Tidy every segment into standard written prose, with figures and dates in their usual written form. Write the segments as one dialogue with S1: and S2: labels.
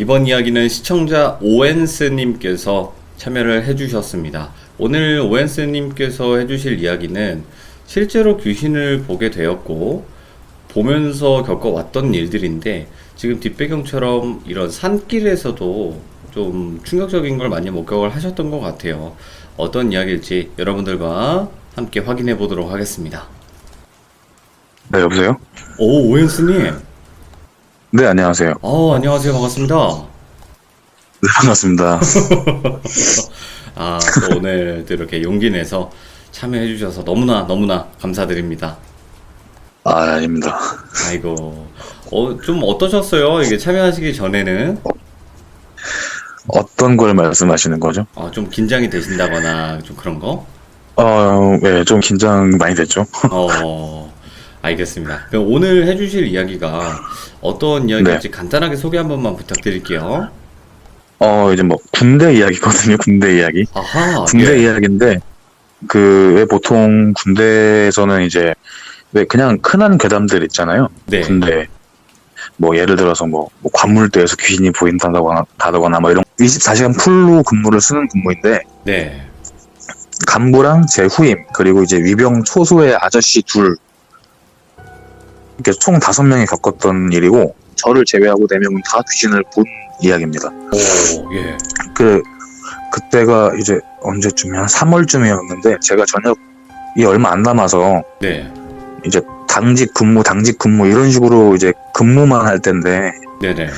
S1: 이번 이야기는 시청자 오엔스님께서 참여를 해주셨습니다. 오늘 오엔스님께서 해주실 이야기는 실제로 귀신을 보게 되었고 보면서 겪어왔던 일들인데 지금 뒷배경처럼 이런 산길에서도 좀 충격적인 걸 많이 목격을 하셨던 것 같아요. 어떤 이야기일지 여러분들과 함께 확인해 보도록 하겠습니다.
S2: 네, 여보세요?
S1: 오, 오엔스님.
S2: 네, 안녕하세요.
S1: 안녕하세요. 반갑습니다.
S2: 네, 반갑습니다.
S1: 또 오늘 또 이렇게 용기 내서 참여해 주셔서 너무나 감사드립니다.
S2: 아닙니다.
S1: 아이고, 좀 어떠셨어요? 이게 참여하시기 전에는?
S2: 어떤 걸 말씀하시는 거죠?
S1: 좀 긴장이 되신다거나 좀 그런 거?
S2: 네, 좀 긴장 많이 됐죠?
S1: 알겠습니다. 그럼 오늘 해주실 이야기가 어떤 이야기인지 간단하게 소개 한 번만 부탁드릴게요.
S2: 이제 뭐, 군대 이야기거든요, 군대 이야기.
S1: 아하,
S2: 군대
S1: 예.
S2: 이야기인데, 왜 보통 군대에서는 이제, 왜 그냥 흔한 괴담들 있잖아요.
S1: 네.
S2: 군대. 뭐, 예를 들어서 뭐 관물대에서 귀신이 보인다거나, 뭐 이런 24시간 풀로 근무를 쓰는 근무인데,
S1: 네.
S2: 간부랑 제 후임, 그리고 이제 위병 초소의 아저씨 둘, 이렇게 총 5명이 겪었던 일이고, 저를 제외하고 4명은 다 귀신을 본 이야기입니다.
S1: 오, 예.
S2: 그때가 이제 언제쯤이야? 3월쯤이었는데, 제가 전역이 얼마 안 남아서,
S1: 네.
S2: 이제 당직 근무, 이런 식으로 이제 근무만 할 텐데,
S1: 네네.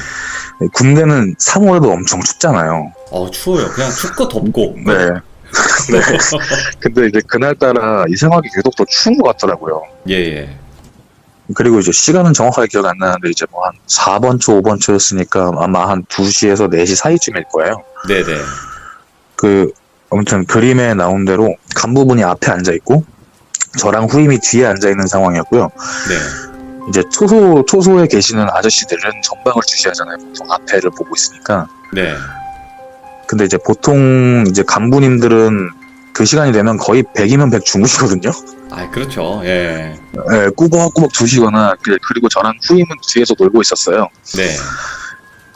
S2: 군대는 3월에도 엄청 춥잖아요.
S1: 추워요. 그냥 춥고 덥고.
S2: 네. 네. 근데 이제 그날따라 이상하게 유독 더 추운 것 같더라고요.
S1: 예, 예.
S2: 그리고 이제 시간은 정확하게 기억 안 나는데 이제 뭐 한 4번 초, 5번 초였으니까 아마 한 2시에서 4시 사이쯤일 거예요.
S1: 네네.
S2: 아무튼 그림에 나온 대로 간부분이 앞에 앉아 있고 저랑 후임이 뒤에 앉아 있는 상황이었고요.
S1: 네.
S2: 이제 초소에 계시는 아저씨들은 전방을 주시하잖아요. 보통 앞에를 보고 있으니까.
S1: 네.
S2: 근데 이제 보통 이제 간부님들은 그 시간이 되면 거의 100이면 100 주무시거든요.
S1: 그렇죠. 예.
S2: 네, 꾸벅꾸벅 두시거나 그리고 저랑 후임은 뒤에서 놀고 있었어요.
S1: 네.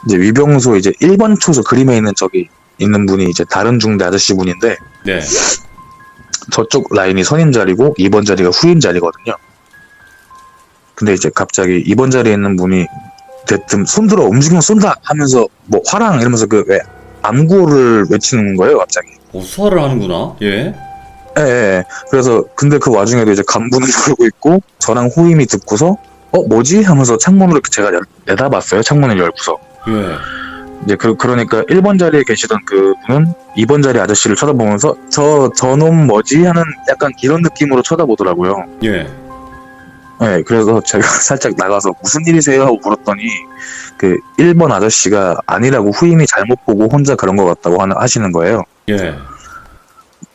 S2: 이제 위병소 이제 1번 초소 그림에 있는 저기 있는 분이 이제 다른 중대 아저씨 분인데
S1: 네.
S2: 저쪽 라인이 선임 자리고 2번 자리가 후임 자리거든요. 근데 이제 갑자기 2번 자리에 있는 분이 대뜸 손들어 움직이면 쏜다 하면서 뭐 화랑 이러면서 왜 암구호를 외치는 거예요 갑자기.
S1: 수화를 하는구나. 예.
S2: 예. 그래서 근데 그 와중에도 이제 간부는 그러고 있고 저랑 후임이 듣고서 뭐지 하면서 창문으로 이렇게 제가 내다봤어요. 창문을 열고서.
S1: 예.
S2: 이제 그러니까 1번 자리에 계시던 그분은 2번 자리 아저씨를 쳐다보면서 저놈 뭐지 하는 약간 이런 느낌으로 쳐다보더라고요.
S1: 예.
S2: 네, 그래서 제가 살짝 나가서 무슨 일이세요? 하고 물었더니 그 1번 아저씨가 아니라고 후임이 잘못 보고 혼자 그런 것 같다고 하시는 거예요.
S1: 예.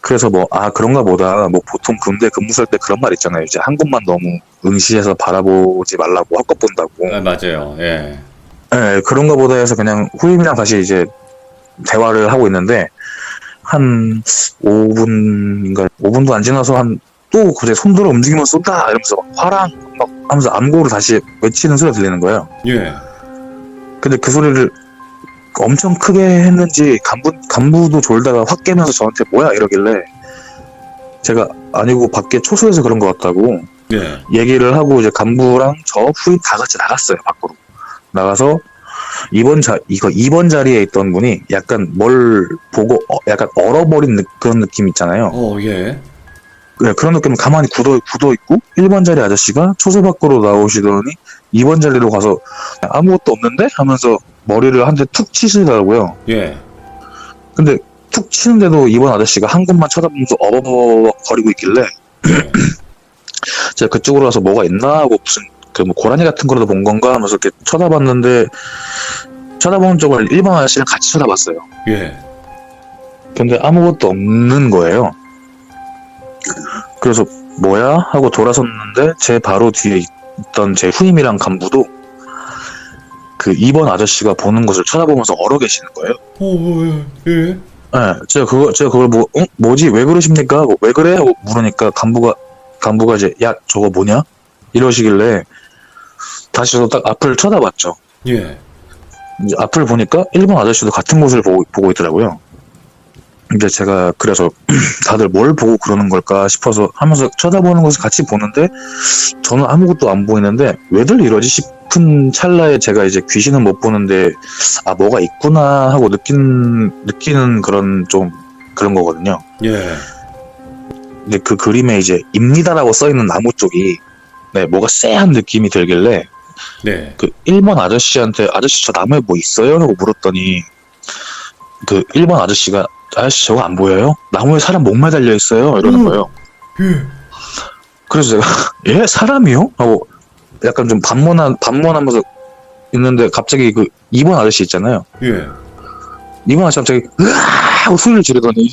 S2: 그래서 그런가 보다. 뭐 보통 군대 근무 쓸 때 그런 말 있잖아요. 이제 한 곳만 너무 응시해서 바라보지 말라고 헛것 본다고.
S1: 맞아요. 예.
S2: 네, 그런가 보다 해서 그냥 후임이랑 다시 이제 대화를 하고 있는데 한 5분도 안 지나서 또 그제 손들어 움직이면 쏜다 이러면서 막 화랑 막 하면서 암고를 다시 외치는 소리가 들리는 거예요.
S1: 예.
S2: 근데 그 소리를 엄청 크게 했는지 간부도 졸다가 확 깨면서 저한테 뭐야 이러길래 제가 아니고 밖에 초소에서 그런 것 같다고
S1: 예.
S2: 얘기를 하고 이제 간부랑 저 후임 다 같이 나갔어요. 밖으로 나가서 2번 자리에 있던 분이 약간 뭘 보고 약간 얼어버린 그런 느낌 있잖아요.
S1: 예.
S2: 네, 그런 느낌은 가만히 굳어 있고 1번 자리 아저씨가 초소 밖으로 나오시더니 2번 자리로 가서 아무것도 없는데 하면서 머리를 한 대 툭 치시더라고요.
S1: 예.
S2: 근데 툭 치는데도 2번 아저씨가 한 곳만 쳐다보면서 어버버버 거리고 있길래 제가 그쪽으로 가서 뭐가 있나 하고 무슨 뭐 고라니 같은 거라도 본 건가 하면서 이렇게 쳐다봤는데 쳐다보는 쪽을 1번 아저씨랑 같이 쳐다봤어요.
S1: 예.
S2: 근데 아무것도 없는 거예요. 그래서 뭐야? 하고 돌아섰는데 제 바로 뒤에 있던 제 후임이랑 간부도 그 2번 아저씨가 보는 것을 쳐다보면서 얼어 계시는 거예요.
S1: 예.
S2: 네, 제가 그걸 보고 뭐지? 왜 그러십니까? 하고 왜 그래? 하고 물으니까 간부가 이제 야 저거 뭐냐? 이러시길래 다시 딱 앞을 쳐다봤죠.
S1: 예.
S2: 이제 앞을 보니까 일본 아저씨도 같은 곳을 보고 있더라고요. 근데 제가 그래서 다들 뭘 보고 그러는 걸까 싶어서 하면서 쳐다보는 것을 같이 보는데 저는 아무것도 안 보이는데 왜들 이러지 싶은 찰나에 제가 이제 귀신은 못 보는데 아 뭐가 있구나 하고 느끼는 그런 좀 그런 거거든요.
S1: 예.
S2: 근데 그 그림에 이제 입니다라고 써 있는 나무 쪽이 네 뭐가 쎄한 느낌이 들길래
S1: 네.
S2: 그 일본 아저씨한테 아저씨 저 나무에 뭐 있어요? 라고 물었더니 그 일본 아저씨가 아저씨 저거 안 보여요? 나무에 사람 목매 달려 있어요 이러는 거예요.
S1: 예.
S2: 그래서 제가 예 사람이요? 하고 약간 좀 반문하면서 있는데 갑자기 그 이번 아저씨 있잖아요.
S1: 예.
S2: 이번 아저씨 갑자기 으아 하고 소리를 지르더니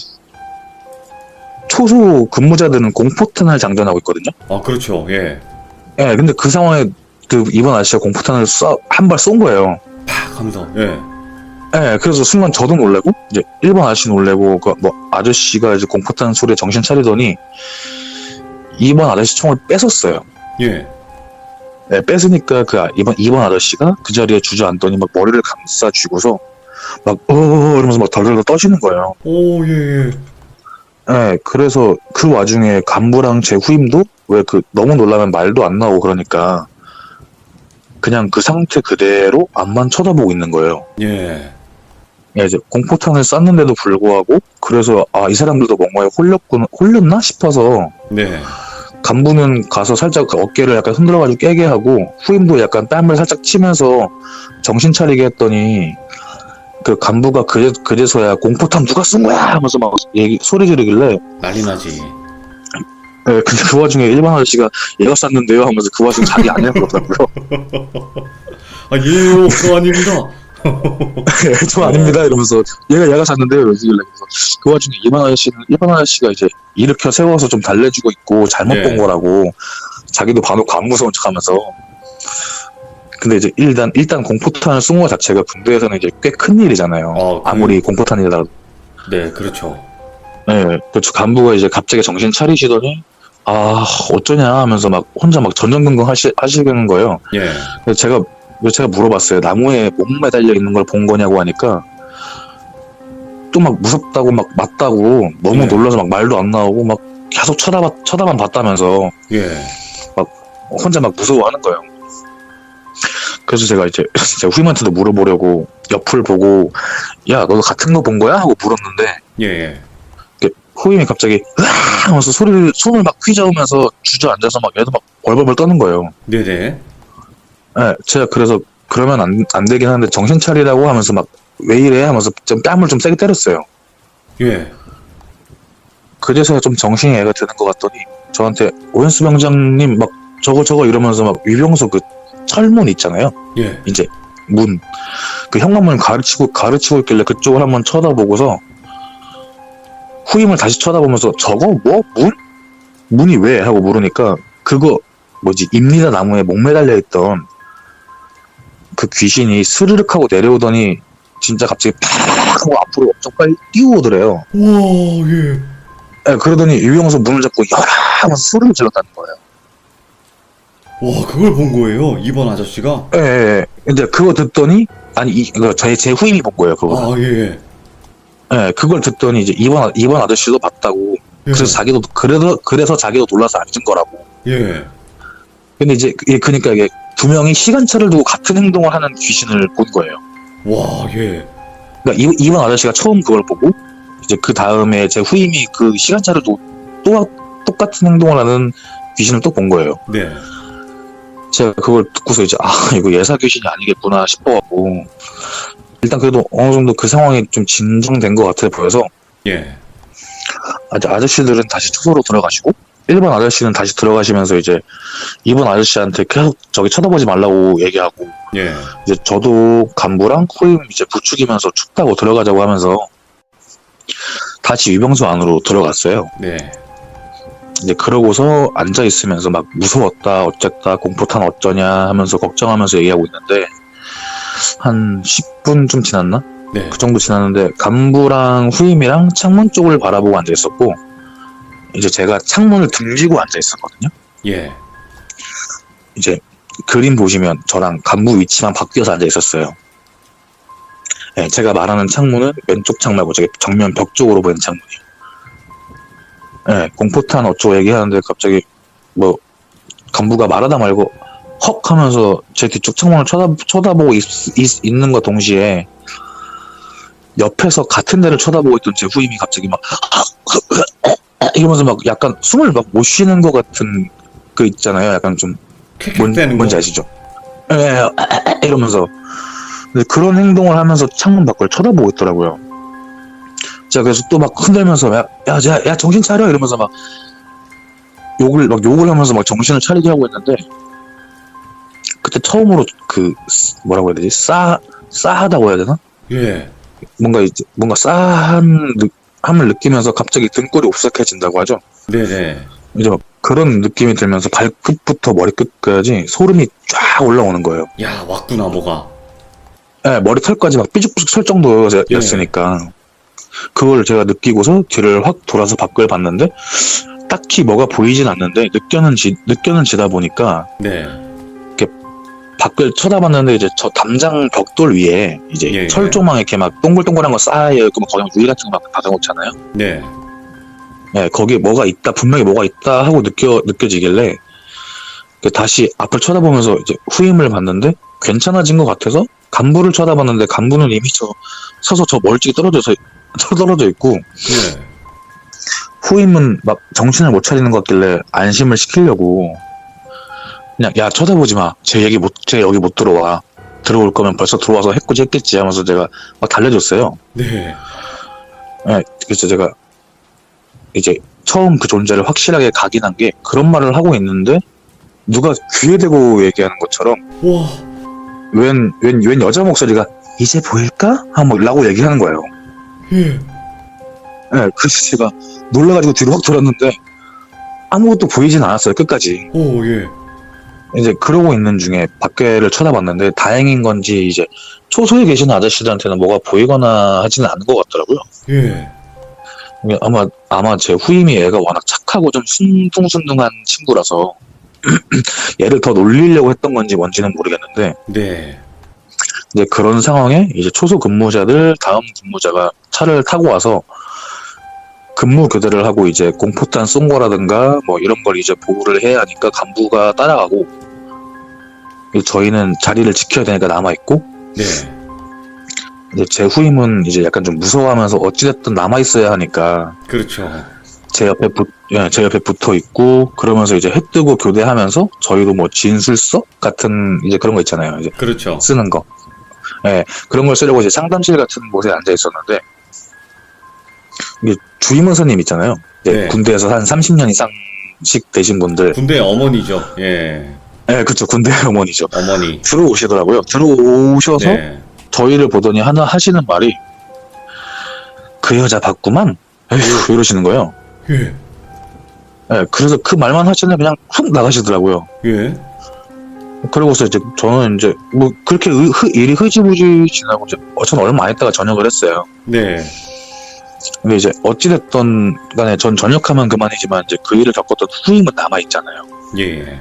S2: 초소 근무자들은 공포탄을 장전하고 있거든요.
S1: 아, 그렇죠. 예.
S2: 예, 근데 그 상황에 그 이번 아저씨가 공포탄을 한 발 쏜 거예요.
S1: 팍 하면서. 예.
S2: 예, 그래서 순간 저도 놀래고 이제 일본 아저씨 놀래고 그 뭐 아저씨가 이제 공포탄 소리에 정신 차리더니 이번 아저씨 총을 뺏었어요.
S1: 예.
S2: 예, 뺏으니까 그 이번 아저씨가 그 자리에 주저앉더니 막 머리를 감싸쥐고서 막 이러면서 막 덜덜덜 떠지는 거예요.
S1: 오, 예, 예.
S2: 예, 그래서 그 와중에 간부랑 제 후임도 왜 그 너무 놀라면 말도 안 나오고 그러니까 그냥 그 상태 그대로 앞만 쳐다보고 있는 거예요.
S1: 예.
S2: 예, 이제 공포탄을 쐈는데도 불구하고 그래서 아, 이 사람들도 뭔가에 홀렸나 싶어서
S1: 네.
S2: 간부는 가서 살짝 그 어깨를 약간 흔들어가지고 깨게 하고 후임도 약간 뺨을 살짝 치면서 정신 차리게 했더니 그 간부가 그제서야 공포탄 누가 쏜 거야 하면서 막 소리 지르길래
S1: 난리 나지.
S2: 예, 근데 그 와중에 일반 아저씨가 얘가 쐈는데요 하면서 그 와중에 자기 아내가 그러더라고요.
S1: 아, 예요. 그거 아닙니다.
S2: 예, 저 아닙니다 이러면서 얘가 쐈는데요 이러길래 그래서 그 와중에 일반 아저씨가 이제 일으켜 세워서 좀 달래주고 있고 잘못
S1: 네.
S2: 본 거라고 자기도 봐놓고 안 무서운 척하면서 근데 이제 일단 공포탄을 쏜 거 자체가 군대에서는 이제 꽤 큰 일이잖아요. 아무리 공포탄이라도.
S1: 네, 그렇죠.
S2: 네, 그렇죠. 간부가 이제 갑자기 정신 차리시더니 아 어쩌냐 하면서 막 혼자 막 전전긍긍 하시는 거예요.
S1: 예.
S2: 그래서 제가 물어봤어요. 나무에 목 매달려 있는 걸 본 거냐고 하니까 또 막 무섭다고 막 맞다고 너무
S1: 예.
S2: 놀라서 막 말도 안 나오고 막 계속 쳐다만 봤다면서
S1: 예.
S2: 막 혼자 막 무서워하는 거예요. 그래서 제가 이제 제 후임한테도 물어보려고 옆을 보고 야 너도 같은 거 본 거야? 하고 물었는데
S1: 예. 예.
S2: 후임이 갑자기 으아 하면서 손을 막 휘저으면서 주저앉아서 막 얘도 막 벌벌벌 떠는 거예요.
S1: 네네.
S2: 네, 제가 그래서 그러면 안 되긴 하는데 정신 차리라고 하면서 막 왜 이래 하면서 좀 뺨을 좀 세게 때렸어요.
S1: 예.
S2: 그제서야 좀 정신이 애가 드는 것 같더니 저한테 오현수 병장님 막 저거 이러면서 막 위병소 그 철문 있잖아요.
S1: 예.
S2: 이제 문 그 현관문 가르치고 있길래 그쪽을 한번 쳐다보고서 후임을 다시 쳐다보면서 저거 뭐 문이 왜 하고 물으니까 그거 뭐지 입니다 나무에 목 매달려 있던 그 귀신이 스르륵 하고 내려오더니 진짜 갑자기 팍 하고 앞으로 엄청 빨리 뛰어오더래요.
S1: 우와, 예.
S2: 네, 그러더니 유영수 문을 잡고 열아 하면서 소리를 질렀다는 거예요.
S1: 와, 그걸 본 거예요? 이번 아저씨가?
S2: 예, 예. 근데 그거 듣더니 아니 제 후임이 본 거예요. 그거.
S1: 아, 예.
S2: 예, 그걸 듣더니 이제 이번 아저씨도 봤다고.
S1: 예.
S2: 그래서 자기도 그래서 자기도 놀라서 앉은 거라고.
S1: 예.
S2: 근데 이제 그러니까 이게 두 명이 시간차를 두고 같은 행동을 하는 귀신을 본 거예요.
S1: 와, 예.
S2: 그러니까 이번 아저씨가 처음 그걸 보고 이제 그 다음에 제 후임이 그 시간차를 두고 또 똑같은 행동을 하는 귀신을 또 본 거예요.
S1: 네.
S2: 제가 그걸 듣고서 이제 이거 예사 귀신이 아니겠구나 싶어갖고 일단 그래도 어느 정도 그 상황이 좀 진정된 것 같아 보여서
S1: 예.
S2: 아저씨들은 다시 투소로 들어가시고 1번 아저씨는 다시 들어가시면서 이제 2번 아저씨한테 계속 저기 쳐다보지 말라고 얘기하고
S1: 예.
S2: 이제 저도 간부랑 후임 이제 부추기면서 춥다고 들어가자고 하면서 다시 위병소 안으로 들어갔어요.
S1: 네.
S2: 이제 그러고서 앉아 있으면서 막 무서웠다 어쨌다 공포탄 어쩌냐 하면서 걱정하면서 얘기하고 있는데 한 10분 좀 지났나?
S1: 네.
S2: 그 정도 지났는데 간부랑 후임이랑 창문 쪽을 바라보고 앉아 있었고 이제 제가 창문을 등지고 앉아 있었거든요.
S1: 예.
S2: 이제 그림 보시면 저랑 간부 위치만 바뀌어서 앉아 있었어요. 예, 제가 말하는 창문은 왼쪽 창 말고 저기 정면 벽 쪽으로 보이는 창문이요. 예, 공포탄 어쩌고 얘기하는데 갑자기 뭐 간부가 말하다 말고 헉 하면서 제 뒤쪽 창문을 쳐다보고 있는 것 동시에 옆에서 같은 데를 쳐다보고 있던 제 후임이 갑자기 막 이러면서 막 약간 숨을 막 못 쉬는 것 같은 그 있잖아요. 약간 좀
S1: 킥킥대는
S2: 뭔지
S1: 거.
S2: 아시죠? 예, 이러면서 근데 그런 행동을 하면서 창문 밖을 쳐다보고 있더라고요. 제가 그래서 또 막 흔들면서 야 정신 차려 이러면서 막 욕을 하면서 막 정신을 차리게 하고 있는데 그때 처음으로 그 뭐라고 해야 되지? 싸하다고 해야 되나?
S1: 예.
S2: 뭔가 싸함을 느끼면서 갑자기 등골이 오싹해진다고 하죠.
S1: 네네.
S2: 이제 막 그런 느낌이 들면서 발끝부터 머리끝까지 소름이 쫙 올라오는 거예요.
S1: 야, 왔구나, 뭐가.
S2: 예, 머리털까지 막 삐죽삐죽 설 정도였으니까 그걸 제가 느끼고서 뒤를 확 돌아서 밖을 봤는데 딱히 뭐가 보이진 않는데 느껴는 지다 보니까
S1: 네.
S2: 밖을 쳐다봤는데 이제 저 담장 벽돌 위에 이제
S1: 예,
S2: 철조망 이렇게 막 동글동글한 거 쌓여있고 거기 유리 같은 거 막 박아놓잖아요.
S1: 네.
S2: 네, 거기에 뭐가 있다, 분명히 뭐가 있다 하고 느껴지길래 다시 앞을 쳐다보면서 이제 후임을 봤는데 괜찮아진 것 같아서 간부를 쳐다봤는데 간부는 이미 서서 저 멀찍이 떨어져 있고
S1: 네.
S2: 후임은 막 정신을 못 차리는 것 같길래 안심을 시키려고 그냥 야 쳐다보지 마. 쟤 여기 못 들어와. 들어올 거면 벌써 들어와서 해코지 했겠지 하면서 제가 막 달래줬어요.
S1: 네.
S2: 네, 그래서 제가 이제 처음 그 존재를 확실하게 각인한 게 그런 말을 하고 있는데 누가 귀에 대고 얘기하는 것처럼
S1: 와.
S2: 웬 여자 목소리가 이제 보일까? 라고 얘기하는 거예요.
S1: 예.
S2: 네, 그래서 제가 놀라가지고 뒤로 확 돌았는데 아무것도 보이진 않았어요. 끝까지.
S1: 오, 예.
S2: 이제 그러고 있는 중에 밖에를 쳐다봤는데 다행인 건지 이제 초소에 계시는 아저씨들한테는 뭐가 보이거나 하지는 않은 것 같더라고요.
S1: 예.
S2: 이게 아마 제 후임이 애가 워낙 착하고 좀 순둥순둥한 친구라서 얘를 더 놀리려고 했던 건지 뭔지는 모르겠는데
S1: 네.
S2: 이제 그런 상황에 이제 초소 근무자들 다음 근무자가 차를 타고 와서 근무 교대를 하고 이제 공포탄 쏜 거라든가 뭐 이런 걸 이제 보호를 해야 하니까 간부가 따라가고 저희는 자리를 지켜야 되니까 남아있고
S1: 네.
S2: 이제 제 후임은 이제 약간 좀 무서워하면서 어찌됐든 남아있어야 하니까
S1: 그렇죠.
S2: 제 옆에 붙어 있고 그러면서 이제 해 뜨고 교대하면서 저희도 뭐 진술서 같은 이제 그런 거 있잖아요. 이제
S1: 그렇죠.
S2: 쓰는 거. 예, 그런 걸 쓰려고 이제 상담실 같은 곳에 앉아 있었는데 이게 주임원사님 있잖아요. 이제
S1: 네.
S2: 군대에서 한 30년 이상씩 되신 분들.
S1: 군대 어머니죠. 예.
S2: 예, 그쵸. 군대 어머니죠.
S1: 어머니.
S2: 들어오시더라고요. 들어오셔서
S1: 네.
S2: 저희를 보더니 하나 하시는 말이 그 여자 봤구만. 에휴, 이러시는 거예요.
S1: 예.
S2: 예, 그래서 그 말만 하시는 그냥 훅 나가시더라고요.
S1: 예.
S2: 그러고서 이제 저는 이제 뭐 그렇게 일이 흐지부지 지나고 이제 저는 얼마 안 있다가 전역을 했어요.
S1: 네.
S2: 근데 이제 어찌됐든 간에 전 전역하면 그만이지만 이제 그 일을 겪었던 후임은 남아있잖아요.
S1: 예.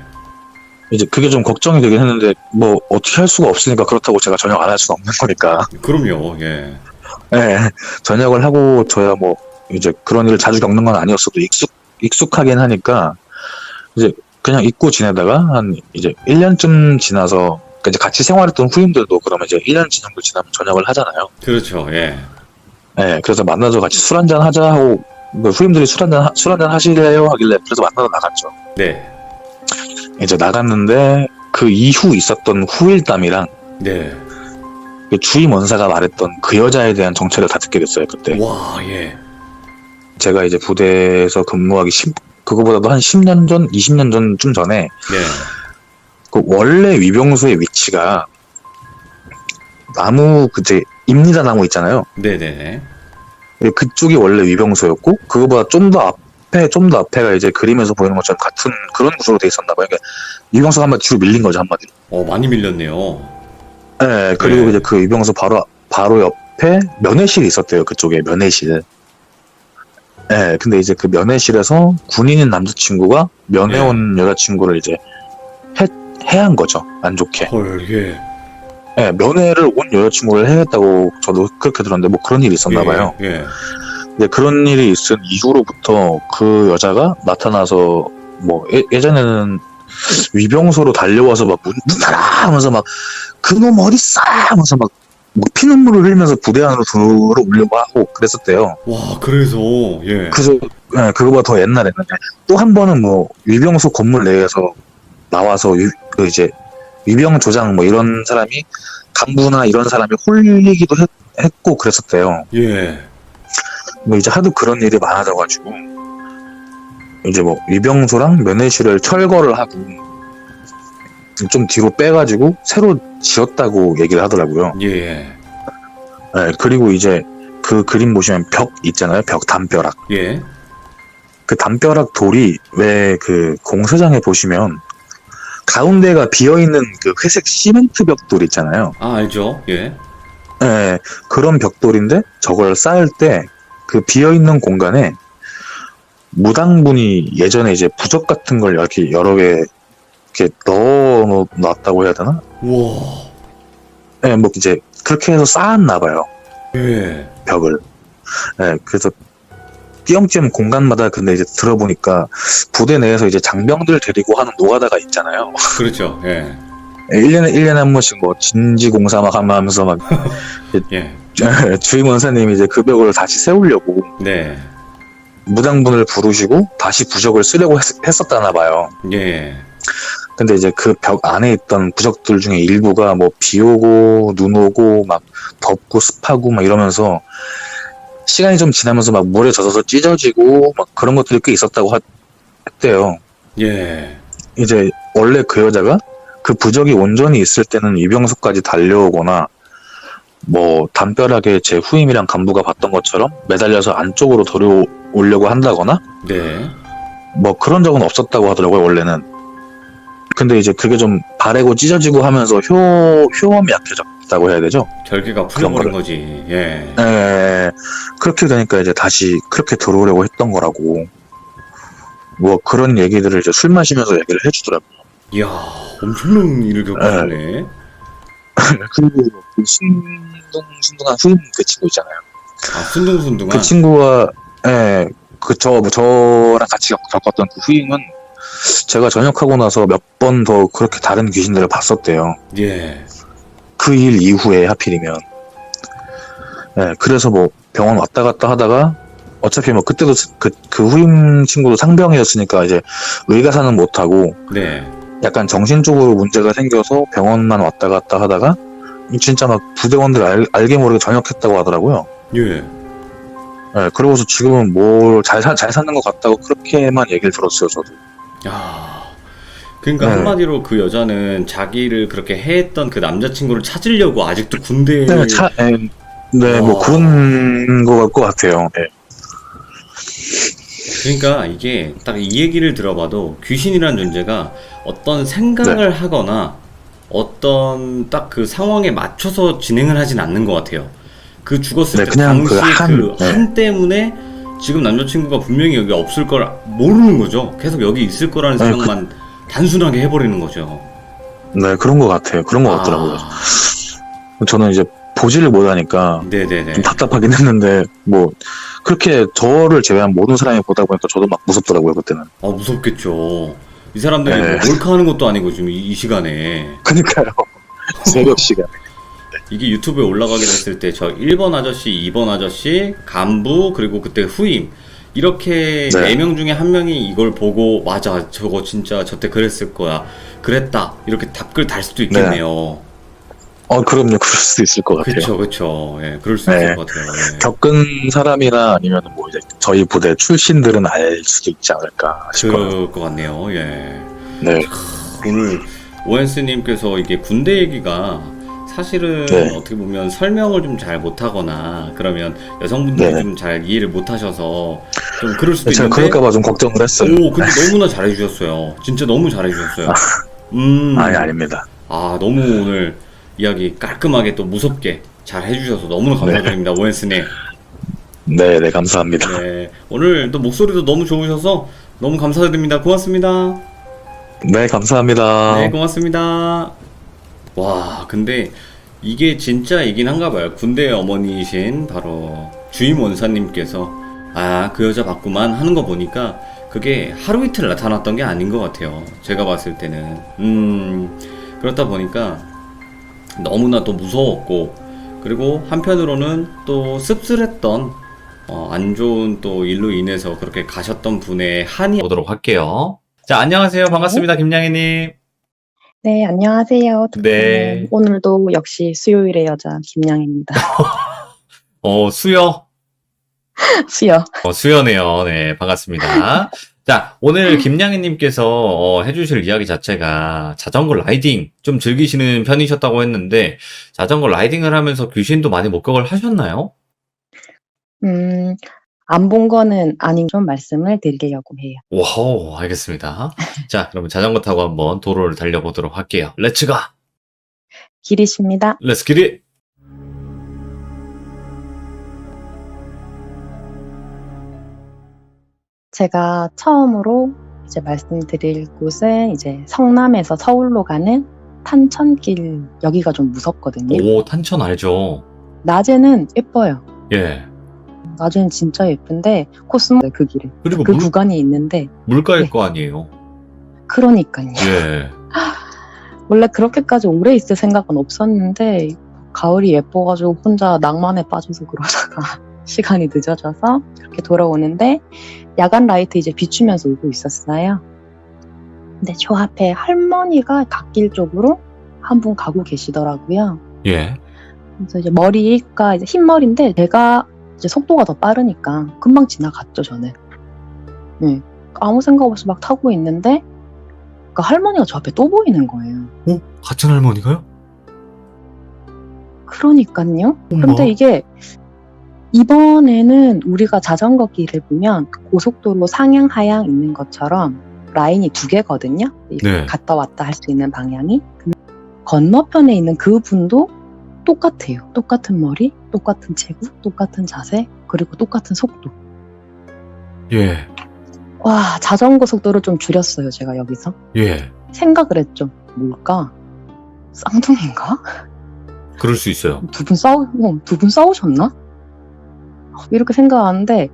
S2: 이제 그게 좀 걱정이 되긴 했는데 뭐 어떻게 할 수가 없으니까 그렇다고 제가 전역 안 할 수는 없는 거니까.
S1: 그럼요. 예.
S2: 네, 전역을 하고 저야 뭐 이제 그런 일을 자주 겪는 건 아니었어도 익숙하긴 하니까 이제 그냥 잊고 지내다가 한 이제 1년쯤 지나서 그러니까 이제 같이 생활했던 후임들도 그러면 이제 1년 정도 지나면 전역을 하잖아요.
S1: 그렇죠. 예.
S2: 네, 그래서 만나서 같이 술 한잔 하자 하고 뭐 후임들이 술 한잔 하실래요 하길래 그래서 만나러 나갔죠.
S1: 네.
S2: 이제 나갔는데 그 이후 있었던 후일담이랑
S1: 네.
S2: 그 주임 원사가 말했던 그 여자에 대한 정체를 다 듣게 됐어요. 그때
S1: 와, 예.
S2: 제가 이제 부대에서 근무하기 그거보다도 한 10년 전, 20년 전쯤 전에
S1: 네.
S2: 그 원래 위병소의 위치가 나무 그제 임리다 나무 있잖아요.
S1: 네네네.
S2: 그쪽이 원래 위병소였고 그거보다 좀 더 앞에가 이제 그림에서 보이는 것처럼 같은 그런 구조로 돼 있었나 봐요. 그러니까 위병소가 한마디 뒤로 밀린 거죠, 한마디로.
S1: 많이 밀렸네요.
S2: 네, 그리고
S1: 네.
S2: 이제 그 위병소 바로 옆에 면회실이 있었대요. 그쪽에 면회실. 네, 근데 이제 그 면회실에서 군인인 남자친구가 면회 온 여자친구를 이제 해한 거죠. 안 좋게.
S1: 헐, 예.
S2: 예, 면회를 온 여자친구를 해냈다고 저도 그렇게 들었는데 뭐 그런 일이 있었나 봐요.
S1: 예.
S2: 근데 그런 일이 있은 이후로부터 그 여자가 나타나서 뭐 예전에는 위병소로 달려와서 막 문 닫아 하면서 막 그놈 어딨어 하면서 막 피눈물을 흘리면서 부대 안으로 들어오려고 하고 그랬었대요.
S1: 와, 그래서, 예.
S2: 그래서 예, 그거보다 더 옛날에는 또 한 번은 뭐 위병소 건물 내에서 나와서 그 이제 위병 조장 뭐 이런 사람이 간부나 이런 사람이 홀리기도 했고 그랬었대요.
S1: 예.
S2: 뭐 이제 하도 그런 일이 많아져가지고 이제 뭐 위병소랑 면회실을 철거를 하고 좀 뒤로 빼가지고 새로 지었다고 얘기를 하더라고요.
S1: 예.
S2: 네, 그리고 이제 그 그림 보시면 벽 있잖아요. 벽 담벼락.
S1: 예.
S2: 그 담벼락 돌이 왜 그 공사장에 보시면 가운데가 비어있는 그 회색 시멘트 벽돌 있잖아요.
S1: 아, 알죠. 예.
S2: 네, 그런 벽돌인데 저걸 쌓을 때 그 비어있는 공간에 무당분이 예전에 이제 부적 같은 걸 이렇게 여러 개 이렇게 넣어놨다고 해야 되나?
S1: 우와.
S2: 네, 뭐 이제 그렇게 해서 쌓았나 봐요.
S1: 예.
S2: 벽을. 네, 그래서 띄엄띄엄 공간마다 근데 이제 들어보니까 부대 내에서 이제 장병들 데리고 하는 노가다가 있잖아요.
S1: 그렇죠. 예.
S2: 1년에 한 번씩 뭐 진지공사 막 하면서 막
S1: 예.
S2: 주임 원사님이 이제 그 벽을 다시 세우려고
S1: 네.
S2: 무당분을 부르시고 다시 부적을 쓰려고 했었다나 봐요.
S1: 예.
S2: 근데 이제 그 벽 안에 있던 부적들 중에 일부가 뭐 비 오고 눈 오고 막 덥고 습하고 막 이러면서 시간이 좀 지나면서 막 물에 젖어서 찢어지고 막 그런 것들이 꽤 있었다고 했대요.
S1: 예.
S2: 이제 원래 그 여자가 그 부적이 온전히 있을 때는 위병소까지 달려오거나 뭐 담벼락에 제 후임이랑 간부가 봤던 것처럼 매달려서 안쪽으로 들어오려고 한다거나
S1: 네.
S2: 뭐 그런 적은 없었다고 하더라고요 원래는. 근데 이제 그게 좀 바래고 찢어지고 하면서 효험이 약해졌다고 해야 되죠.
S1: 결계가
S2: 그런
S1: 풀려버린
S2: 거를.
S1: 거지. 예.
S2: 그렇게 되니까 이제 다시 그렇게 들어오려고 했던 거라고 뭐 그런 얘기들을 이제 술 마시면서 얘기를 해주더라고요.
S1: 이야, 엄청난 일을 겪으셨네.
S2: 그리고 그 순둥순둥한 후임 그 친구 있잖아요.
S1: 아, 순둥순둥한.
S2: 그 친구가 저랑 같이 겪었던 그 후임은 제가 전역하고 나서 몇 번 더 그렇게 다른 귀신들을 봤었대요.
S1: 예.
S2: 그 일 이후에 하필이면. 그래서 뭐 병원 왔다 갔다 하다가 어차피 뭐 그때도 그 후임 친구도 상병이었으니까 이제 의가사는 못하고
S1: 네.
S2: 약간 정신적으로 문제가 생겨서 병원만 왔다 갔다 하다가 진짜 막 부대원들 알게 모르게 전역했다고 하더라고요.
S1: 예.
S2: 그러고서 지금은 뭘 잘 사는 것 같다고 그렇게만 얘기를 들었어요, 저도.
S1: 야. 그러니까
S2: 네.
S1: 한마디로 그 여자는 자기를 그렇게 해했던 그 남자친구를 찾으려고 아직도 군대에.
S2: 뭐
S1: 와.
S2: 그런 것 같아요. 네.
S1: 그러니까 이게 딱 이 얘기를 들어봐도 귀신이란 존재가 어떤 생각을 하거나 어떤 딱 그 상황에 맞춰서 진행을 하진 않는 것 같아요. 그 죽었을 때
S2: 그냥
S1: 당시
S2: 그
S1: 한 때문에 지금 남자친구가 분명히 여기 없을 걸 모르는 거죠. 계속 여기 있을 거라는 생각만 단순하게 해버리는 거죠.
S2: 네, 그런 것 같아요. 그런 것 같더라고요. 저는 이제 보지를 못하니까
S1: 네네네.
S2: 좀 답답하긴 했는데 뭐 그렇게 저를 제외한 모든 사람이 보다 보니까 저도 막 무섭더라고요 그때는.
S1: 아, 무섭겠죠. 이 사람들이
S2: 네.
S1: 뭐 몰카하는 것도 아니고 지금 이 시간에.
S2: 그러니까요. 새벽 시간.
S1: 이게 유튜브에 올라가게 됐을 때 저 1번 아저씨, 2번 아저씨, 간부, 그리고 그때 후임 이렇게
S2: 네.
S1: 4명 중에 한 명이 이걸 보고 맞아, 저거 진짜 저때 그랬을 거야, 그랬다, 이렇게 답글 달 수도 있겠네요.
S2: 그럼요. 그럴 수도 있을 것 같아요.
S1: 그쵸. 예, 그럴 수
S2: 네.
S1: 있을 것 같아요. 예.
S2: 겪은 사람이나 아니면 뭐 이제 저희 부대 출신들은 알 수도 있지 않을까 싶어요.
S1: 그럴 것 같네요. 예.
S2: 네.
S1: 오늘 오웬스님께서 이게 군대 얘기가 사실은
S2: 네.
S1: 어떻게 보면 설명을 좀 잘 못하거나 그러면 여성분들이
S2: 네.
S1: 좀 잘 이해를 못하셔서 좀 그럴 수도
S2: 제가
S1: 있는데
S2: 그럴까봐 좀 걱정을 했어요.
S1: 오, 근데 너무나 잘해주셨어요. 진짜 너무 잘해주셨어요.
S2: 아니, 아닙니다.
S1: 아, 너무 오늘 이야기 깔끔하게 또 무섭게 잘 해주셔서 너무나 감사드립니다. 오웬스님.
S2: 네, 감사합니다.
S1: 네, 오늘 또 목소리도 너무 좋으셔서 너무 감사드립니다. 고맙습니다.
S2: 네, 감사합니다.
S1: 네, 고맙습니다. 와, 근데 이게 진짜이긴 한가 봐요. 군대의 어머니이신 바로 주임 원사님께서 아, 그 여자 맞구만 하는 거 보니까 그게 하루 이틀 나타났던 게 아닌 것 같아요. 제가 봤을 때는. 그렇다 보니까 너무나 또 무서웠고, 그리고 한편으로는 또 씁쓸했던 안 좋은 또 일로 인해서 그렇게 가셨던 분의 한이 보도록 할게요. 자, 안녕하세요. 반갑습니다. 김양희님.
S3: 네, 안녕하세요.
S1: 네.
S3: 오늘도 역시 수요일의 여자 김양입니다.
S1: 수요?
S3: 수요.
S1: 수요네요. 네, 반갑습니다. 자, 오늘 김양희님께서 해주실 이야기 자체가 자전거 라이딩 좀 즐기시는 편이셨다고 했는데, 자전거 라이딩을 하면서 귀신도 많이 목격을 하셨나요?
S3: 안 본 거는 아닌 좀 말씀을 드리려고 해요.
S1: 와우, 알겠습니다. 자, 그러면 자전거 타고 한번 도로를 달려보도록 할게요. 렛츠 가!
S3: 길이십니다.
S1: 렛츠 기릿!
S3: 제가 처음으로 이제 말씀드릴 곳은 이제 성남에서 서울로 가는 탄천길, 여기가 좀 무섭거든요.
S1: 오, 탄천 알죠?
S3: 낮에는 예뻐요.
S1: 예.
S3: 낮에는 진짜 예쁜데 코스모 그 길에
S1: 그리고
S3: 그 구간이 있는데
S1: 물가일
S3: 네.
S1: 거 아니에요?
S3: 그러니까요.
S1: 예.
S3: 원래 그렇게까지 오래 있을 생각은 없었는데 가을이 예뻐가지고 혼자 낭만에 빠져서 그러다가 시간이 늦어져서 그렇게 돌아오는데 야간 라이트 이제 비추면서 오고 있었어요. 근데 저 앞에 할머니가 갓길 쪽으로 한 분 가고 계시더라고요.
S1: 예.
S3: 그래서 이제 머리가 이제 흰 머리인데 제가 이제 속도가 더 빠르니까 금방 지나갔죠, 저는. 네. 아무 생각 없이 막 타고 있는데 그 할머니가 저 앞에 또 보이는 거예요.
S1: 같은 할머니가요?
S3: 그러니까요.
S1: 어머.
S3: 근데 이게 이번에는 우리가 자전거 길을 보면 고속도로 상향 하향 있는 것처럼 라인이 두 개거든요.
S1: 네.
S3: 갔다 왔다 할 수 있는 방향이. 건너편에 있는 그 분도 똑같아요. 똑같은 머리, 똑같은 체구, 똑같은 자세, 그리고 똑같은 속도.
S1: 예.
S3: 와, 자전거 속도를 좀 줄였어요, 제가 여기서.
S1: 예.
S3: 생각을 했죠. 뭘까? 쌍둥이인가?
S1: 그럴 수 있어요.
S3: 두 분 싸우셨나? 이렇게 생각하는데,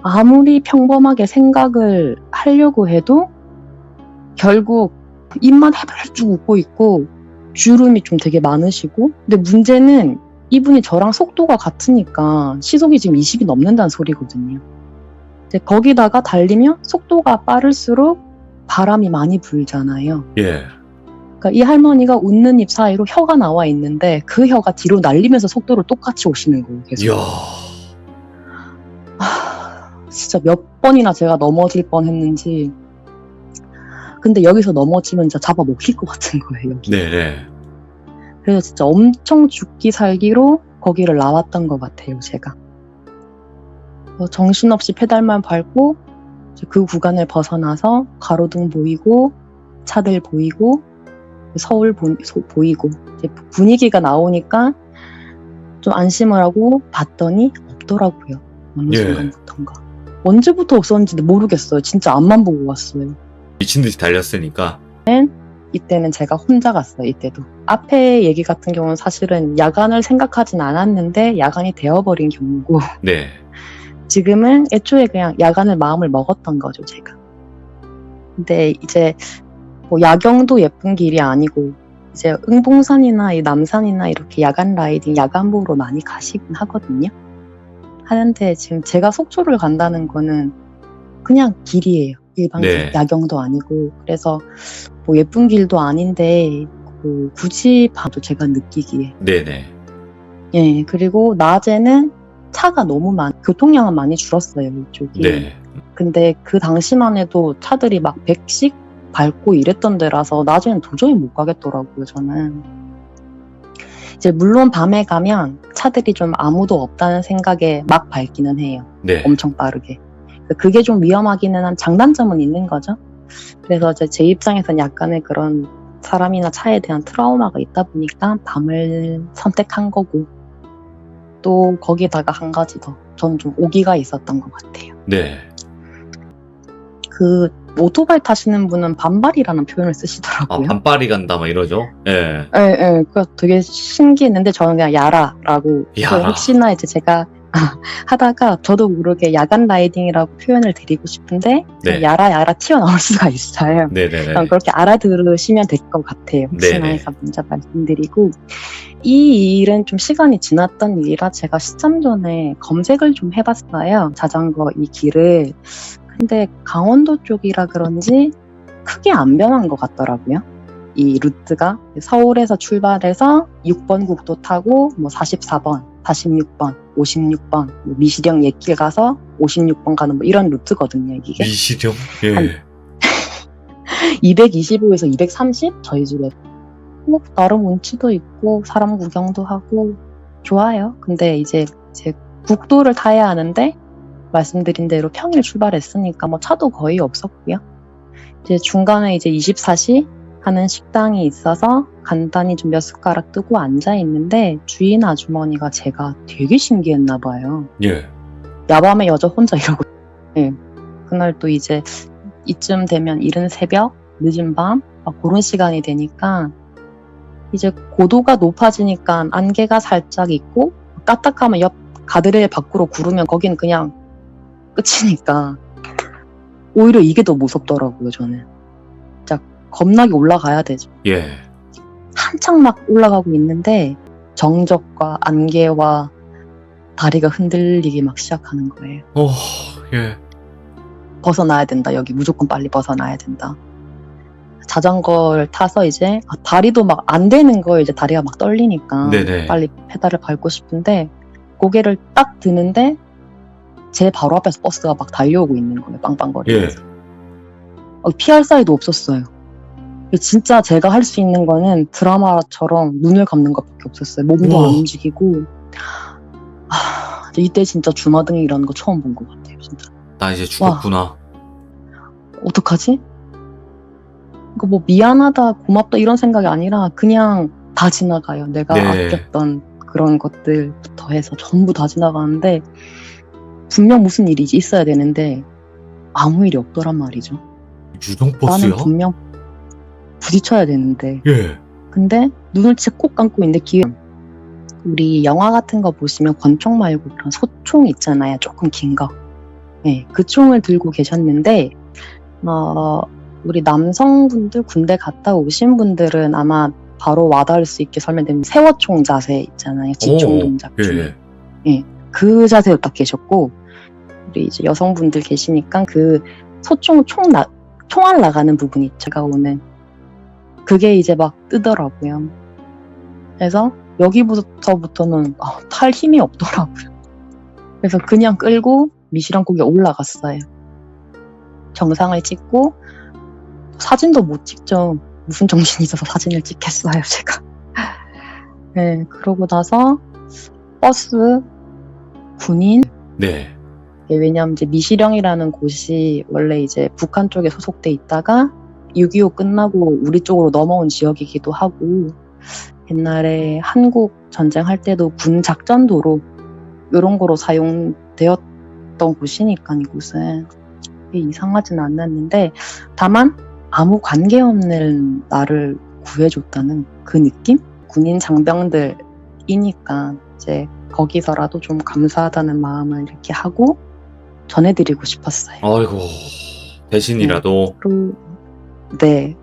S3: 아무리 평범하게 생각을 하려고 해도, 결국 입만 해발쭉 웃고 있고, 주름이 좀 되게 많으시고, 근데 문제는 이분이 저랑 속도가 같으니까 시속이 지금 20이 넘는다는 소리거든요. 이제 거기다가 달리면 속도가 빠를수록 바람이 많이 불잖아요.
S1: 예.
S3: 그러니까 이 할머니가 웃는 입 사이로 혀가 나와 있는데 그 혀가 뒤로 날리면서 속도를 똑같이 오시는 거예요. 계속.
S1: 이야.
S3: 진짜 몇 번이나 제가 넘어질 뻔했는지. 근데 여기서 넘어지면 진짜 잡아 먹힐 것 같은 거예요. 여기.
S1: 네네.
S3: 그래서 진짜 엄청 죽기 살기로 거기를 나왔던 것 같아요. 제가. 정신없이 페달만 밟고 이제 그 구간을 벗어나서 가로등 보이고 차들 보이고 서울 보이고 이제 분위기가 나오니까 좀 안심을 하고 봤더니 없더라고요. 어느
S1: 예.
S3: 순간부터인가. 언제부터 없었는지 모르겠어요. 진짜 앞만 보고 왔어요.
S1: 미친 듯이 달렸으니까.
S3: 이때는 제가 혼자 갔어요. 이때도. 앞에 얘기 같은 경우는 사실은 야간을 생각하진 않았는데 야간이 되어버린 경우고
S1: 네.
S3: 지금은 애초에 그냥 야간을 마음을 먹었던 거죠, 제가. 근데 이제 뭐 야경도 예쁜 길이 아니고 이제 응봉산이나 이 남산이나 이렇게 야간 라이딩, 야간보로 많이 가시긴 하거든요. 하는데 지금 제가 속초를 간다는 거는 그냥 길이에요. 일반 길,
S1: 네.
S3: 야경도 아니고. 그래서 뭐 예쁜 길도 아닌데 굳이 봐도 제가 느끼기에.
S1: 네네.
S3: 예, 그리고 낮에는 차가 너무 교통량은 많이 줄었어요, 이쪽이.
S1: 네.
S3: 근데 그 당시만 해도 차들이 막 100씩 밟고 이랬던 데라서 낮에는 도저히 못 가겠더라고요, 저는. 이제 물론 밤에 가면 차들이 좀 아무도 없다는 생각에 막 밟기는 해요.
S1: 네.
S3: 엄청 빠르게. 그게 좀 위험하기는 한 장단점은 있는 거죠. 그래서 이제 제 입장에서는 약간의 그런 사람이나 차에 대한 트라우마가 있다 보니까 밤을 선택한 거고, 또 거기다가 한 가지 더 저는 좀 오기가 있었던 것 같아요.
S1: 네.
S3: 그 오토바이 타시는 분은 반발이라는 표현을
S1: 아,
S3: 쓰시더라고요.
S1: 반발이 간다, 막 이러죠? 예.
S3: 예, 예. 그 되게 신기했는데 저는 그냥 야라라고.
S1: 야라.
S3: 혹시나 이제 제가 하다가 저도 모르게 야간 라이딩이라고 표현을 드리고 싶은데
S1: 네.
S3: 야라 튀어나올 수가 있어요.
S1: 네네네.
S3: 그렇게 알아들으시면 될 것 같아요. 혹시나
S1: 네네.
S3: 해서 먼저 말씀드리고, 이 일은 좀 시간이 지났던 일이라 제가 시점 전에 검색을 좀 해봤어요. 자전거 이 길을. 근데 강원도 쪽이라 그런지 크게 안 변한 것 같더라고요. 이 루트가 서울에서 출발해서 6번 국도 타고 뭐 44번, 46번, 56번, 미시령 옛길 가서 56번 가는 뭐 이런 루트거든요. 이게
S1: 미시령? 예.
S3: 225에서 230 저희 집에 뭐 나름 운치도 있고 사람 구경도 하고 좋아요. 근데 이제 국도를 타야 하는데 말씀드린 대로 평일 출발했으니까 뭐 차도 거의 없었고요. 이제 중간에 이제 24시 하는 식당이 있어서 간단히 좀 몇 숟가락 뜨고 앉아 있는데 주인 아주머니가 제가 되게 신기했나 봐요.
S1: 예.
S3: 야밤에 여자 혼자 이러고. 네. 그날 또 이제 이쯤 되면 이른 새벽, 늦은 밤 그런 시간이 되니까 이제 고도가 높아지니까 안개가 살짝 있고 까딱하면 옆 가드레일 밖으로 구르면 거긴 그냥 끝이니까 오히려 이게 더 무섭더라고요. 저는 진짜 겁나게 올라가야 되죠.
S1: 예.
S3: 한창 막 올라가고 있는데 정적과 안개와 다리가 흔들리기 막 시작하는 거예요.
S1: 예.
S3: 벗어나야 된다. 여기 무조건 빨리 벗어나야 된다. 자전거를 타서 이제 다리도 막 안 되는 거예요. 이제 다리가 막 떨리니까
S1: 네네.
S3: 빨리 페달을 밟고 싶은데 고개를 딱 드는데 제 바로 앞에서 버스가 막 달려오고 있는 거예요. 빵빵거리면서. 피할 사이도 없었어요. 진짜 제가 할 수 있는 거는 드라마처럼 눈을 감는 것밖에 없었어요. 몸도
S1: 우와.
S3: 안 움직이고. 이때 진짜 주마등이 일어나는 거 처음 본 것 같아요. 진짜.
S1: 나 이제 죽었구나.
S3: 어떡하지? 뭐 미안하다, 고맙다 이런 생각이 아니라 그냥 다 지나가요. 내가
S1: 네.
S3: 아꼈던 그런 것들부터 해서 전부 다 지나가는데 분명 무슨 일이 있어야 되는데 아무 일이 없더란 말이죠.
S1: 유정버스요?
S3: 나는 분명 부딪혀야 되는데
S1: 예.
S3: 근데 눈을 진짜 꼭 감고 있는데 우리 영화 같은 거 보시면 권총 말고 그런 소총 있잖아요. 조금 긴 거. 네, 그 총을 들고 계셨는데 우리 남성분들 군대 갔다 오신 분들은 아마 바로 와닿을 수 있게 설명드리면 세워총 자세 있잖아요. 집총 동작 중에.
S1: 예.
S3: 그 자세로 딱 계셨고 우리 이제 여성분들 계시니까 그 소총 총알 나가는 부분 있죠. 제가 오는 그게 이제 막 뜨더라고요. 그래서 여기부터는 탈 힘이 없더라고요. 그래서 그냥 끌고 미시령 고개 올라갔어요. 정상을 찍고 사진도 못 찍죠. 무슨 정신이 있어서 사진을 찍겠어요, 제가. 네, 그러고 나서 버스, 군인.
S1: 네.
S3: 왜냐면 이제 미시령이라는 곳이 원래 이제 북한 쪽에 소속돼 있다가 6.25 끝나고 우리 쪽으로 넘어온 지역이기도 하고 옛날에 한국 전쟁할 때도 군 작전도로 이런 거로 사용되었던 곳이니까 이곳은 이상하진 않았는데 다만 아무 관계없는 나를 구해줬다는 그 느낌? 군인 장병들이니까 이제 거기서라도 좀 감사하다는 마음을 이렇게 하고 전해드리고 싶었어요.
S1: 아이고, 대신이라도.
S3: 네,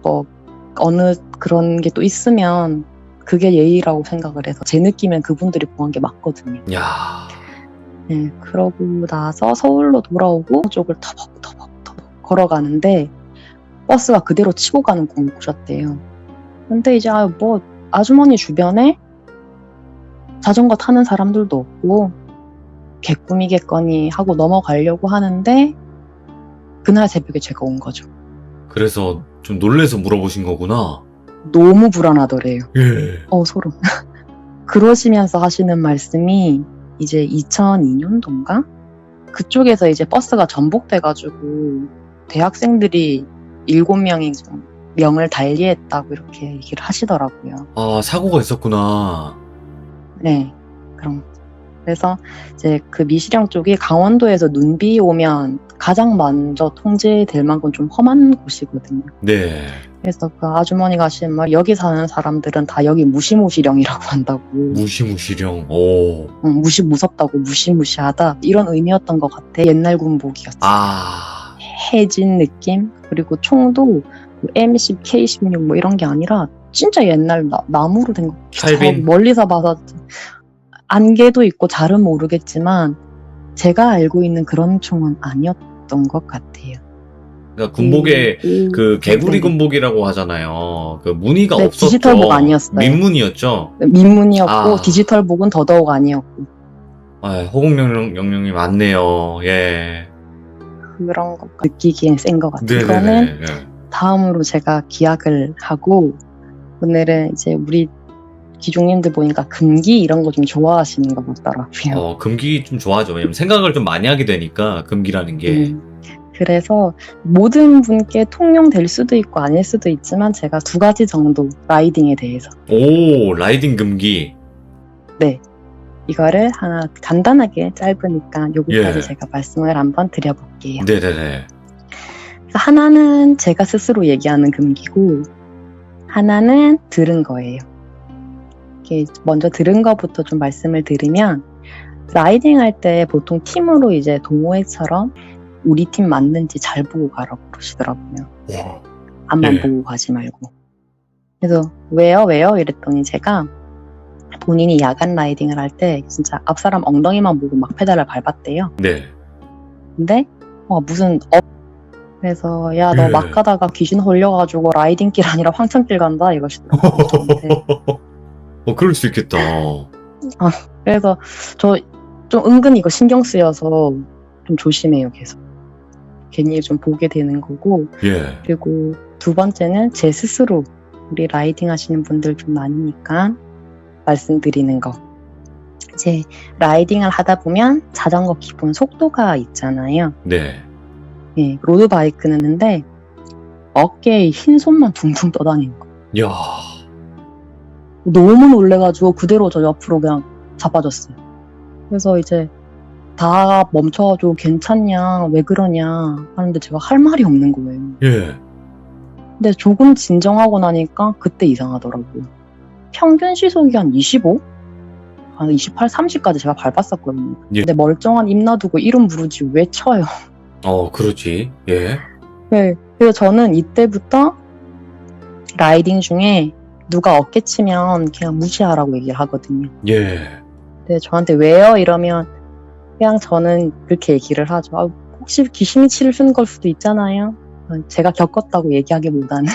S3: 어느 그런 게 또 있으면 그게 예의라고 생각을 해서 제 느낌엔 그분들이 보한 게 맞거든요.
S1: 야.
S3: 네, 그러고 나서 서울로 돌아오고 쪽을 터벅터벅 걸어가는데 버스가 그대로 치고 가는 꿈을 꾸셨대요. 근데 이제 아주머니 주변에 자전거 타는 사람들도 없고 개꿈이겠거니 하고 넘어가려고 하는데 그날 새벽에 제가 온 거죠.
S1: 그래서 좀 놀래서 물어보신 거구나.
S3: 너무 불안하더래요.
S1: 예.
S3: 소름. 그러시면서 하시는 말씀이 이제 2002년도인가? 그쪽에서 이제 버스가 전복돼가지고 대학생들이 7명이 명을 달리했다고 이렇게 얘기를 하시더라고요.
S1: 아, 사고가 있었구나.
S3: 네, 그럼 그래서 이제 그 미시령 쪽이 강원도에서 눈비 오면 가장 먼저 통제될 만큼 좀 험한 곳이거든요.
S1: 네.
S3: 그래서 그 아주머니가 하시는 말, 여기 사는 사람들은 다 여기 무시무시령이라고 한다고.
S1: 무시무시령. 오.
S3: 무시 무섭다고, 무시무시하다, 이런 의미였던 것 같아. 옛날 군복이었어.
S1: 아.
S3: 해진 느낌. 그리고 총도 M10, K16 뭐 이런 게 아니라 진짜 옛날 나무로 된 거.
S1: 칼빈.
S3: 멀리서 봐서 안개도 있고 잘은 모르겠지만 제가 알고 있는 그런 총은 아니었던 것 같아요.
S1: 그러니까 군복에 그 개구리
S3: 네네.
S1: 군복이라고 하잖아요. 그 무늬가
S3: 네,
S1: 없었죠.
S3: 디지털복 아니었어요.
S1: 민문이었죠.
S3: 민문이었고
S1: 아.
S3: 디지털복은 더더욱 아니었고.
S1: 아, 허공명령이 많네요. 예.
S3: 그런 것 느끼기엔 센 것 같아요.
S1: 네네네.
S3: 그거는
S1: 예.
S3: 다음으로 제가 기약을 하고, 오늘은 이제 우리 기종님들 보니까 금기 이런 거 좀 좋아하시는 것 같더라고요.
S1: 금기 좀 좋아하죠. 왜냐면 생각을 좀 많이 하게 되니까, 금기라는 게.
S3: 그래서 모든 분께 통용될 수도 있고 아닐 수도 있지만 제가 2가지 정도 라이딩에 대해서
S1: 오, 라이딩 금기.
S3: 이거를 하나 간단하게 짧으니까 여기까지
S1: 예.
S3: 제가 말씀을 한번 드려볼게요.
S1: 네네네.
S3: 그래서 하나는 제가 스스로 얘기하는 금기고 하나는 들은 거예요. 이렇게 먼저 들은 거부터 좀 말씀을 드리면, 라이딩 할 때 보통 팀으로 이제 동호회처럼 우리 팀 맞는지 잘 보고 가라고 그러시더라고요.
S1: 와.
S3: 앞만
S1: 예.
S3: 보고 가지 말고. 그래서 왜요? 이랬더니 제가 본인이 야간 라이딩을 할 때 진짜 앞 사람 엉덩이만 보고 막 페달을 밟았대요.
S1: 네.
S3: 근데 무슨 그래서 야, 너
S1: 예.
S3: 막 가다가 귀신 홀려가지고 라이딩길 아니라 황천길 간다 이러시더라고요. 저한테.
S1: 그럴 수 있겠다.
S3: 그래서 저 좀 은근 이거 신경 쓰여서 좀 조심해요, 계속. 괜히 좀 보게 되는 거고.
S1: 예.
S3: 그리고 2번째는 제 스스로, 우리 라이딩 하시는 분들 좀 많으니까 말씀드리는 거. 이제 라이딩을 하다 보면 자전거 기본 속도가 있잖아요.
S1: 네.
S3: 예, 로드바이크는 근데 어깨에 흰 손만 둥둥 떠다니는 거.
S1: 야.
S3: 너무 놀래가지고 그대로 저 옆으로 그냥 자빠졌어요. 그래서 이제 다 멈춰가지고 괜찮냐, 왜 그러냐 하는데 제가 할 말이 없는 거예요.
S1: 예.
S3: 근데 조금 진정하고 나니까 그때 이상하더라고요. 평균 시속이 한 25? 한 28, 30까지 제가 밟았었거든요.
S1: 예.
S3: 근데 멀쩡한 입 놔두고 이름 부르지 왜 쳐요?
S1: 그렇지. 예.
S3: 네. 그래서 저는 이때부터 라이딩 중에 누가 어깨 치면 그냥 무시하라고 얘기를 하거든요.
S1: 예.
S3: 근데 저한테 왜요? 이러면 그냥 저는 그렇게 얘기를 하죠. 혹시 귀신이 치르는 걸 수도 있잖아요. 제가 겪었다고 얘기하기보다는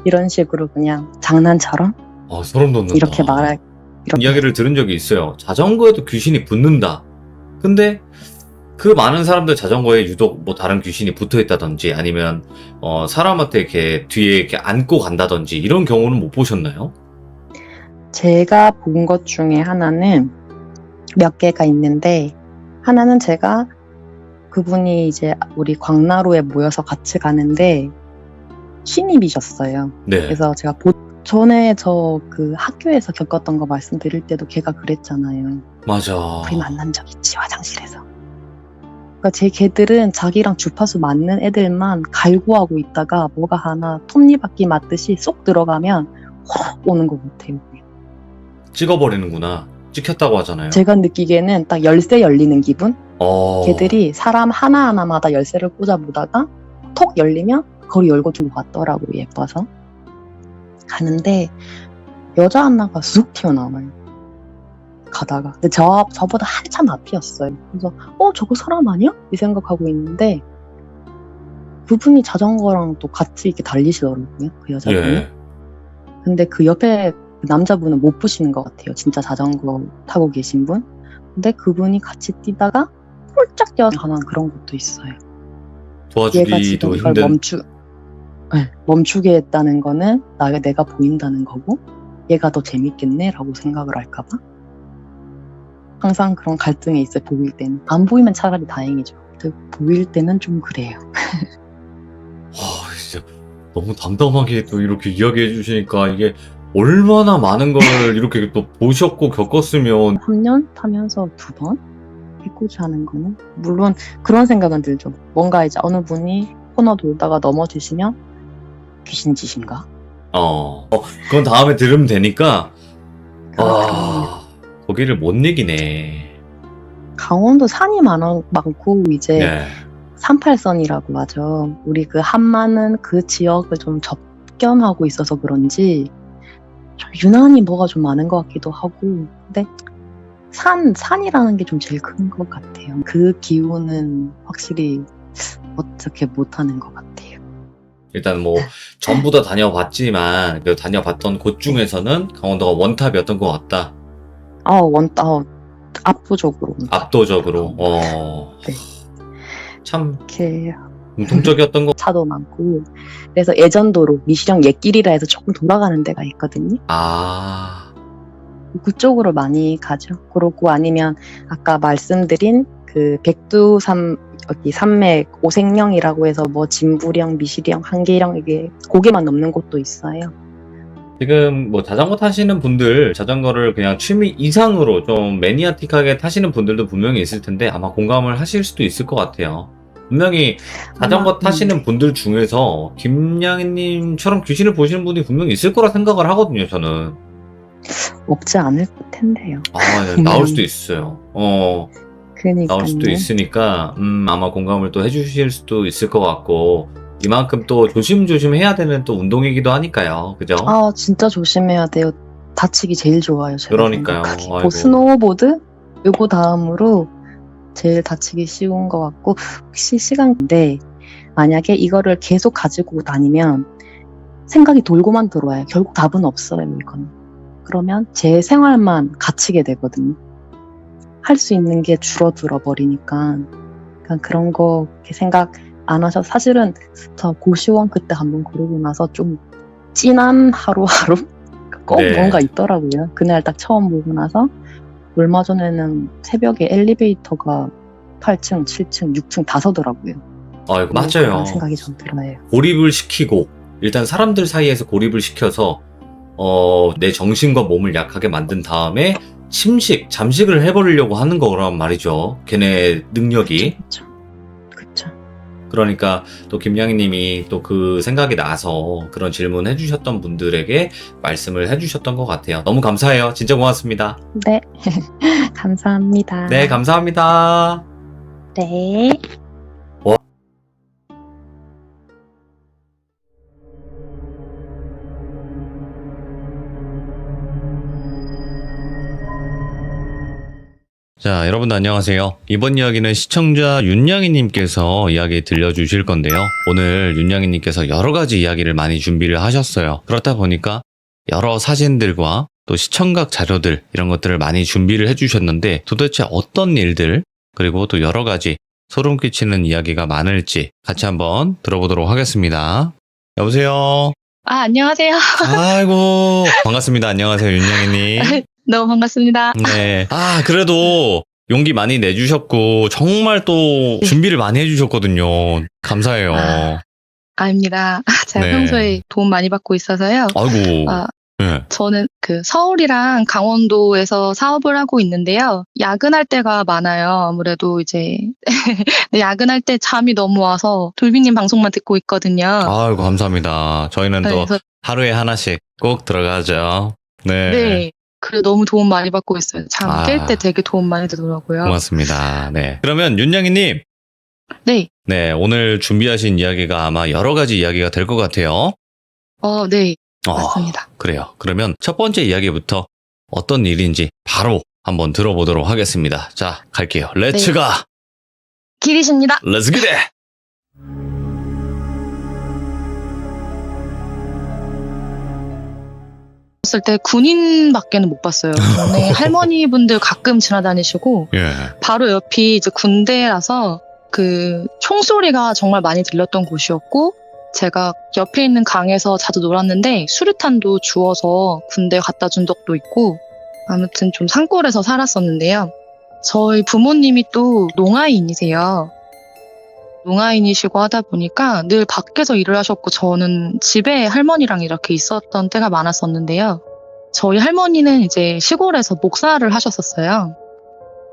S3: 이런 식으로 그냥 장난처럼
S1: 소름 돋는다.
S3: 이렇게 말할.
S1: 이야기를 들은 적이 있어요. 자전거에도 귀신이 붙는다. 근데 그 많은 사람들 자전거에 유독 뭐 다른 귀신이 붙어 있다든지 아니면 사람한테 이렇게 뒤에 이렇게 안고 간다든지 이런 경우는 못 보셨나요?
S3: 제가 본 것 중에 하나는 몇 개가 있는데, 하나는 제가 그분이 이제 우리 광나루에 모여서 같이 가는데 신입이셨어요.
S1: 네.
S3: 그래서 제가 전에 저 그 학교에서 겪었던 거 말씀드릴 때도 걔가 그랬잖아요.
S1: 맞아.
S3: 우리 만난 적 있지, 화장실에서. 그러니까 제 걔들은 자기랑 주파수 맞는 애들만 갈구하고 있다가 뭐가 하나 톱니바퀴 맞듯이 쏙 들어가면 호록 오는 것 같아요.
S1: 찍어버리는구나. 찍혔다고 하잖아요.
S3: 제가 느끼기에는 딱 열쇠 열리는 기분? 걔들이 사람 하나하나마다 열쇠를 꽂아보다가 톡 열리면 거리 열고 두고 갔더라고요, 예뻐서. 가는데 여자 하나가 쑥 튀어나와요, 가다가. 근데 저보다 한참 앞이었어요. 그래서 저거 사람 아니야? 이 생각하고 있는데 그분이 자전거랑 또 같이 이렇게 달리시더라고요, 그 여자분이.
S1: 예.
S3: 근데 그 옆에 그 남자분은 못 보시는 것 같아요, 진짜 자전거 타고 계신 분. 근데 그분이 같이 뛰다가 폴짝 뛰어가는 그런 것도 있어요. 얘가 지금
S1: 도와주기도
S3: 이걸
S1: 힘든.
S3: 멈추게 했다는 거는 내가 보인다는 거고, 얘가 더 재밌겠네 라고 생각을 할까봐 항상 그런 갈등에 있어요. 보일 때는. 안 보이면 차라리 다행이죠. 근데 보일 때는 좀 그래요.
S1: 진짜 너무 담담하게 또 이렇게 이야기해 주시니까 이게 얼마나 많은 걸 이렇게 또 보셨고 겪었으면
S3: 3년 타면서 2번 해코지 하는 거는 물론 그런 생각은 들죠. 뭔가 이제 어느 분이 코너 돌다가 넘어지시면 귀신 짓인가?
S1: 그건 다음에 들으면 되니까
S3: 그렇군요.
S1: 거기를 못 이기네.
S3: 강원도 산이 많고 이제
S1: 네.
S3: 38선이라고 하죠. 우리 그 한마는 그 지역을 좀 접견하고 있어서 그런지 좀 유난히 뭐가 좀 많은 것 같기도 하고, 근데 산이라는 게 좀 제일 큰 것 같아요. 그 기운은 확실히 어떻게 못하는 것 같아요.
S1: 일단 뭐 전부 다 다녀봤지만 그 다녀봤던 곳 중에서는 강원도가 원탑이었던 것 같다.
S3: 압도적으로.
S1: 압도적으로.
S3: 네.
S1: 참
S3: 이렇게
S1: 공통적이었던 거.
S3: 차도 많고, 그래서 예전도로 미시령 옛길이라 해서 조금 돌아가는 데가 있거든요. 그쪽으로 많이 가죠. 그러고 아니면 아까 말씀드린 그 백두산 여기 산맥 오색령이라고 해서 뭐 진부령, 미시령, 한계령 이게 고개만 넘는 곳도 있어요.
S1: 지금 뭐 자전거 타시는 분들, 자전거를 그냥 취미 이상으로 좀 매니아틱하게 타시는 분들도 분명히 있을 텐데 아마 공감을 하실 수도 있을 것 같아요. 분명히 자전거 타시는 분들 중에서 김양희님처럼 귀신을 보시는 분이 분명히 있을 거라 생각을 하거든요, 저는.
S3: 없지 않을 텐데요.
S1: 네, 나올 수도 있어요.
S3: 그러니까요.
S1: 나올 수도 있으니까 아마 공감을 또 해주실 수도 있을 것 같고 이만큼 또 조심조심 해야 되는 또 운동이기도 하니까요. 그죠?
S3: 진짜 조심해야 돼요. 다치기 제일 좋아요. 제가
S1: 그러니까요.
S3: 생각하기에.
S1: 아이고.
S3: 스노우보드 요거 다음으로 제일 다치기 쉬운 것 같고, 혹시 시간인데 만약에 이거를 계속 가지고 다니면 생각이 돌고만 들어와요. 결국 답은 없어요. 이건. 그러면 제 생활만 갇히게 되거든요. 할 수 있는 게 줄어들어 버리니까. 그러니까 그런 거 이렇게 생각 안 하셔서, 사실은 저 고시원 그때 한번 그러고 나서 좀 찐한 하루하루 꼭
S1: 네.
S3: 뭔가 있더라고요. 그날 딱 처음 보고 나서. 얼마 전에는 새벽에 엘리베이터가 8층, 7층, 6층 다 서더라고요.
S1: 아이고, 맞아요.
S3: 그런 생각이 좀 들어요.
S1: 고립을 시키고 일단 사람들 사이에서 고립을 시켜서 내 정신과 몸을 약하게 만든 다음에 잠식을 해버리려고 하는 거란 말이죠. 걔네 능력이.
S3: 그쵸.
S1: 그러니까 또 김양희님이 또 그 생각이 나서 그런 질문 해주셨던 분들에게 말씀을 해주셨던 것 같아요. 너무 감사해요. 진짜 고맙습니다.
S3: 네. 감사합니다.
S1: 네, 감사합니다.
S3: 네.
S1: 자, 여러분 안녕하세요. 이번 이야기는 시청자 윤양이님께서 이야기 들려주실 건데요. 오늘 윤양이님께서 여러 가지 이야기를 많이 준비를 하셨어요. 그렇다 보니까 여러 사진들과 또 시청각 자료들 이런 것들을 많이 준비를 해주셨는데 도대체 어떤 일들 그리고 또 여러 가지 소름 끼치는 이야기가 많을지 같이 한번 들어보도록 하겠습니다. 여보세요?
S4: 안녕하세요.
S1: 아이고 반갑습니다. 안녕하세요 윤양이님.
S4: 너무 반갑습니다.
S1: 네. 그래도 용기 많이 내주셨고, 정말 또 준비를 많이 해주셨거든요. 감사해요.
S4: 아닙니다. 제가
S1: 네.
S4: 평소에 도움 많이 받고 있어서요.
S1: 아이고. 네.
S4: 저는 그 서울이랑 강원도에서 사업을 하고 있는데요. 야근할 때가 많아요. 아무래도 이제 야근할 때 잠이 너무 와서 돌비님 방송만 듣고 있거든요.
S1: 아이고, 감사합니다. 저희는 또
S4: 그래서
S1: 하루에 하나씩 꼭 들어가죠. 네.
S4: 네. 그래 너무 도움 많이 받고 있어요. 잠 깰 때 되게 도움 많이 되더라고요.
S1: 고맙습니다. 네. 그러면 윤양이님.
S4: 네.
S1: 네. 오늘 준비하신 이야기가 아마 여러 가지 이야기가 될 것 같아요.
S4: 네. 맞습니다.
S1: 그래요. 그러면 첫 번째 이야기부터 어떤 일인지 바로 한번 들어보도록 하겠습니다. 자, 갈게요. 렛츠
S4: 네.
S1: 가!
S4: 길이십니다.
S1: 렛츠 기릿!
S4: 봤을 때 군인밖에는 못 봤어요. 동네 할머니분들 가끔 지나다니시고
S1: 예.
S4: 바로 옆이 이제 군대라서 그 총소리가 정말 많이 들렸던 곳이었고 제가 옆에 있는 강에서 자주 놀았는데 수류탄도 주워서 군대에 갖다 준 적도 있고 아무튼 좀 산골에서 살았었는데요. 저희 부모님이 또 농아인이세요. 농아인이시고 하다 보니까 늘 밖에서 일을 하셨고 저는 집에 할머니랑 이렇게 있었던 때가 많았었는데요. 저희 할머니는 이제 시골에서 목사를 하셨었어요.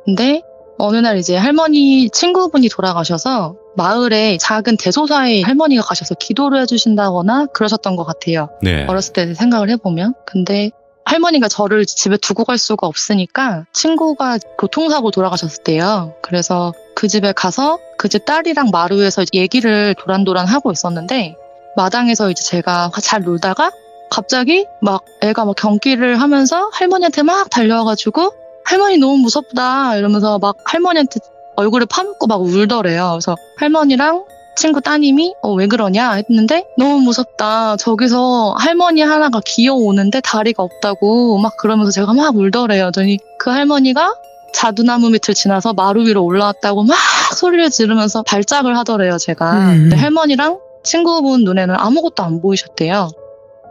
S4: 근데 어느 날 이제 할머니 친구분이 돌아가셔서 마을에 작은 대소사에 할머니가 가셔서 기도를 해주신다거나 그러셨던 것 같아요.
S5: 네.
S4: 어렸을 때 생각을 해보면. 근데 할머니가 저를 집에 두고 갈 수가 없으니까 친구가 교통사고 돌아가셨대요. 그래서 그 집에 가서 그 집 딸이랑 마루에서 얘기를 도란도란 하고 있었는데 마당에서 이제 제가 잘 놀다가 갑자기 막 애가 막 경기를 하면서 할머니한테 막 달려와가지고 할머니 너무 무섭다 이러면서 막 할머니한테 얼굴을 파묻고 막 울더래요. 그래서 할머니랑 친구 따님이 왜 그러냐 했는데 너무 무섭다. 저기서 할머니 하나가 기어오는데 다리가 없다고 막 그러면서 제가 막 울더래요. 그랬더니 그 할머니가 자두나무 밑을 지나서 마루 위로 올라왔다고 막 소리를 지르면서 발작을 하더래요. 제가. 근데 할머니랑 친구분 눈에는 아무것도 안 보이셨대요.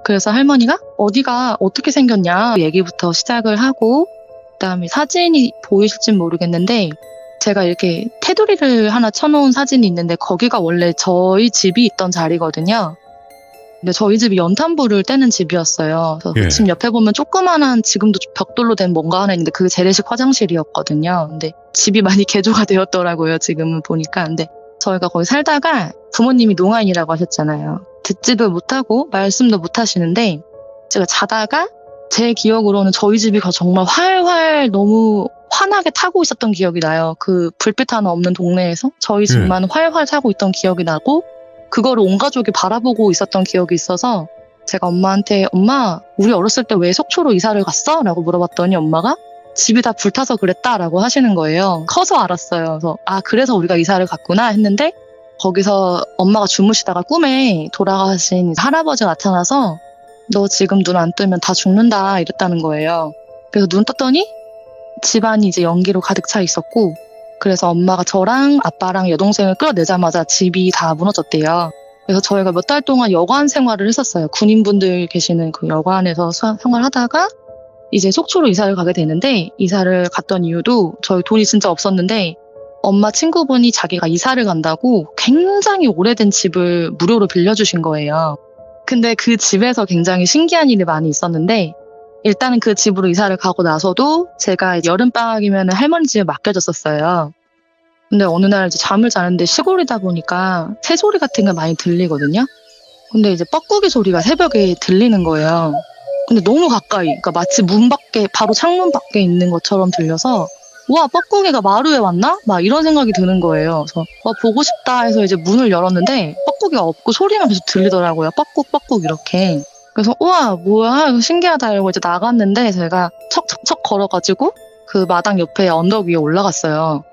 S4: 그래서 할머니가 어디가 어떻게 생겼냐 얘기부터 시작을 하고 그다음에 사진이 보이실진 모르겠는데 제가 이렇게 테두리를 하나 쳐놓은 사진이 있는데 거기가 원래 저희 집이 있던 자리거든요. 근데 저희 집이 연탄불을 떼는 집이었어요. 그래서
S5: 예.
S4: 그 집 옆에 보면 조그만한 지금도 벽돌로 된 뭔가 하나 있는데 그게 재래식 화장실이었거든요. 근데 집이 많이 개조가 되었더라고요. 지금은 보니까. 근데 저희가 거기 살다가 부모님이 농아인이라고 하셨잖아요. 듣지도 못하고 말씀도 못하시는데 제가 자다가 제 기억으로는 저희 집이 정말 활활 너무 환하게 타고 있었던 기억이 나요. 그 불빛 하나 없는 동네에서 저희 집만 활활 타고 있던 기억이 나고 그거를 온 가족이 바라보고 있었던 기억이 있어서 제가 엄마한테 엄마 우리 어렸을 때 왜 속초로 이사를 갔어? 라고 물어봤더니 엄마가 집이 다 불타서 그랬다라고 하시는 거예요. 커서 알았어요. 그래서 그래서 우리가 이사를 갔구나 했는데 거기서 엄마가 주무시다가 꿈에 돌아가신 할아버지가 나타나서 너 지금 눈 안 뜨면 다 죽는다 이랬다는 거예요. 그래서 눈 떴더니 집안이 이제 연기로 가득 차 있었고 그래서 엄마가 저랑 아빠랑 여동생을 끌어내자마자 집이 다 무너졌대요. 그래서 저희가 몇 달 동안 여관 생활을 했었어요. 군인분들 계시는 그 여관에서 생활하다가 이제 속초로 이사를 가게 되는데 이사를 갔던 이유도 저희 돈이 진짜 없었는데 엄마 친구분이 자기가 이사를 간다고 굉장히 오래된 집을 무료로 빌려주신 거예요. 근데 그 집에서 굉장히 신기한 일이 많이 있었는데 일단은 그 집으로 이사를 가고 나서도 제가 여름방학이면 할머니 집에 맡겨졌었어요. 근데 어느 날 이제 잠을 자는데 시골이다 보니까 새소리 같은 게 많이 들리거든요. 근데 이제 뻐꾸기 소리가 새벽에 들리는 거예요. 근데 너무 가까이, 그러니까 마치 문 밖에, 바로 창문 밖에 있는 것처럼 들려서 와, 뻐꾸기가 마루에 왔나? 막 이런 생각이 드는 거예요. 그래서 보고 싶다 해서 이제 문을 열었는데 뻐꾸기가 없고 소리만 계속 들리더라고요. 뻐꾹뻐꾹 이렇게. 그래서 우와 뭐야 이거 신기하다 이러고 이제 나갔는데 제가 척척척 걸어가지고 그 마당 옆에 언덕 위에 올라갔어요.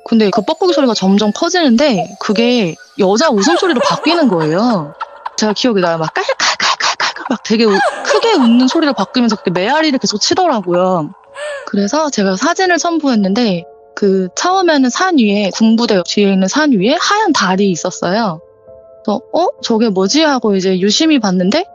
S4: 근데 그 뻐꾸기 소리가 점점 커지는데 그게 여자 웃음소리로 바뀌는 거예요. 제가 기억이 나요. 막 깔깔깔깔깔 막 되게 크게 웃는 소리로 바뀌면서 그게 메아리를 계속 치더라고요. 그래서 제가 사진을 첨부했는데 그 처음에는 산 위에 군부대 뒤에 있는 산 위에 하얀 달이 있었어요. 그래서 저게 뭐지 하고 이제 유심히 봤는데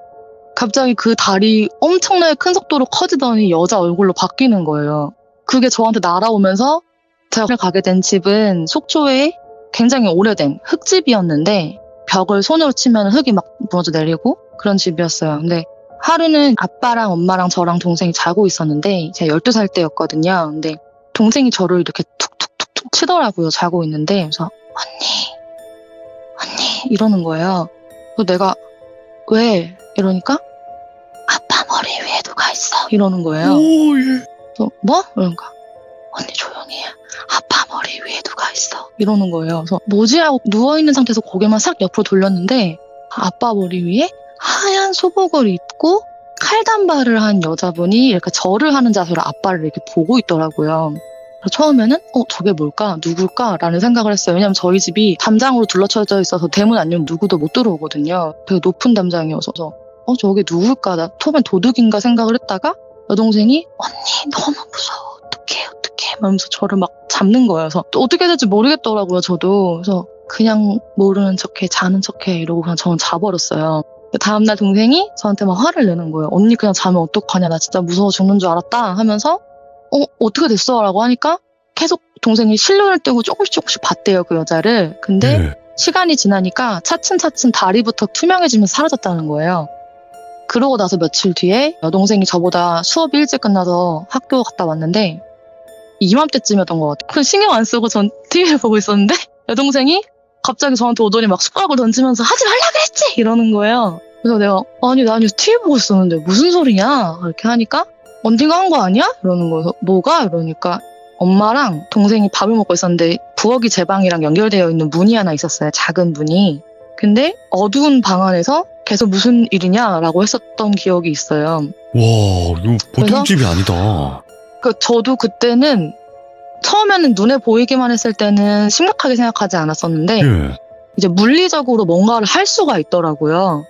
S4: 갑자기 그 달이 엄청나게 큰 속도로 커지더니 여자 얼굴로 바뀌는 거예요. 그게 저한테 날아오면서 제가 가게 된 집은 속초에 굉장히 오래된 흙집이었는데 벽을 손으로 치면 흙이 막 무너져 내리고 그런 집이었어요. 근데 하루는 아빠랑 엄마랑 저랑 동생이 자고 있었는데 제가 12살 때였거든요. 근데 동생이 저를 이렇게 툭툭툭툭 치더라고요. 자고 있는데 그래서 언니 이러는 거예요. 그래서 내가 왜 이러니까 아빠 머리 위에 누가 있어 이러는 거예요. 그래서 뭐? 이러니까 언니 조용히 해. 아빠 머리 위에 누가 있어 이러는 거예요. 그래서 뭐지 하고 누워있는 상태에서 고개만 싹 옆으로 돌렸는데 아빠 머리 위에 하얀 소복을 입고 칼단발을 한 여자분이 이렇게 절을 하는 자세로 아빠를 이렇게 보고 있더라고요. 그래서 처음에는 저게 뭘까? 누굴까? 라는 생각을 했어요. 왜냐면 저희 집이 담장으로 둘러쳐져 있어서 대문 안 열면 누구도 못 들어오거든요. 되게 높은 담장이어서 저게 누굴까? 나 처음엔 도둑인가 생각을 했다가 여동생이 언니 너무 무서워. 어떡해 하면서 저를 막 잡는 거예요. 그래서 또 어떻게 될지 모르겠더라고요. 저도. 그래서 그냥 모르는 척해 자는 척해 이러고 그냥 저는 자버렸어요. 다음날 동생이 저한테 막 화를 내는 거예요. 언니 그냥 자면 어떡하냐. 나 진짜 무서워 죽는 줄 알았다 하면서 어떻게 됐어? 라고 하니까 계속 동생이 실눈을 뜨고 조금씩 봤대요. 그 여자를. 근데 시간이 지나니까 차츰차츰 다리부터 투명해지면서 사라졌다는 거예요. 그러고 나서 며칠 뒤에 여동생이 저보다 수업이 일찍 끝나서 학교 갔다 왔는데 이맘때쯤이었던 것 같아요. 그 신경 안 쓰고 전 TV를 보고 있었는데 여동생이 갑자기 저한테 오더니 막 숟가락을 던지면서 하지 말라 그랬지! 이러는 거예요. 그래서 내가 아니 나 TV 보고 있었는데 무슨 소리냐? 이렇게 하니까 언니가 한 거 아니야? 이러는 거예요. 뭐가? 이러니까 엄마랑 동생이 밥을 먹고 있었는데 부엌이 제 방이랑 연결되어 있는 문이 하나 있었어요. 작은 문이. 근데 어두운 방 안에서 계속 무슨 일이냐라고 했었던 기억이 있어요.
S5: 와, 이거 보통
S4: 그래서?
S5: 집이 아니다.
S4: 저도 그때는 처음에는 눈에 보이기만 했을 때는 심각하게 생각하지 않았었는데
S5: 예.
S4: 이제 물리적으로 뭔가를 할 수가 있더라고요.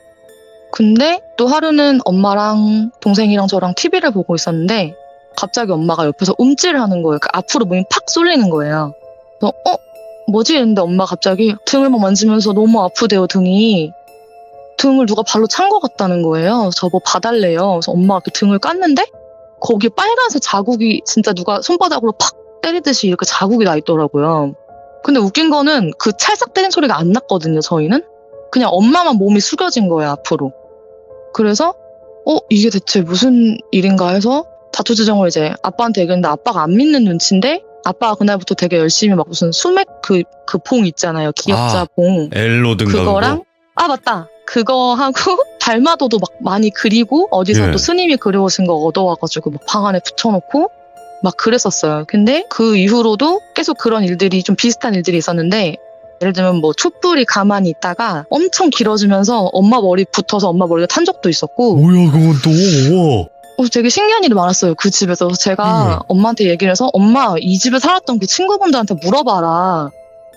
S4: 근데 또 하루는 엄마랑 동생이랑 저랑 TV를 보고 있었는데 갑자기 엄마가 옆에서 움찔을 하는 거예요. 그러니까 앞으로 몸이 팍 쏠리는 거예요. 그래서 뭐지? 했는데 엄마가 갑자기 등을 막 만지면서 너무 아프대요, 등이. 등을 누가 발로 찬 것 같다는 거예요. 저 뭐 봐달래요. 그래서 엄마가 그 등을 깠는데 거기에 빨간색 자국이 진짜 누가 손바닥으로 팍 때리듯이 이렇게 자국이 나 있더라고요. 근데 웃긴 거는 그 찰싹 때린 소리가 안 났거든요, 저희는. 그냥 엄마만 몸이 숙여진 거예요, 앞으로. 그래서 이게 대체 무슨 일인가 해서 자초지종을 이제 아빠한테 얘기했는데 아빠가 안 믿는 눈치인데 아빠가 그날부터 되게 열심히 막 무슨 수맥 그 봉 있잖아요. 기억자 봉.
S5: 엘로 등가
S4: 그거랑 맞다. 그거 하고 달마도도 막 많이 그리고 어디서
S5: 예.
S4: 또 스님이 그려오신 거 얻어와가지고 막 방 안에 붙여놓고 막 그랬었어요. 근데 그 이후로도 계속 그런 일들이 좀 비슷한 일들이 있었는데 예를 들면 뭐 촛불이 가만히 있다가 엄청 길어지면서 엄마 머리 붙어서 엄마 머리가 탄 적도 있었고
S5: 뭐야 그건 또.
S4: 되게 신기한 일이 많았어요. 그 집에서. 제가 엄마한테 얘기를 해서 엄마 이 집에 살았던 그 친구분들한테 물어봐라.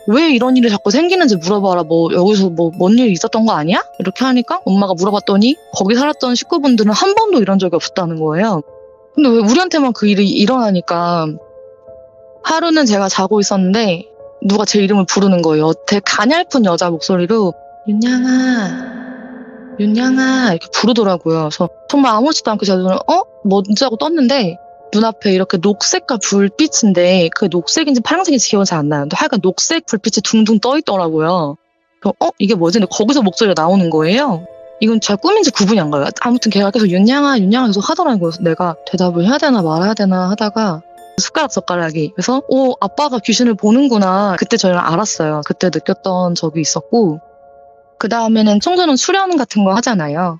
S4: 왜 이런 일이 자꾸 생기는지 물어봐라. 뭐 여기서 뭐 뭔 일 있었던 거 아니야? 이렇게 하니까 엄마가 물어봤더니 거기 살았던 식구분들은 한 번도 이런 적이 없었다는 거예요. 근데 왜 우리한테만 그 일이 일어나니까 하루는 제가 자고 있었는데 누가 제 이름을 부르는 거예요. 되게 가냘픈 여자 목소리로 윤양아 이렇게 부르더라고요. 그래서 정말 아무렇지도 않게 제가 눈을 뭔지 하고 떴는데 눈앞에 이렇게 녹색과 불빛인데 그 녹색인지 파란색인지 기억은 잘 안 나요. 근데 하여간 녹색 불빛이 둥둥 떠 있더라고요. 그래서 이게 뭐지? 근데 거기서 목소리가 나오는 거예요. 이건 제 꿈인지 구분이 안 가요. 아무튼 걔가 계속 윤양아 계속 하더라고요. 그래서 내가 대답을 해야 되나 말아야 되나 하다가 숟가락이 그래서 아빠가 귀신을 보는구나. 그때 저희는 알았어요. 그때 느꼈던 적이 있었고 그 다음에는 청소년 수련 같은 거 하잖아요.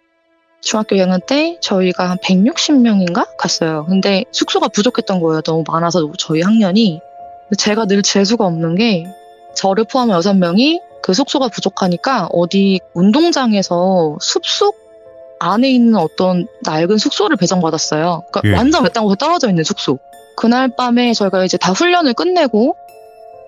S4: 중학교 2학년 때 저희가 한 160명인가 갔어요. 근데 숙소가 부족했던 거예요. 너무 많아서 저희 학년이. 제가 늘 재수가 없는 게 저를 포함한 6명이 그 숙소가 부족하니까 어디 운동장에서 숲속 안에 있는 어떤 낡은 숙소를 배정받았어요. 그러니까
S5: 예.
S4: 완전 외딴 곳에 떨어져 있는 숙소. 그날 밤에 저희가 이제 다 훈련을 끝내고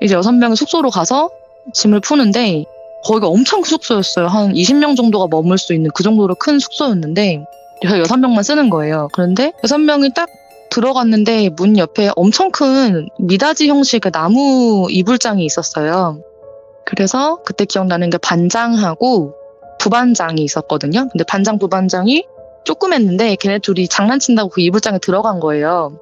S4: 이제 6명이 숙소로 가서 짐을 푸는데 거기가 엄청 큰 숙소였어요. 한 20명 정도가 머물 수 있는 그 정도로 큰 숙소였는데 저희 6명만 쓰는 거예요. 그런데 6명이 딱 들어갔는데 문 옆에 엄청 큰 미닫이 형식의 나무 이불장이 있었어요. 그래서 그때 기억나는 게 반장하고 부반장이 있었거든요. 근데 반장, 부반장이 조그맸는데 걔네 둘이 장난친다고 그 이불장에 들어간 거예요.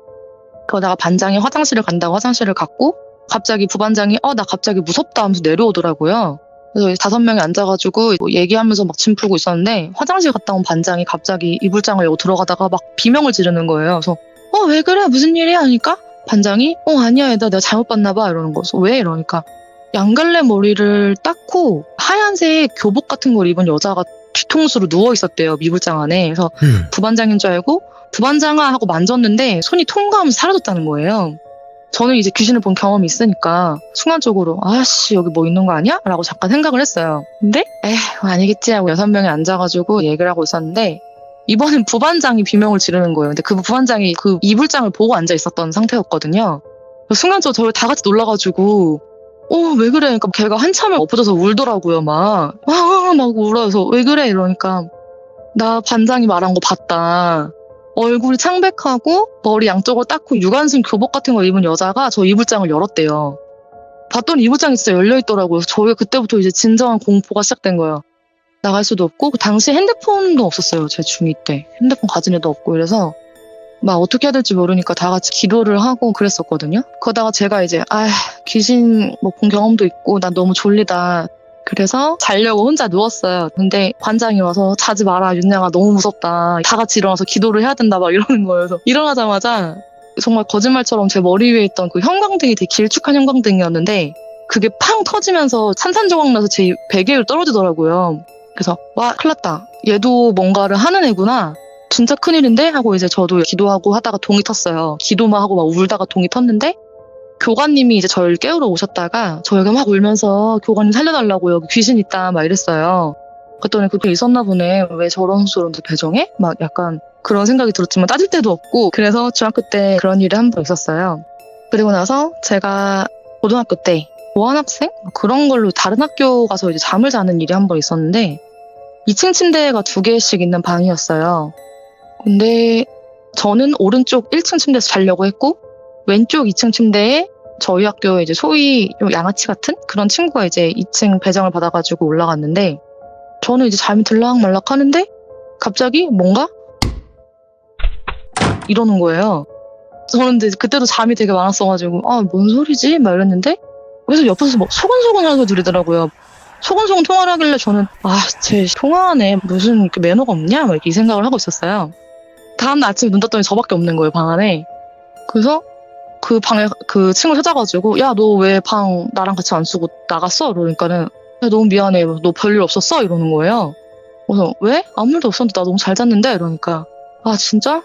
S4: 그러다가 반장이 화장실을 간다고 화장실을 갔고 갑자기 부반장이 나 갑자기 무섭다 하면서 내려오더라고요. 그래서 5명이 앉아가지고 얘기하면서 막 짐 풀고 있었는데 화장실 갔다 온 반장이 갑자기 이불장을 열고 들어가다가 막 비명을 지르는 거예요. 그래서 왜 그래? 무슨 일이야? 하니까 반장이 아니야 얘들아 내가 잘못 봤나 봐 이러는 거죠. 왜? 이러니까 양갈래 머리를 닦고 하얀색 교복 같은 걸 입은 여자가 뒤통수로 누워 있었대요. 이불장 안에. 그래서 부반장인 줄 알고 부반장아 하고 만졌는데 손이 통과하면서 사라졌다는 거예요. 저는 이제 귀신을 본 경험이 있으니까 순간적으로 아씨 여기 뭐 있는 거 아니야? 라고 잠깐 생각을 했어요. 근데 아니겠지 하고 6명이 앉아가지고 얘기를 하고 있었는데 이번엔 부반장이 비명을 지르는 거예요. 근데 그 부반장이 그 이불장을 보고 앉아 있었던 상태였거든요. 순간적으로 저를 다 같이 놀라가지고 왜 그래? 그러니까 걔가 한참을 엎어져서 울더라고요. 막 울어서 왜 그래? 이러니까 나 반장이 말한 거 봤다. 얼굴이 창백하고 머리 양쪽을 닦고 유관순 교복 같은 걸 입은 여자가 저 이불장을 열었대요. 봤더니 이불장이 진짜 열려있더라고요. 저희가 그때부터 이제 진정한 공포가 시작된 거예요. 나갈 수도 없고 그 당시 핸드폰도 없었어요. 제 중2 때. 핸드폰 가진 애도 없고 이래서 막 어떻게 해야 될지 모르니까 다 같이 기도를 하고 그랬었거든요. 그러다가 제가 이제 귀신 뭐 본 경험도 있고 난 너무 졸리다. 그래서 자려고 혼자 누웠어요. 근데 관장이 와서 자지 마라 윤양아 너무 무섭다. 다 같이 일어나서 기도를 해야 된다 막 이러는 거예요. 그래서 일어나자마자 정말 거짓말처럼 제 머리 위에 있던 그 형광등이 되게 길쭉한 형광등이었는데 그게 팡 터지면서 산산조각 나서 제 베개 위로 떨어지더라고요. 그래서 와 큰일 났다. 얘도 뭔가를 하는 애구나. 진짜 큰일인데? 하고 이제 저도 기도하고 하다가 동이 텄어요. 기도만 하고 막 울다가 동이 텄는데 교관님이 이제 저를 깨우러 오셨다가 저희가 막 울면서 교관님 살려달라고 여기 귀신 있다 막 이랬어요. 그랬더니 그게 있었나 보네. 왜 저런 소리를 배정해? 막 약간 그런 생각이 들었지만 따질 데도 없고 그래서 중학교 때 그런 일이 한 번 있었어요. 그리고 나서 제가 고등학교 때 보안학생? 그런 걸로 다른 학교 가서 이제 잠을 자는 일이 한 번 있었는데 2층 침대가 2개씩 있는 방이었어요. 근데 저는 오른쪽 1층 침대에서 자려고 했고 왼쪽 2층 침대에 저희 학교에 이제 소위 좀 양아치 같은 그런 친구가 이제 2층 배정을 받아가지고 올라갔는데 저는 이제 잠이 들락말락 하는데 갑자기 뭔가 이러는 거예요. 저는 근데 그때도 잠이 되게 많았어가지고 뭔 소리지? 막 이랬는데 그래서 옆에서 뭐 소곤소곤 하는 거 들리더라고요. 소곤소곤 통화를 하길래 저는 쟤 통화하네 무슨 그 매너가 없냐? 막 이렇게 이 생각을 하고 있었어요. 다음날 아침에 눈 떴더니 저밖에 없는 거예요 방 안에. 그래서 그 방에 그 친구 찾아가지고 야 너 왜 방 나랑 같이 안 쓰고 나갔어? 그러니까는 야 너무 미안해 너 별일 없었어? 이러는 거예요. 그래서 왜? 아무 일도 없었는데 나 너무 잘 잤는데? 이러니까 진짜?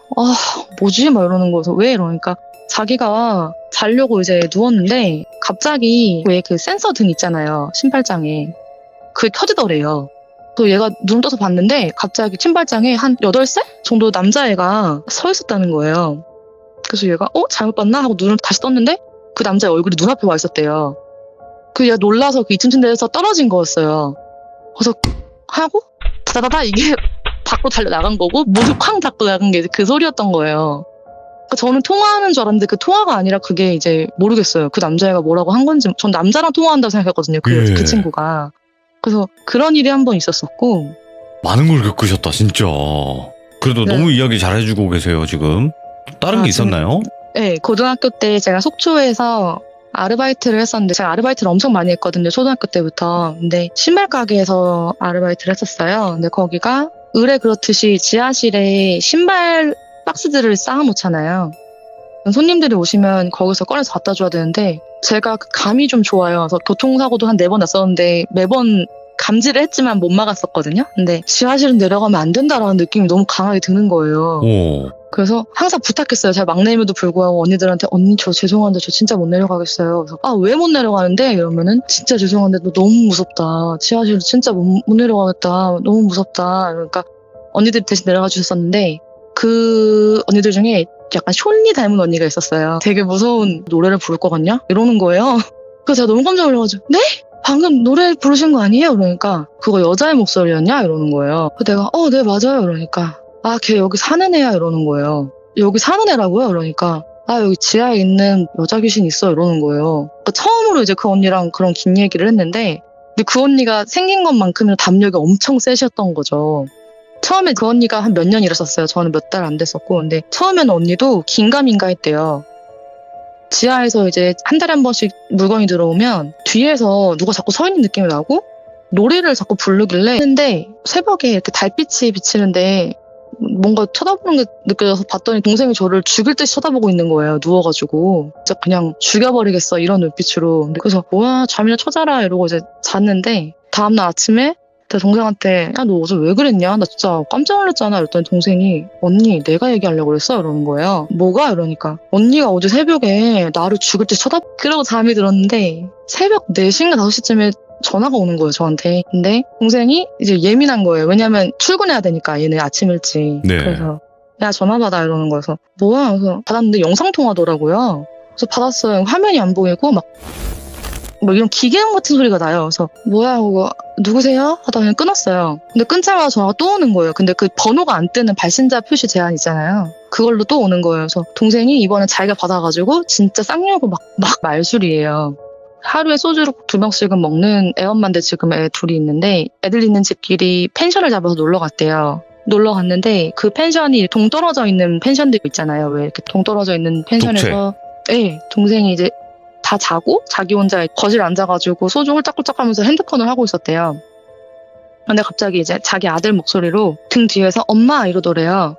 S4: 뭐지? 막 이러는 거여서 왜? 이러니까 자기가 자려고 이제 누웠는데 갑자기 왜 그 센서 등 있잖아요 신발장에 그게 켜지더래요. 그래서 얘가 눈을 떠서 봤는데 갑자기 신발장에 한 8살 정도 남자애가 서 있었다는 거예요. 그래서 얘가 잘못 봤나? 하고 눈을 다시 떴는데 그 남자의 얼굴이 눈앞에 와 있었대요. 그 얘가 놀라서 그 2층 침대에서 떨어진 거였어요. 그래서 하고 다다다다 이게 밖으로 달려나간 거고 모두 쾅 닫고 나간 게 그 소리였던 거예요. 그러니까 저는 통화하는 줄 알았는데 그 통화가 아니라 그게 이제 모르겠어요. 그 남자애가 뭐라고 한 건지. 전 남자랑 통화한다고 생각했거든요. 그 친구가. 그래서 그런 일이 한 번 있었었고
S5: 많은 걸 겪으셨다 진짜. 그래도
S4: 네.
S5: 너무 이야기 잘해주고 계세요 지금. 다른 게 있었나요?
S4: 네, 고등학교 때 제가 속초에서 아르바이트를 했었는데 제가 아르바이트를 엄청 많이 했거든요. 초등학교 때부터. 근데 신발 가게에서 아르바이트를 했었어요. 근데 거기가 을에 그렇듯이 지하실에 신발 박스들을 쌓아놓잖아요. 손님들이 오시면 거기서 꺼내서 갖다 줘야 되는데 제가 그 감이 좀 좋아요. 그래서 교통사고도 한 4번 났었는데 매번 감지를 했지만 못 막았었거든요. 근데 지하실은 내려가면 안 된다라는 느낌이 너무 강하게 드는 거예요.
S5: 오.
S4: 그래서 항상 부탁했어요. 제가 막내임에도 불구하고 언니들한테 언니 저 죄송한데 저 진짜 못 내려가겠어요. 그래서 왜 못 내려가는데? 이러면은 진짜 죄송한데 너 너무 무섭다. 지하실 진짜 못 내려가겠다. 너무 무섭다. 그러니까 언니들이 대신 내려가 주셨었는데 그 언니들 중에 약간 숄리 닮은 언니가 있었어요. 되게 무서운 노래를 부를 것 같냐? 이러는 거예요. 그래서 제가 너무 깜짝 놀라가지고 네? 방금 노래 부르신 거 아니에요? 그러니까 그거 여자의 목소리였냐? 이러는 거예요. 그래서 내가 네 맞아요. 그러니까 걔 여기 사는 애야 이러는 거예요. 여기 사는 애라고요? 그러니까 여기 지하에 있는 여자 귀신 있어 이러는 거예요. 그러니까 처음으로 이제 그 언니랑 그런 긴 얘기를 했는데 근데 그 언니가 생긴 것만큼이나 담력이 엄청 세셨던 거죠. 처음에 그 언니가 한 몇 년 일했었어요. 저는 몇 달 안 됐었고 근데 처음에는 언니도 긴가민가 했대요. 지하에서 이제 한 달에 한 번씩 물건이 들어오면 뒤에서 누가 자꾸 서 있는 느낌이 나고 노래를 자꾸 부르길래 했는데 새벽에 이렇게 달빛이 비치는데 뭔가 쳐다보는 게 느껴져서 봤더니 동생이 저를 죽일 듯이 쳐다보고 있는 거예요. 누워가지고 진짜 그냥 죽여버리겠어 이런 눈빛으로. 그래서 뭐야 잠이나 쳐자라 이러고 이제 잤는데 다음날 아침에 제 동생한테 야 너 어제 왜 그랬냐? 나 진짜 깜짝 놀랐잖아. 이랬더니 동생이 언니 내가 얘기하려고 그랬어? 이러는 거예요. 뭐가? 이러니까 언니가 어제 새벽에 나를 죽일 듯이 그러고 잠이 들었는데 새벽 4시인가 5시쯤에 전화가 오는 거예요 저한테. 근데 동생이 이제 예민한 거예요. 왜냐면 출근해야 되니까 얘네 아침 일찍.
S5: 네.
S4: 그래서 야 전화 받아 이러는 거여서 뭐야? 그래서 받았는데 영상통화더라고요. 그래서 받았어요. 화면이 안 보이고 막 이런 기계음 같은 소리가 나요. 그래서 뭐야 그거 누구세요? 하다 그냥 끊었어요. 근데 끊자마자 전화가 또 오는 거예요. 근데 그 번호가 안 뜨는 발신자 표시 제한 있잖아요. 그걸로 또 오는 거예요. 그래서 동생이 이번에 자기가 받아가지고 진짜 쌍욕을 막 말술이에요. 하루에 소주를 2병씩은 먹는 애엄마인데 지금 애 둘이 있는데 애들 있는 집끼리 펜션을 잡아서 놀러 갔대요. 놀러 갔는데 그 펜션이 동떨어져 있는 펜션들 있잖아요. 왜 이렇게 동떨어져 있는 펜션에서 네, 동생이 이제 다 자고 자기 혼자 거실에 앉아가지고 소주 홀짝홀짝 하면서 핸드폰을 하고 있었대요. 근데 갑자기 이제 자기 아들 목소리로 등 뒤에서 엄마 이러더래요.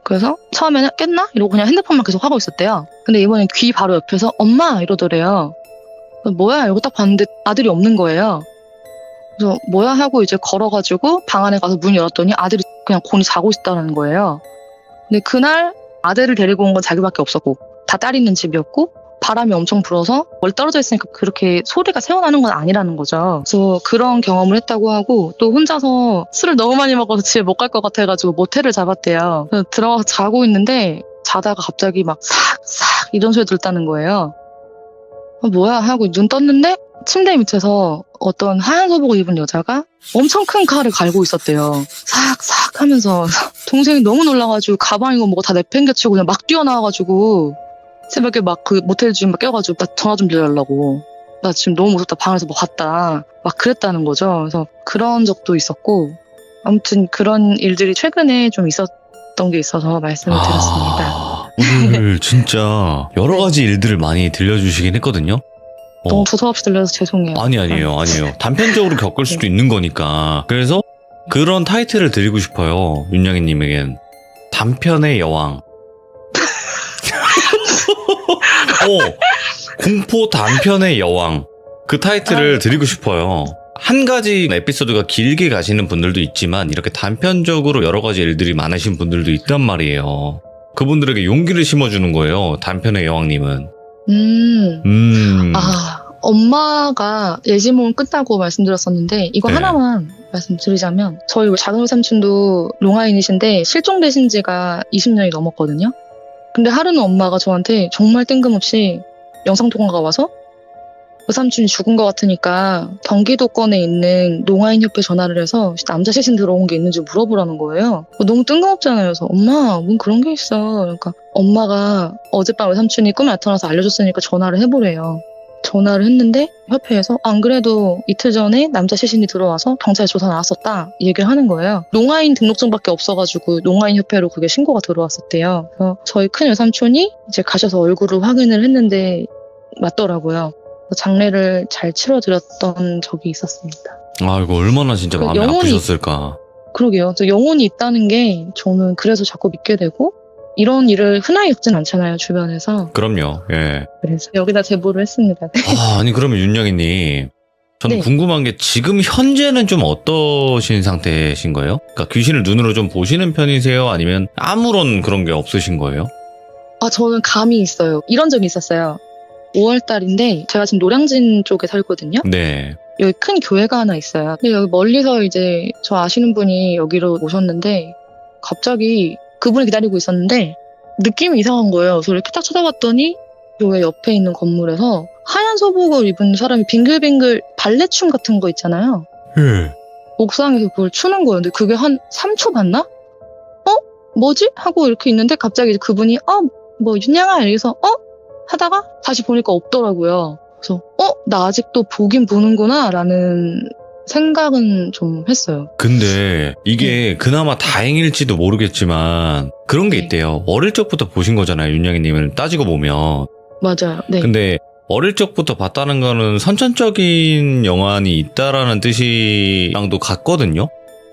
S4: 그래서 처음에는 깼나? 이러고 그냥 핸드폰만 계속 하고 있었대요. 근데 이번엔 귀 바로 옆에서 엄마 이러더래요. 뭐야? 이러고 딱 봤는데 아들이 없는 거예요. 그래서 뭐야? 하고 이제 걸어가지고 방 안에 가서 문 열었더니 아들이 그냥 곤히 자고 있다는 거예요. 근데 그날 아들을 데리고 온 건 자기밖에 없었고 다 딸 있는 집이었고 바람이 엄청 불어서 멀리 떨어져 있으니까 그렇게 소리가 새어나는 건 아니라는 거죠. 그래서 그런 경험을 했다고 하고 또 혼자서 술을 너무 많이 먹어서 집에 못 갈 것 같아가지고 모텔을 잡았대요. 그래서 들어가서 자고 있는데 자다가 갑자기 막 싹싹 이런 소리 들었다는 거예요. 뭐야 하고 눈 떴는데 침대 밑에서 어떤 하얀 소복을 입은 여자가 엄청 큰 칼을 갈고 있었대요. 싹싹 하면서 동생이 너무 놀라가지고 가방이고 뭐고 다 내팽개치고 그냥 막 뛰어나와가지고 새벽에 막 그 모텔 주인 막 껴가지고 나 전화 좀 빌려달라고 나 지금 너무 무섭다 방에서 뭐 봤다 막 그랬다는 거죠. 그래서 그런 적도 있었고 아무튼 그런 일들이 최근에 좀 있었던 게 있어서 말씀을 드렸습니다.
S5: 오늘 진짜 여러 가지 일들을 많이 들려주시긴 했거든요.
S4: 너무 두서없이 들려서 죄송해요.
S5: 아니에요. 단편적으로 겪을 수도 있는 거니까. 그래서 그런 타이틀을 드리고 싶어요. 윤영희님에겐. 단편의 여왕. 공포 단편의 여왕. 그 타이틀을 드리고 싶어요. 한 가지 에피소드가 길게 가시는 분들도 있지만 이렇게 단편적으로 여러 가지 일들이 많으신 분들도 있단 말이에요. 그분들에게 용기를 심어주는 거예요. 단편의 여왕님은.
S4: 엄마가 예지몽 끝나고 말씀드렸었는데 이거
S5: 네.
S4: 하나만 말씀드리자면 저희 작은 외삼촌도 롱아인이신데 실종되신 지가 20년이 넘었거든요. 근데 하루는 엄마가 저한테 정말 뜬금없이 영상통화가 와서 외삼촌이 죽은 것 같으니까 경기도권에 있는 농아인협회 전화를 해서 남자 시신 들어온 게 있는지 물어보라는 거예요. 너무 뜬금없잖아요. 그래서 엄마 뭔 그런 게 있어. 그러니까 엄마가 어젯밤 외삼촌이 꿈에 나타나서 알려줬으니까 전화를 해보래요. 전화를 했는데 협회에서 안 그래도 이틀 전에 남자 시신이 들어와서 경찰에 조사 나왔었다 이 얘기를 하는 거예요. 농아인 등록증밖에 없어가지고 농아인 협회로 그게 신고가 들어왔었대요. 그래서 저희 큰 외삼촌이 이제 가셔서 얼굴을 확인을 했는데 맞더라고요. 장례를 잘 치러드렸던 적이 있었습니다.
S5: 아, 이거 얼마나 진짜 마음이 아프셨을까.
S4: 그러게요. 영혼이 있다는 게 저는 그래서 자꾸 믿게 되고 이런 일을 흔하게 겪진 않잖아요, 주변에서.
S5: 그럼요. 예.
S4: 그래서 여기다 제보를 했습니다.
S5: 아니 그러면 윤영희님, 저는
S4: 네.
S5: 궁금한 게 지금 현재는 좀 어떠신 상태신 거예요? 그러니까 귀신을 눈으로 좀 보시는 편이세요? 아니면 아무런 그런 게 없으신 거예요?
S4: 저는 감이 있어요. 이런 적이 있었어요. 5월달인데 제가 지금 노량진 쪽에 살거든요.
S5: 네.
S4: 여기 큰 교회가 하나 있어요. 근데 여기 멀리서 이제 저 아시는 분이 여기로 오셨는데 갑자기 그분을 기다리고 있었는데 느낌이 이상한 거예요. 그래서 이렇게 딱 쳐다봤더니 교회 옆에 있는 건물에서 하얀 소복을 입은 사람이 빙글빙글 발레춤 같은 거 있잖아요.
S5: 예.
S4: 옥상에서 그걸 추는 거예요. 근데 그게 한 3초 봤나? 뭐지? 하고 이렇게 있는데 갑자기 이제 그분이 뭐 윤양아 이래서 하다가 다시 보니까 없더라고요. 그래서 나 아직도 보긴 보는구나 라는 생각은 좀 했어요.
S5: 근데 이게 그나마 다행일지도 모르겠지만 그런 게
S4: 네.
S5: 있대요. 어릴 적부터 보신 거잖아요. 윤영희님을 따지고 보면.
S4: 맞아요. 네.
S5: 근데 어릴 적부터 봤다는 거는 선천적인 영환이 있다라는 뜻이랑도 같거든요.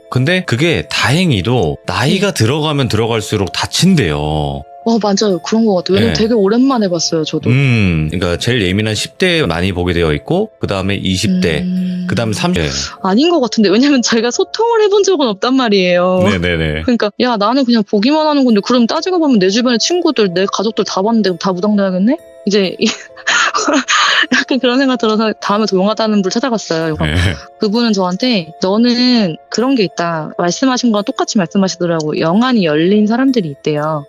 S5: 근데 그게 다행히도 나이가 들어가면 들어갈수록 다친대요.
S4: 맞아요. 그런 것 같아요. 왜냐면
S5: 네.
S4: 되게 오랜만에 봤어요, 저도.
S5: 그러니까 제일 예민한 10대에 많이 보게 되어 있고, 그 다음에 20대, 그 다음에 30대.
S4: 아닌 것 같은데, 왜냐면 제가 소통을 해본 적은 없단 말이에요.
S5: 네네네.
S4: 그러니까, 야, 나는 그냥 보기만 하는 건데, 그럼 따지고 보면 내 주변의 친구들, 내 가족들 다 봤는데 다 무당돼야겠네? 이제, 약간 그런 생각 들어서 다음에 조용하다는 분 찾아갔어요.
S5: 네.
S4: 그분은 저한테, 너는 그런 게 있다. 말씀하신 거랑 똑같이 말씀하시더라고요. 영안이 열린 사람들이 있대요.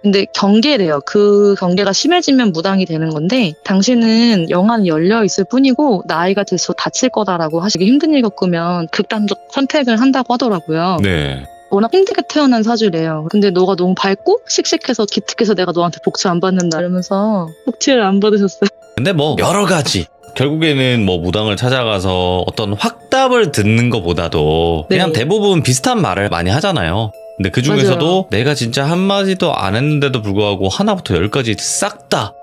S4: 근데 경계래요. 그 경계가 심해지면 무당이 되는 건데 당신은 영안이 열려 있을 뿐이고 나이가 들수록 다칠 거다라고 하시기 힘든 일 겪으면 극단적 선택을 한다고 하더라고요.
S5: 네.
S4: 워낙 힘들게 태어난 사주래요. 근데 너가 너무 밝고 씩씩해서 기특해서 내가 너한테 복지 안 받는다 이러면서 복지를 안 받으셨어요.
S5: 근데 뭐 여러 가지. 결국에는 뭐 무당을 찾아가서 어떤 확답을 듣는 것보다도 그냥
S4: 네.
S5: 대부분 비슷한 말을 많이 하잖아요. 근데 그 중에서도 내가 진짜 한마디도 안 했는데도 불구하고 하나부터 열까지 싹 다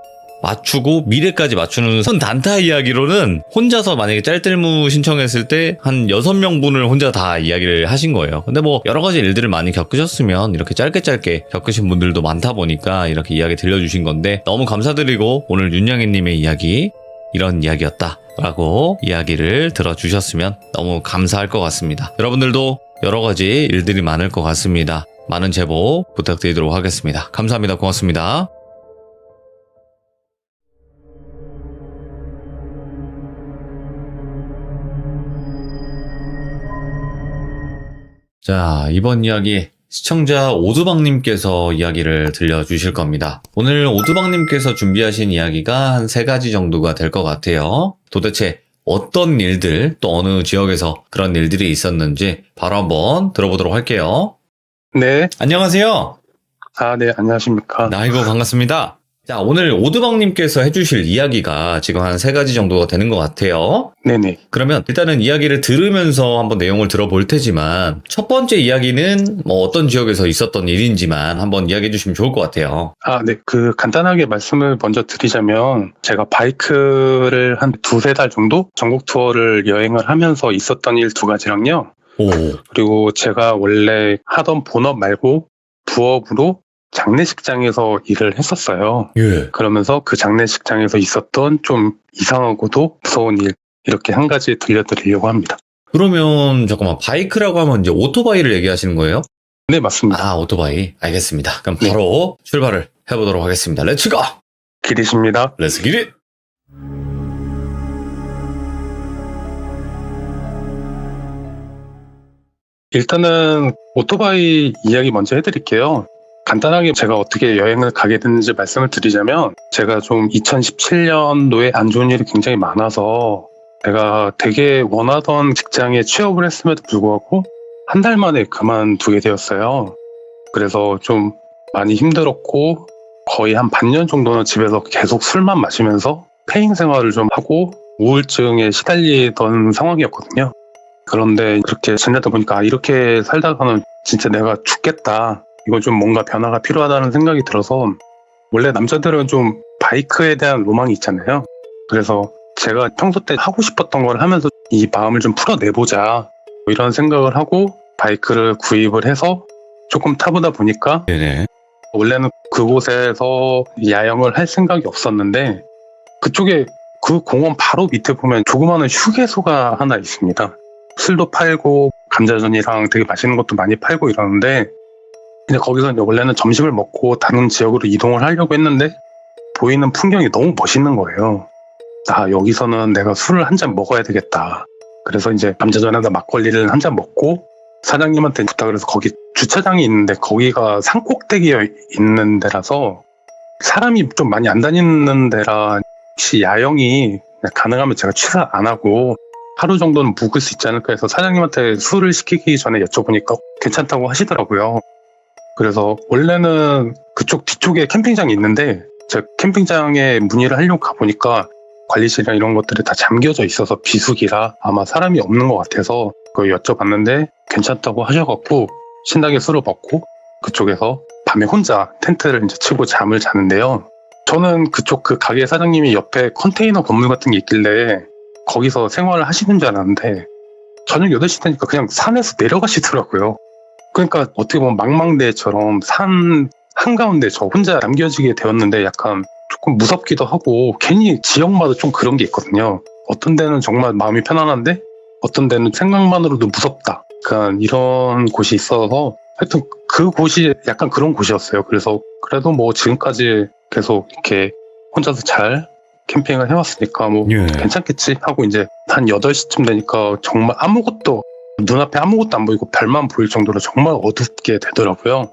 S5: 맞추고 미래까지 맞추는 단타 이야기로는 혼자서 만약에 짤뜰무 신청했을 때 한 6명분을 혼자 다 이야기를 하신 거예요. 근데 뭐 여러 가지 일들을 많이 겪으셨으면 이렇게 짧게 겪으신 분들도 많다 보니까 이렇게 이야기 들려주신 건데 너무 감사드리고 오늘 윤양이님의 이야기 이런 이야기였다 라고 이야기를 들어주셨으면 너무 감사할 것 같습니다. 여러분들도 여러 가지 일들이 많을 것 같습니다. 많은 제보 부탁드리도록 하겠습니다. 감사합니다. 고맙습니다. 자, 이번 이야기 시청자 오두방님께서 이야기를 들려주실 겁니다. 오늘 오두방님께서 준비하신 이야기가 한 3가지 정도가 될 것 같아요. 도대체 어떤 일들, 또 어느 지역에서 그런 일들이 있었는지 바로 한번 들어보도록 할게요.
S6: 네.
S5: 안녕하세요.
S6: 네, 안녕하십니까.
S5: 아이고, 반갑습니다. 자, 오늘 오두방님께서 해주실 이야기가 지금 한 3가지 정도가 되는 것 같아요.
S6: 네네.
S5: 그러면 일단은 이야기를 들으면서 한번 내용을 들어볼 테지만 첫 번째 이야기는 뭐 어떤 지역에서 있었던 일인지만 한번 이야기해 주시면 좋을 것 같아요.
S6: 네. 간단하게 말씀을 먼저 드리자면, 제가 바이크를 한 2-3달 정도 전국 투어를 여행을 하면서 있었던 일 2가지랑요.
S5: 오,
S6: 그리고 제가 원래 하던 본업 말고 부업으로 장례식장에서 일을 했었어요.
S5: 예.
S6: 그러면서 그 장례식장에서 있었던 좀 이상하고도 무서운 일, 이렇게 한 가지 들려드리려고 합니다.
S5: 그러면 잠깐만, 바이크라고 하면 이제 오토바이를 얘기하시는 거예요?
S6: 네, 맞습니다.
S5: 오토바이. 알겠습니다. 그럼
S6: 네.
S5: 바로 출발을 해보도록 하겠습니다. 렛츠고!
S6: 길이십니다.
S5: 렛츠 기릿!
S6: 일단은 오토바이 이야기 먼저 해드릴게요. 간단하게 제가 어떻게 여행을 가게 됐는지 말씀을 드리자면, 제가 좀 2017년도에 안 좋은 일이 굉장히 많아서 제가 되게 원하던 직장에 취업을 했음에도 불구하고 한 달 만에 그만두게 되었어요. 그래서 좀 많이 힘들었고, 거의 한 반년 정도는 집에서 계속 술만 마시면서 폐인 생활을 좀 하고 우울증에 시달리던 상황이었거든요. 그런데 그렇게 지내다 보니까 이렇게 살다가는 진짜 내가 죽겠다. 이건 좀 뭔가 변화가 필요하다는 생각이 들어서, 원래 남자들은 좀 바이크에 대한 로망이 있잖아요. 그래서 제가 평소 때 하고 싶었던 걸 하면서 이 마음을 좀 풀어내보자, 이런 생각을 하고 바이크를 구입을 해서 조금 타보다 보니까,
S5: 네네.
S6: 원래는 그곳에서 야영을 할 생각이 없었는데, 그쪽에 그 공원 바로 밑에 보면 조그마한 휴게소가 하나 있습니다. 술도 팔고 감자전이랑 되게 맛있는 것도 많이 팔고 이러는데, 근데 거기서 이제 원래는 점심을 먹고 다른 지역으로 이동을 하려고 했는데 보이는 풍경이 너무 멋있는 거예요. 여기서는 내가 술을 한 잔 먹어야 되겠다. 그래서 이제 감자전에다 막걸리를 한 잔 먹고 사장님한테 부탁을 해서, 거기 주차장이 있는데 거기가 산꼭대기에 있는 데라서 사람이 좀 많이 안 다니는 데라 혹시 야영이 가능하면 제가 취사 안 하고 하루 정도는 묵을 수 있지 않을까 해서 사장님한테 술을 시키기 전에 여쭤보니까 괜찮다고 하시더라고요. 그래서 원래는 그쪽 뒤쪽에 캠핑장이 있는데, 제가 캠핑장에 문의를 하려고 가보니까 관리실이랑 이런 것들이 다 잠겨져 있어서 비수기라 아마 사람이 없는 것 같아서 그걸 여쭤봤는데 괜찮다고 하셔갖고 신나게 술을 먹고 그쪽에서 밤에 혼자 텐트를 이제 치고 잠을 자는데요. 저는 그쪽 그 가게 사장님이 옆에 컨테이너 건물 같은 게 있길래 거기서 생활을 하시는 줄 알았는데, 저녁 8시 되니까 그냥 산에서 내려가시더라고요. 그러니까 어떻게 보면 망망대해처럼 산 한가운데 저 혼자 남겨지게 되었는데, 약간 조금 무섭기도 하고, 괜히 지역마다 좀 그런 게 있거든요. 어떤 데는 정말 마음이 편안한데 어떤 데는 생각만으로도 무섭다. 그러니까 이런 곳이 있어서, 하여튼 그 곳이 약간 그런 곳이었어요. 그래서 그래도 뭐 지금까지 계속 이렇게 혼자서 잘 캠핑을 해왔으니까 뭐
S5: 예.
S6: 괜찮겠지 하고, 이제 한 8시쯤 되니까 정말 아무것도, 눈앞에 아무것도 안 보이고 별만 보일 정도로 정말 어둡게 되더라고요.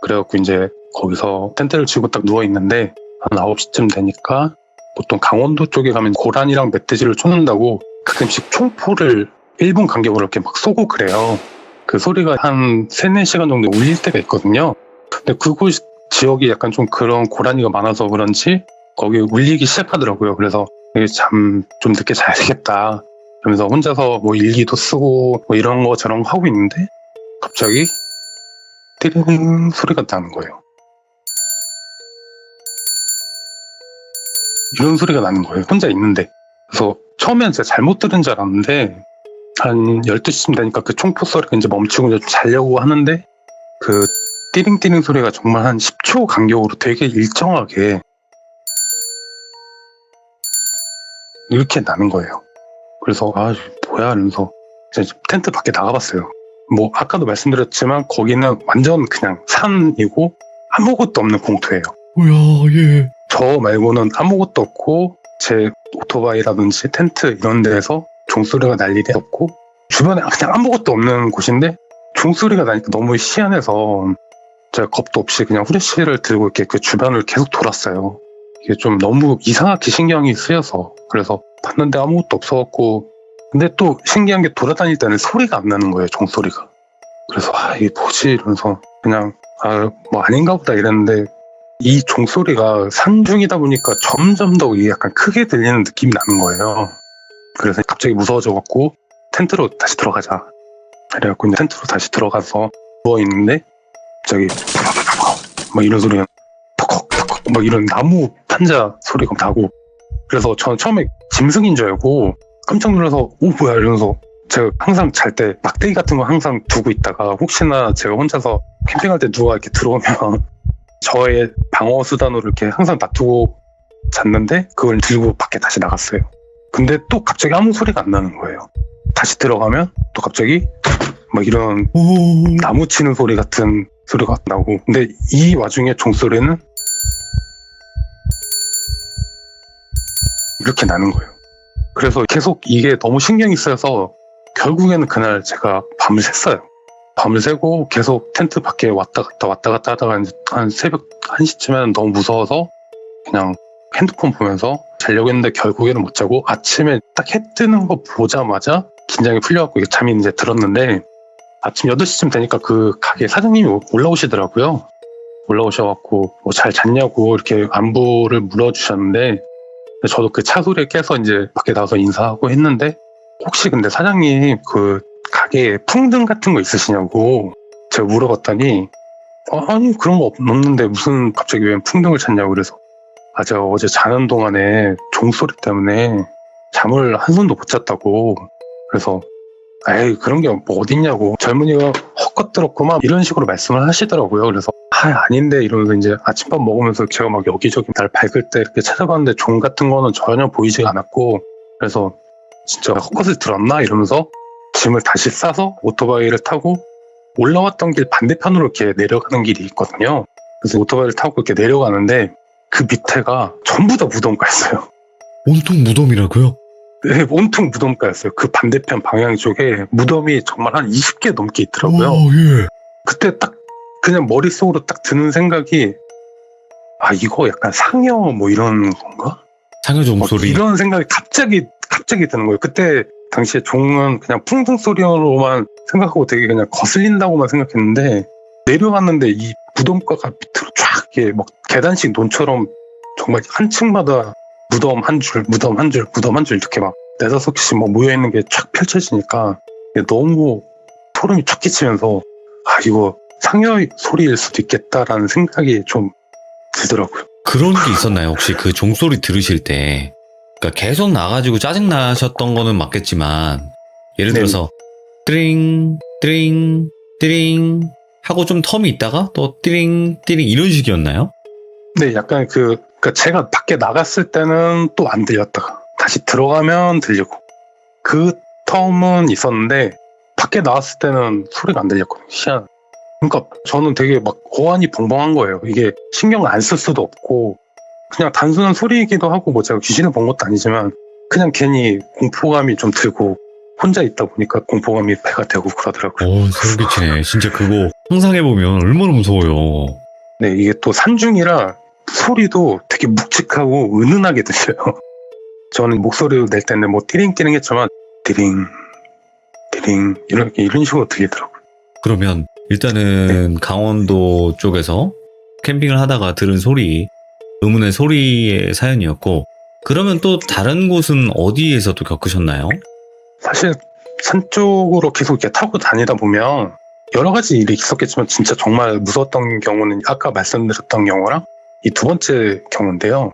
S6: 그래갖고 이제 거기서 텐트를 치고 딱 누워있는데, 한 9시쯤 되니까 보통 강원도 쪽에 가면 고란이랑 멧돼지를 쫓는다고 가끔씩 총포를 1분 간격으로 이렇게 막 쏘고 그래요. 그 소리가 한 3-4시간 정도 울릴 때가 있거든요. 근데 그곳 지역이 약간 좀 그런 고라니가 많아서 그런지 거기 울리기 시작하더라고요. 그래서 잠 좀 늦게 자야 되겠다. 그러면서 혼자서 뭐 일기도 쓰고 뭐 이런 거 저런 거 하고 있는데, 갑자기 띠링 소리가 나는 거예요. 이런 소리가 나는 거예요. 혼자 있는데. 그래서 처음엔 제가 잘못 들은 줄 알았는데 한 12시쯤 되니까 그 총포 소리가 이제 멈추고 이제 자려고 하는데 그 띠링띠링 소리가 정말 한 10초 간격으로 되게 일정하게 이렇게 나는 거예요. 그래서 아 뭐야 이러면서 이제 텐트 밖에 나가봤어요. 뭐 아까도 말씀드렸지만 거기는 완전 그냥 산이고 아무것도 없는 공터예요.
S5: 뭐야, 예.
S6: 저 말고는 아무것도 없고 제 오토바이라든지 텐트 이런 데에서 종소리가 날 일이 없고 주변에 그냥 아무것도 없는 곳인데 종소리가 나니까 너무 희한해서 제가 겁도 없이 그냥 후레쉬를 들고 이렇게 그 주변을 계속 돌았어요. 이게 좀 너무 이상하게 신경이 쓰여서 그래서 봤는데 아무것도 없어갖고 근데 또 신기한 게 돌아다닐 때는 소리가 안 나는 거예요. 종소리가. 그래서 이게 뭐지 이러면서 그냥 뭐 아닌가 보다 이랬는데 이 종소리가 산중이다 보니까 점점 더 이게 약간 크게 들리는 느낌이 나는 거예요. 그래서 갑자기 무서워져갖고 텐트로 다시 들어가자. 그래갖고 이제 텐트로 다시 들어가서 누워있는데 갑자기 막 이런 소리가 퍽퍽퍽 막 이런 나무 판자 소리가 나고 그래서 저는 처음에 짐승인 줄 알고 깜짝 놀라서 뭐야 이러면서 제가 항상 잘 때 막대기 같은 거 항상 두고 있다가 혹시나 제가 혼자서 캠핑할 때 누가 이렇게 들어오면 저의 방어 수단으로 이렇게 항상 놔두고 잤는데 그걸 들고 밖에 다시 나갔어요. 근데 또 갑자기 아무 소리가 안 나는 거예요. 다시 들어가면 또 갑자기 막 이런 나무 치는 소리 같은 소리가 나고 근데 이 와중에 종소리는 이렇게 나는 거예요. 그래서 계속 이게 너무 신경이 쓰여서 결국에는 그날 제가 밤을 샜어요. 밤을 새고 계속 텐트 밖에 왔다 갔다 하다가 한 새벽 1시쯤에는 너무 무서워서 그냥 핸드폰 보면서 자려고 했는데 결국에는 못 자고 아침에 딱 해 뜨는 거 보자마자 긴장이 풀려갖고 잠이 이제 들었는데 아침 8시쯤 되니까 그 가게 사장님이 올라오시더라고요. 올라오셔갖고 뭐 잘 잤냐고 이렇게 안부를 물어주셨는데 저도 그 차 소리에 깨서 이제 밖에 나가서 인사하고 했는데 혹시 근데 사장님 그 가게에 풍등 같은 거 있으시냐고 제가 물어봤더니 아니 그런 거 없는데 무슨 갑자기 왜 풍등을 찾냐고 그래서 제가 어제 자는 동안에 종소리 때문에 잠을 한숨도 못 잤다고 그래서 에이 그런 게 뭐 어딨냐고 젊은이가 헛것 들었구만 이런 식으로 말씀을 하시더라고요. 그래서 아닌데 이러면서 이제 아침밥 먹으면서 제가 막 여기저기 날 밝을 때 이렇게 찾아봤는데 종 같은 거는 전혀 보이지가 않았고 그래서 진짜 헛것을 들었나 이러면서 짐을 다시 싸서 오토바이를 타고 올라왔던 길 반대편으로 이렇게 내려가는 길이 있거든요. 그래서 오토바이를 타고 이렇게 내려가는데 그 밑에가 전부 다 무덤가였어요.
S5: 온통 무덤이라고요?
S6: 네, 온통 무덤가였어요. 그 반대편 방향 쪽에 무덤이 정말 한 20개 넘게 있더라고요.
S5: 예.
S6: 그때 딱 그냥 머릿속으로 딱 드는 생각이 이거 약간 상여 뭐 이런 건가?
S5: 상여 종소리.
S6: 이런 생각이 갑자기 드는 거예요. 그때 당시에 종은 그냥 풍등 소리로만 생각하고 되게 그냥 거슬린다고만 생각했는데 내려갔는데 이 무덤가가 밑으로 쫙 이렇게 막 계단식 논처럼 정말 한 층마다 무덤 한 줄 이렇게 막 4-5개씩 막 모여있는 게 쫙 펼쳐지니까 너무 소름이 쫙 끼치면서 이거 상여 소리일 수도 있겠다라는 생각이 좀 들더라고요.
S5: 그런 게 있었나요? 혹시 그 종소리 들으실 때 그러니까 계속 나가지고 짜증나셨던 거는 맞겠지만 예를 들어서 띠링 띠링 띠링 하고 좀 텀이 있다가 또 띠링 띠링 이런 식이었나요?
S6: 네, 약간 그러니까 제가 밖에 나갔을 때는 또 안 들렸다가 다시 들어가면 들리고 그 텀은 있었는데 밖에 나왔을 때는 소리가 안 들렸거든요. 희한. 그러니까 저는 되게 막 어안이 벙벙한 거예요. 이게 신경을 안 쓸 수도 없고 그냥 단순한 소리이기도 하고 뭐 제가 귀신을 본 것도 아니지만 그냥 괜히 공포감이 좀 들고 혼자 있다 보니까 공포감이 배가 되고 그러더라고요.
S5: 소름 끼치네. 진짜 그거 상상해보면 얼마나 무서워요.
S6: 네, 이게 또 산중이라 소리도 되게 묵직하고 은은하게 들려요. 저는 목소리를 낼 때는 뭐 띠링띠링 했지만 띠링 띠링 이런 식으로 들리더라고요.
S5: 그러면 일단은 강원도 쪽에서 캠핑을 하다가 들은 소리, 의문의 소리의 사연이었고 그러면 또 다른 곳은 어디에서 또 겪으셨나요?
S6: 사실 산 쪽으로 계속 이렇게 타고 다니다 보면 여러 가지 일이 있었겠지만 진짜 정말 무서웠던 경우는 아까 말씀드렸던 경우랑 이 두 번째 경우인데요.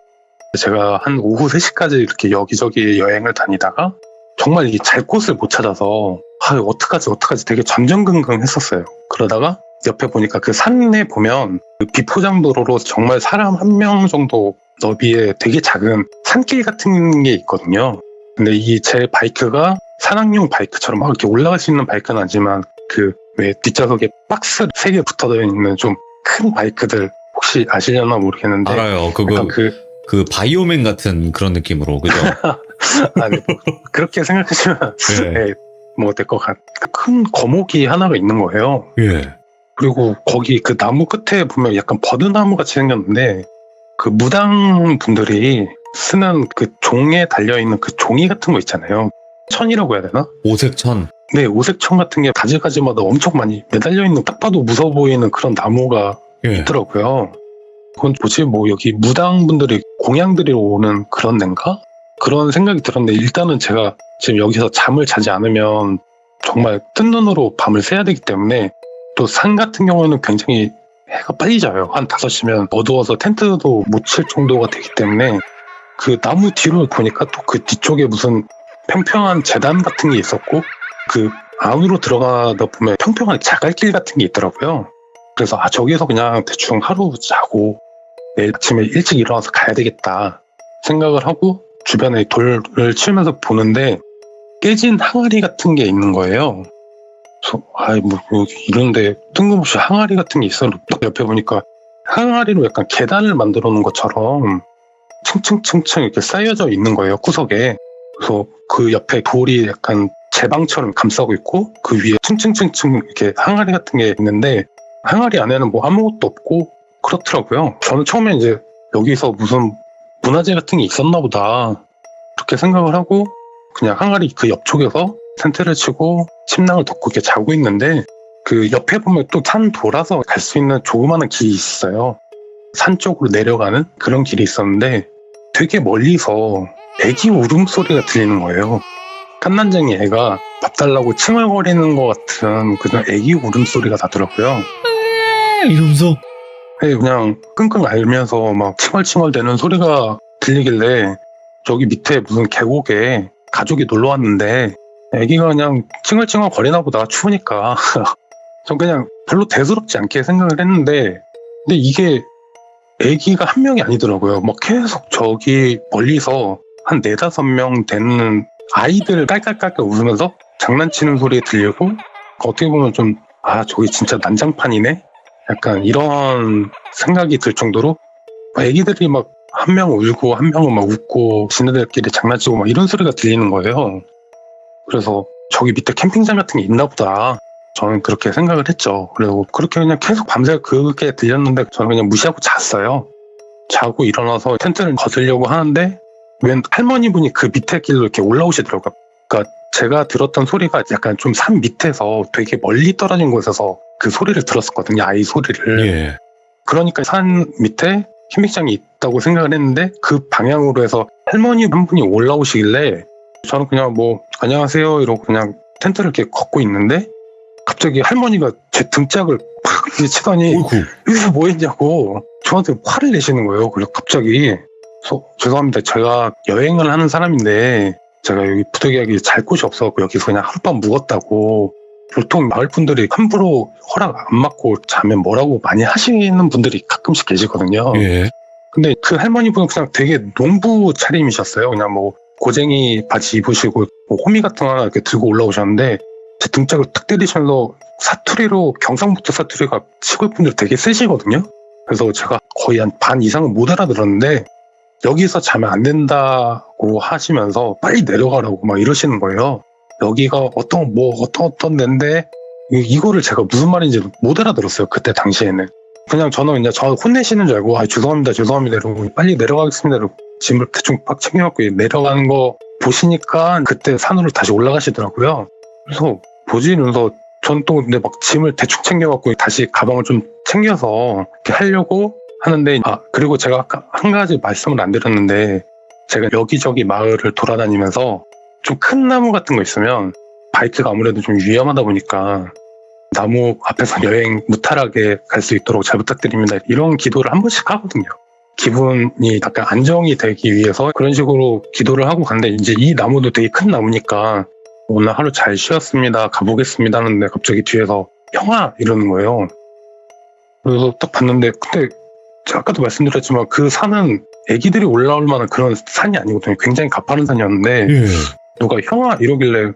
S6: 제가 한 오후 3시까지 이렇게 여기저기 여행을 다니다가 정말 이 잘 곳을 못 찾아서 어떡하지 되게 전전긍긍 했었어요. 그러다가 옆에 보니까 그 산에 보면 그 비포장도로로 정말 사람 한 명 정도 너비의 되게 작은 산길 같은 게 있거든요. 근데 이 제 바이크가 산악용 바이크처럼 막 이렇게 올라갈 수 있는 바이크는 아니지만 그 왜 뒷좌석에 박스 3개 붙어 있는 좀 큰 바이크들 혹시 아시려나 모르겠는데
S5: 알아요.
S6: 약간
S5: 그 바이오맨 같은 그런 느낌으로, 그죠?
S6: 아니 뭐 그렇게 생각하시면
S5: 예.
S6: 네, 뭐 될 것 같. 큰 거목이 하나가 있는 거예요.
S5: 예.
S6: 그리고 거기 그 나무 끝에 보면 약간 버드나무 같이 생겼는데 그 무당 분들이 쓰는 그 종에 달려있는 그 종이 같은 거 있잖아요. 천이라고 해야 되나?
S5: 오색천.
S6: 네, 오색천 같은 게 가지가지마다 엄청 많이 매달려있는 딱 봐도 무서워 보이는 그런 나무가
S5: 예.
S6: 있더라고요. 그건 뭐지? 뭐 여기 무당분들이 공양들이 오는 그런 데인가? 그런 생각이 들었는데 일단은 제가 지금 여기서 잠을 자지 않으면 정말 뜬 눈으로 밤을 새야 되기 때문에 또 산 같은 경우는 굉장히 해가 빨리 져요. 한 5시면 어두워서 텐트도 못 칠 정도가 되기 때문에 그 나무 뒤로 보니까 또 그 뒤쪽에 무슨 평평한 재단 같은 게 있었고 그 안으로 들어가다 보면 평평한 자갈길 같은 게 있더라고요. 그래서 저기서 그냥 대충 하루 자고 내일 아침에 일찍 일어나서 가야 되겠다 생각을 하고 주변에 돌을 치면서 보는데 깨진 항아리 같은 게 있는 거예요. 그래서 뭐 여기 이런데 뜬금없이 항아리 같은 게 있어. 딱 옆에 보니까 항아리로 약간 계단을 만들어 놓은 것처럼 층층층층 이렇게 쌓여져 있는 거예요, 구석에. 그래서 그 옆에 돌이 약간 제방처럼 감싸고 있고 그 위에 층층층층 이렇게 항아리 같은 게 있는데 항아리 안에는 뭐 아무것도 없고 그렇더라고요. 저는 처음에 이제 여기서 무슨 문화재 같은 게 있었나 보다 그렇게 생각을 하고 그냥 항아리 그 옆쪽에서 텐트를 치고 침낭을 덮고 이렇게 자고 있는데 그 옆에 보면 또 산 돌아서 갈 수 있는 조그마한 길이 있어요. 산 쪽으로 내려가는 그런 길이 있었는데 되게 멀리서 애기 울음소리가 들리는 거예요. 깐난쟁이 애가 밥 달라고 칭얼거리는 것 같은 그런 애기 울음소리가 나더라고요.
S5: 이러면서
S6: 네, 그냥 끙끙 앓면서 막 칭얼칭얼 대는 소리가 들리길래 저기 밑에 무슨 계곡에 가족이 놀러 왔는데 애기가 그냥 칭얼칭얼 거리나 보다 추우니까 전 그냥 별로 대수롭지 않게 생각을 했는데 근데 이게 애기가 한 명이 아니더라고요. 막 계속 저기 멀리서 한 4-5명 되는 아이들 깔깔깔깔 웃으면서 장난치는 소리 들리고 어떻게 보면 좀 저기 진짜 난장판이네? 약간 이런 생각이 들 정도로 애기들이 막 한 명 울고 한 명은 막 웃고 지네들끼리 장난치고 막 이런 소리가 들리는 거예요. 그래서 저기 밑에 캠핑장 같은 게 있나 보다. 저는 그렇게 생각을 했죠. 그리고 그렇게 그냥 계속 밤새 그게 들렸는데 저는 그냥 무시하고 잤어요. 자고 일어나서 텐트를 거들려고 하는데 웬 할머니분이 그 밑에 길로 이렇게 올라오시더라고요. 그러니까 제가 들었던 소리가 약간 좀 산 밑에서 되게 멀리 떨어진 곳에서 그 소리를 들었었거든요. 아이 소리를.
S5: 예.
S6: 그러니까 산 밑에 캠핑장이 있다고 생각을 했는데 그 방향으로 해서 할머니 한 분이 올라오시길래 저는 그냥 뭐 안녕하세요 이러고 그냥 텐트를 이렇게 걷고 있는데 갑자기 할머니가 제 등짝을 팍 치더니
S5: 어이구.
S6: 여기서 뭐 했냐고 저한테 화를 내시는 거예요. 그래서 갑자기 죄송합니다. 제가 여행을 하는 사람인데 제가 여기 부득이하게 잘 곳이 없어서 여기서 그냥 하룻밤 묵었다고 보통 마을 분들이 함부로 허락 안 받고 자면 뭐라고 많이 하시는 분들이 가끔씩 계시거든요.
S5: 예.
S6: 근데 그 할머니분은 그냥 되게 농부 차림이셨어요. 그냥 뭐 고쟁이 바지 입으시고 뭐 호미 같은 거 하나 이렇게 들고 올라오셨는데 제 등짝을 탁 때리셔서 사투리로 경상북도 사투리가 시골 분들 되게 세시거든요. 그래서 제가 거의 한 반 이상은 못 알아들었는데 여기서 자면 안 된다고 하시면서 빨리 내려가라고 막 이러시는 거예요. 여기가 어떤 데인데 이거를 제가 무슨 말인지 못 알아들었어요. 그때 당시에는. 그냥 저는 그냥 저 혼내시는 줄 알고 죄송합니다 이러고 빨리 내려가겠습니다 이러고 짐을 대충 빡 챙겨갖고 내려가는 거 보시니까 그때 산으로 다시 올라가시더라고요. 그래서 뭐지 이러면서 전 또 근데 막 짐을 대충 챙겨갖고 다시 가방을 좀 챙겨서 이렇게 하려고 하는데 그리고 제가 아까 한 가지 말씀을 안 드렸는데 제가 여기저기 마을을 돌아다니면서 좀 큰 나무 같은 거 있으면 바이크가 아무래도 좀 위험하다 보니까 나무 앞에서 여행 무탈하게 갈 수 있도록 잘 부탁드립니다. 이런 기도를 한 번씩 하거든요. 기분이 약간 안정이 되기 위해서 그런 식으로 기도를 하고 갔는데 이제 이 나무도 되게 큰 나무니까 오늘 하루 잘 쉬었습니다. 가보겠습니다 하는데 갑자기 뒤에서 형아 이러는 거예요. 그래서 딱 봤는데 근데 제가 아까도 말씀드렸지만 그 산은 애기들이 올라올 만한 그런 산이 아니거든요. 굉장히 가파른 산이었는데
S5: 예.
S6: 누가 형아 이러길래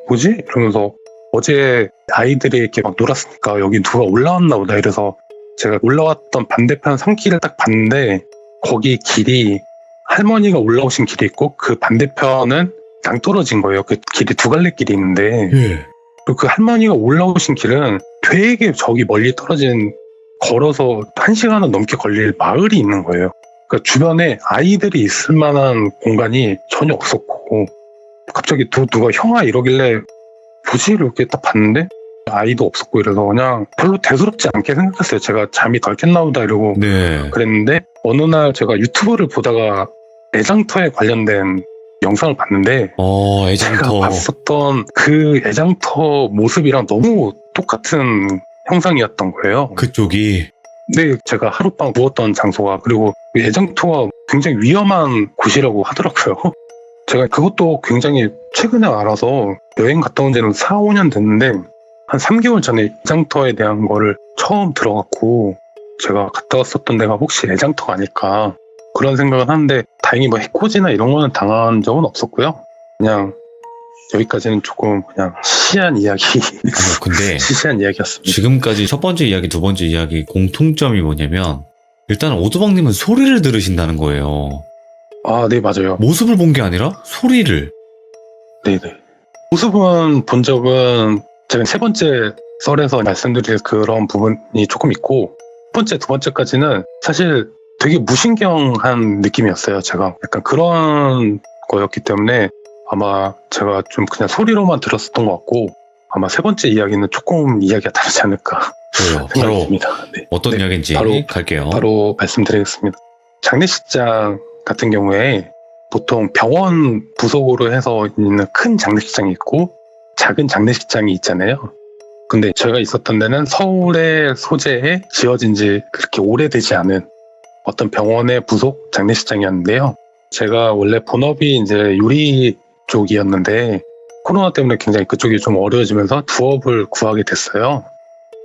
S6: 뭐지? 이러면서 어제 아이들이 이렇게 막 놀았으니까 여기 누가 올라왔나 보다 이래서 제가 올라왔던 반대편 산길을 딱 봤는데 거기 길이 할머니가 올라오신 길이 있고 그 반대편은 낭떠러진 거예요. 그 길이 두 갈래 길이 있는데
S5: 예.
S6: 그리고 그 할머니가 올라오신 길은 되게 저기 멀리 떨어진 걸어서 1시간은 넘게 걸릴 마을이 있는 거예요. 그러니까 주변에 아이들이 있을 만한 공간이 전혀 없었고 갑자기 누가 형아 이러길래 뭐지? 이렇게 딱 봤는데 아이도 없었고 이래서 그냥 별로 대수롭지 않게 생각했어요. 제가 잠이 덜 깼나 보다 이러고
S5: 네.
S6: 그랬는데 어느 날 제가 유튜브를 보다가 애장터에 관련된 영상을 봤는데 제가
S5: 애장터.
S6: 봤었던 그 애장터 모습이랑 너무 똑같은 형상이었던 거예요.
S5: 그쪽이.
S6: 네, 제가 하룻밤 묵었던 장소가 그리고 그 애장터가 굉장히 위험한 곳이라고 하더라고요. 제가 그것도 굉장히 최근에 알아서 여행 갔다 온 지는 4, 5년 됐는데 한 3개월 전에 애장터에 대한 거를 처음 들어갔고 제가 갔다 왔었던 데가 혹시 애장터가 아닐까 그런 생각을 하는데 다행히 뭐 해코지나 이런 거는 당한 적은 없었고요. 그냥 여기까지는 조금 그냥 시시한 이야기
S5: 아니요, 근데
S6: 시시한 이야기였습니다.
S5: 지금까지 첫 번째 이야기, 두 번째 이야기 공통점이 뭐냐면 일단 오두방님은 소리를 들으신다는 거예요.
S6: 아, 네, 맞아요.
S5: 모습을 본 게 아니라 소리를.
S6: 네네. 모습은 본 적은 제가 세 번째 썰에서 말씀드릴 그런 부분이 조금 있고 첫 번째, 두 번째까지는 사실 되게 무신경한 느낌이었어요. 제가 약간 그런 거였기 때문에 아마 제가 좀 그냥 소리로만 들었었던 것 같고 아마 세 번째 이야기는 조금 이야기가 다르지 않을까
S5: 저요. 바로
S6: 생각됩니다. 네.
S5: 어떤
S6: 네,
S5: 이야기인지 갈게요.
S6: 바로 말씀드리겠습니다. 장례식장 같은 경우에 보통 병원 부속으로 해서 있는 큰 장례식장이 있고 작은 장례식장이 있잖아요. 근데 저희가 있었던 데는 서울의 소재에 지어진 지 그렇게 오래되지 않은 어떤 병원의 부속 장례식장이었는데요. 제가 원래 본업이 이제 요리 쪽이었는데 코로나 때문에 굉장히 그쪽이 좀 어려워지면서 부업을 구하게 됐어요.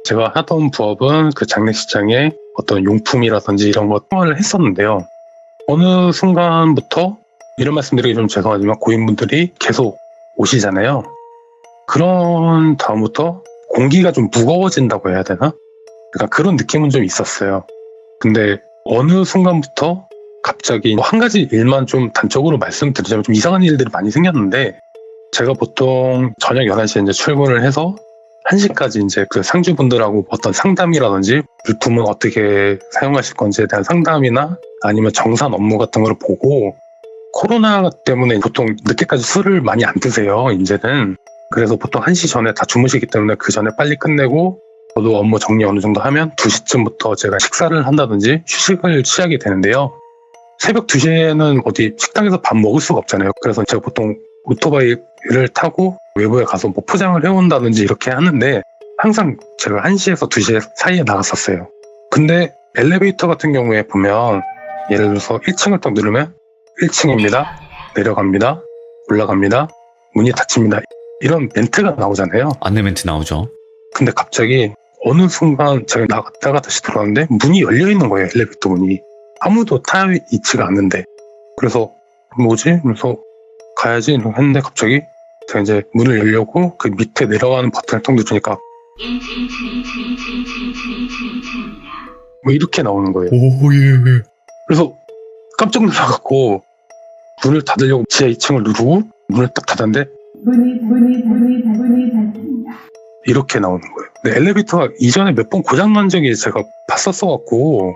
S6: 제가 하던 부업은 그 장례식장에 어떤 용품이라든지 이런 거 통화를 했었는데요. 어느 순간부터 이런 말씀드리기 좀 죄송하지만 고인분들이 계속 오시잖아요. 그런 다음부터 공기가 좀 무거워진다고 해야 되나? 약간 그런 느낌은 좀 있었어요. 근데 어느 순간부터 갑자기 한 가지 일만 좀 단적으로 말씀드리자면 좀 이상한 일들이 많이 생겼는데 제가 보통 저녁 11시에 이제 출근을 해서 1시까지 이제 그 상주분들하고 어떤 상담이라든지 물품은 어떻게 사용하실 건지에 대한 상담이나 아니면 정산 업무 같은 걸 보고 코로나 때문에 보통 늦게까지 술을 많이 안 드세요, 이제는. 그래서 보통 1시 전에 다 주무시기 때문에 그 전에 빨리 끝내고 저도 업무 정리 어느 정도 하면 2시쯤부터 제가 식사를 한다든지 휴식을 취하게 되는데요. 새벽 2시에는 어디 식당에서 밥 먹을 수가 없잖아요. 그래서 제가 보통 오토바이를 타고 외부에 가서 뭐 포장을 해온다든지 이렇게 하는데 항상 제가 1시에서 2시 사이에 나갔었어요. 근데 엘리베이터 같은 경우에 보면 예를 들어서 1층을 딱 누르면 1층입니다. 내려갑니다. 올라갑니다. 문이 닫힙니다. 이런 멘트가 나오잖아요.
S5: 안내 멘트 나오죠.
S6: 근데 갑자기 어느 순간 제가 나갔다가 다시 돌아왔는데 문이 열려 있는 거예요. 엘리베이터 문이. 아무도 타 있지가 않는데. 그래서 뭐지? 그래서 가야지 이렇게 했는데 갑자기 제가 이제 문을 열려고 그 밑에 내려가는 버튼을 딱 누르니까 뭐 이렇게 나오는 거예요.
S5: 오, 예.
S6: 그래서 깜짝 놀라갖고 문을 닫으려고 지하 2층을 누르고 문을 딱 닫았는데
S7: 문이 닫힙니다.
S6: 이렇게 나오는 거예요. 근데 엘리베이터가 이전에 몇 번 고장난 적이 제가 봤었어갖고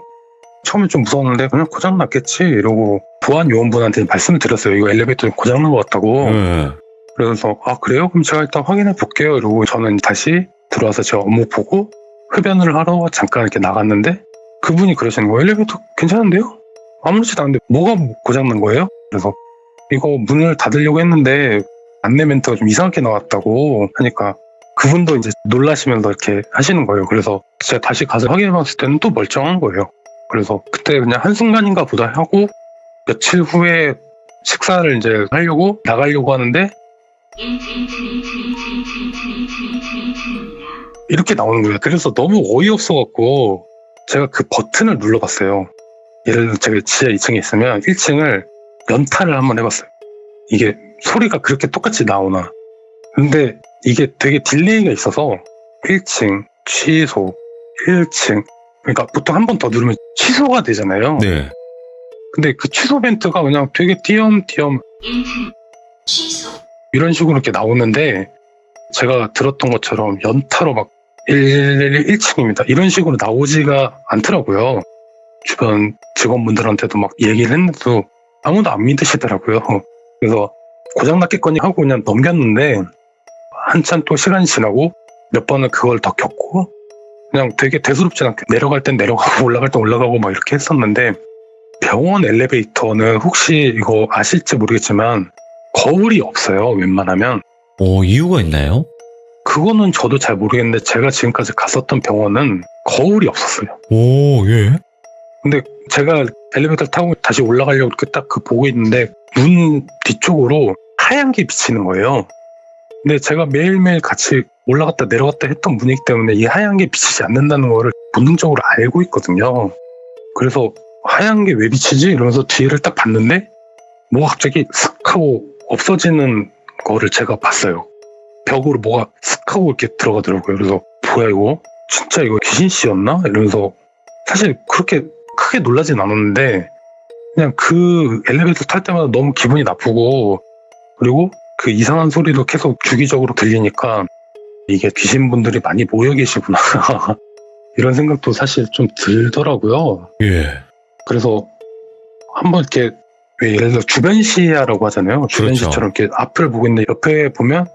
S6: 처음에 좀 무서웠는데 그냥 고장났겠지 이러고 보안 요원분한테 말씀을 드렸어요. 이거 엘리베이터 고장난 것 같다고.
S5: 네.
S6: 그래서 아 그래요? 그럼 제가 일단 확인해 볼게요. 이러고 저는 다시 들어와서 제가 업무 보고 흡연을 하러 잠깐 이렇게 나갔는데 그분이 그러시는 거예요. 엘리베이터 괜찮은데요? 아무렇지도 않은데 뭐가 고장난 거예요? 그래서 이거 문을 닫으려고 했는데 안내 멘트가 좀 이상하게 나왔다고 하니까 그분도 이제 놀라시면서 이렇게 하시는 거예요. 그래서 제가 다시 가서 확인해 봤을 때는 또 멀쩡한 거예요. 그래서 그때 그냥 한순간인가 보다 하고 며칠 후에 식사를 이제 하려고 나가려고 하는데 이렇게 나오는 거예요. 그래서 너무 어이없어갖고 제가 그 버튼을 눌러봤어요. 예를 들어 제가 지하 2층에 있으면 1층을 연타를 한번 해봤어요. 이게 소리가 그렇게 똑같이 나오나. 근데 이게 되게 딜레이가 있어서 1층, 취소, 1층. 그러니까 보통 한 번 더 누르면 취소가 되잖아요.
S5: 네.
S6: 근데 그 취소 멘트가 그냥 되게 띄엄띄엄 이런 식으로 이렇게 나오는데 제가 들었던 것처럼 연타로 막 1층입니다. 이런 식으로 나오지가 않더라고요. 주변 직원분들한테도 막 얘기를 했는데도 아무도 안 믿으시더라고요. 그래서 고장났겠거니 하고 그냥 넘겼는데 한참 또 시간이 지나고 몇 번은 그걸 더 겪고 그냥 되게 대수롭지 않게 내려갈 땐 내려가고 올라갈 땐 올라가고 막 이렇게 했었는데 병원 엘리베이터는 혹시 이거 아실지 모르겠지만 거울이 없어요. 웬만하면.
S5: 이유가 있나요?
S6: 그거는 저도 잘 모르겠는데 제가 지금까지 갔었던 병원은 거울이 없었어요.
S5: 오, 예.
S6: 근데 제가 엘리베이터를 타고 다시 올라가려고 이렇게 딱 그 보고 있는데 눈 뒤쪽으로 하얀 게 비치는 거예요. 근데 제가 매일매일 같이 올라갔다 내려갔다 했던 분이기 때문에 이 하얀 게 비치지 않는다는 거를 본능적으로 알고 있거든요. 그래서 하얀 게 왜 비치지? 이러면서 뒤를 딱 봤는데 뭐가 갑자기 슥 하고 없어지는 거를 제가 봤어요. 벽으로 뭐가 슥 하고 이렇게 들어가더라고요. 그래서 뭐야 이거? 진짜 이거 귀신씨였나? 이러면서 사실 그렇게 크게 놀라진 않았는데 그냥 그 엘리베이터 탈 때마다 너무 기분이 나쁘고 그리고 그 이상한 소리도 계속 주기적으로 들리니까 이게 귀신분들이 많이 모여 계시구나 이런 생각도 사실 좀 들더라고요.
S5: 예.
S6: 그래서 한번 이렇게 왜 예를 들어 주변시야라고 하잖아요. 주변시처럼 이렇게 앞을 보고 있는데 옆에 보면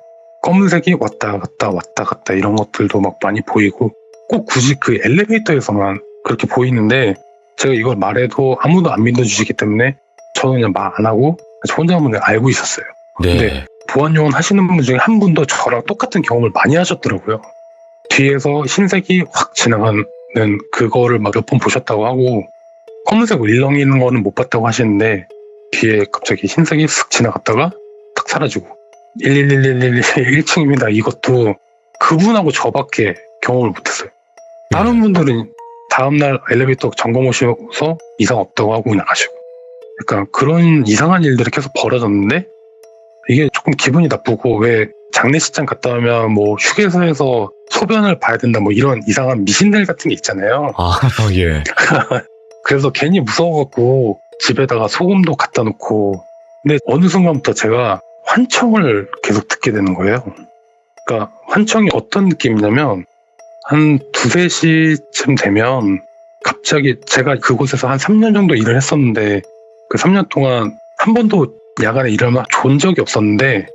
S6: 검은색이 왔다 갔다 왔다 갔다 이런 것들도 막 많이 보이고 꼭 굳이 그 엘리베이터에서만 그렇게 보이는데 제가 이걸 말해도 아무도 안 믿어주시기 때문에 저는 그냥 말 안 하고 혼자만 알고 있었어요.
S5: 네.
S6: 근데 보안요원 하시는 분 중에 한 분도 저랑 똑같은 경험을 많이 하셨더라고요. 뒤에서 흰색이 확 지나가는 그거를 막 몇 번 보셨다고 하고 검은색 일렁이는 거는 못 봤다고 하시는데 뒤에 갑자기 흰색이 슥 지나갔다가 탁 사라지고 1층입니다. 이것도 그분하고 저밖에 경험을 못했어요. 다른 분들은 다음날 엘리베이터 점검 오셔서 이상 없다고 하고 그냥 가시고 약간 그런 이상한 일들이 계속 벌어졌는데 이게 조금 기분이 나쁘고 왜 장례식장 갔다 오면 뭐 휴게소에서 소변을 봐야 된다 뭐 이런 이상한 미신들 같은 게 있잖아요.
S5: 예.
S6: 그래서 괜히 무서워갖고 집에다가 소금도 갖다 놓고 근데 어느 순간부터 제가 환청을 계속 듣게 되는 거예요. 그러니까 환청이 어떤 느낌이냐면 한 2-3시쯤 되면 갑자기 제가 그곳에서 한 3년 정도 일을 했었는데 그 3년 동안 한 번도 야간에 일을 본 적이 없었는데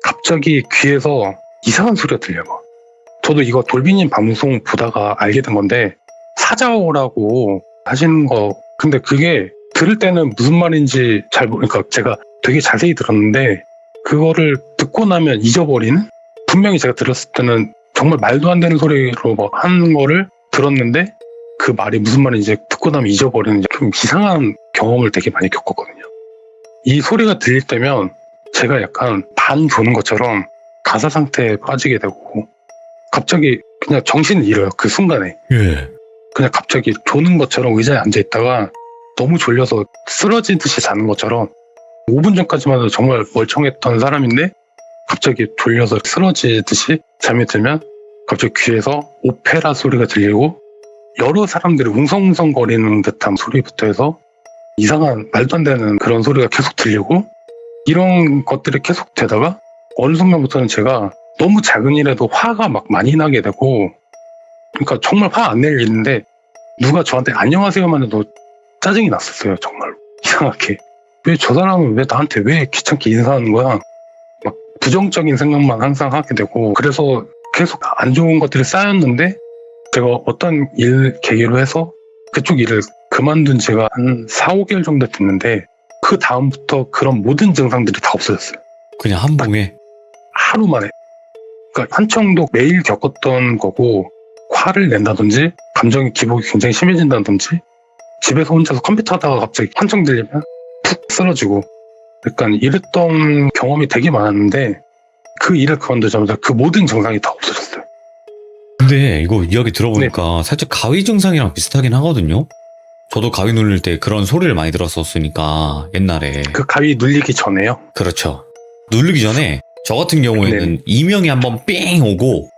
S6: 갑자기 귀에서 이상한 소리가 들려요. 저도 이거 돌비님 방송 보다가 알게 된 건데 사자어라고 하시는 거 근데 그게 들을 때는 무슨 말인지 잘 모르니까 제가 되게 자세히 들었는데 그거를 듣고 나면 잊어버리는 분명히 제가 들었을 때는 정말 말도 안 되는 소리로 막 하는 거를 들었는데 그 말이 무슨 말인지 듣고 나면 잊어버리는 좀 이상한 경험을 되게 많이 겪었거든요. 이 소리가 들릴 때면 제가 약간 반 조는 것처럼 가사 상태에 빠지게 되고 갑자기 그냥 정신을 잃어요. 그 순간에.
S5: 예.
S6: 그냥 갑자기 조는 것처럼 의자에 앉아있다가 너무 졸려서 쓰러지듯이 자는 것처럼 5분 전까지만 해도 정말 멀쩡했던 사람인데 갑자기 졸려서 쓰러지듯이 잠이 들면 갑자기 귀에서 오페라 소리가 들리고 여러 사람들이 웅성웅성거리는 듯한 소리부터 해서 이상한 말도 안 되는 그런 소리가 계속 들리고 이런 것들이 계속 되다가 어느 순간부터는 제가 너무 작은 일에도 화가 막 많이 나게 되고 그러니까 정말 화 안 낼 일인데 누가 저한테 안녕하세요만 해도 짜증이 났었어요. 정말 이상하게 왜 저 사람은 왜 나한테 왜 귀찮게 인사하는 거야 막 부정적인 생각만 항상 하게 되고 그래서 계속 안 좋은 것들이 쌓였는데 제가 어떤 일 계기로 해서 그쪽 일을 그만둔 지가 한 4-5개월 정도 됐는데 그 다음부터 그런 모든 증상들이 다 없어졌어요.
S5: 그냥 한 봉에.
S6: 하루 만에. 그러니까 환청도 매일 겪었던 거고 화를 낸다든지 감정의 기복이 굉장히 심해진다든지 집에서 혼자서 컴퓨터 하다가 갑자기 환청 들리면 푹 쓰러지고 약간 이랬던 경험이 되게 많았는데 그 일을 그만두자마자 그 모든 증상이 다 없어졌어요.
S5: 근데 이거 이야기 들어보니까 살짝 가위 증상이랑 비슷하긴 하거든요. 저도 가위 눌릴 때 그런 소리를 많이 들었었으니까 옛날에.
S6: 그 가위 눌리기 전에요.
S5: 그렇죠. 누르기 전에 저 같은 경우에는 이명이 한번 삥 오고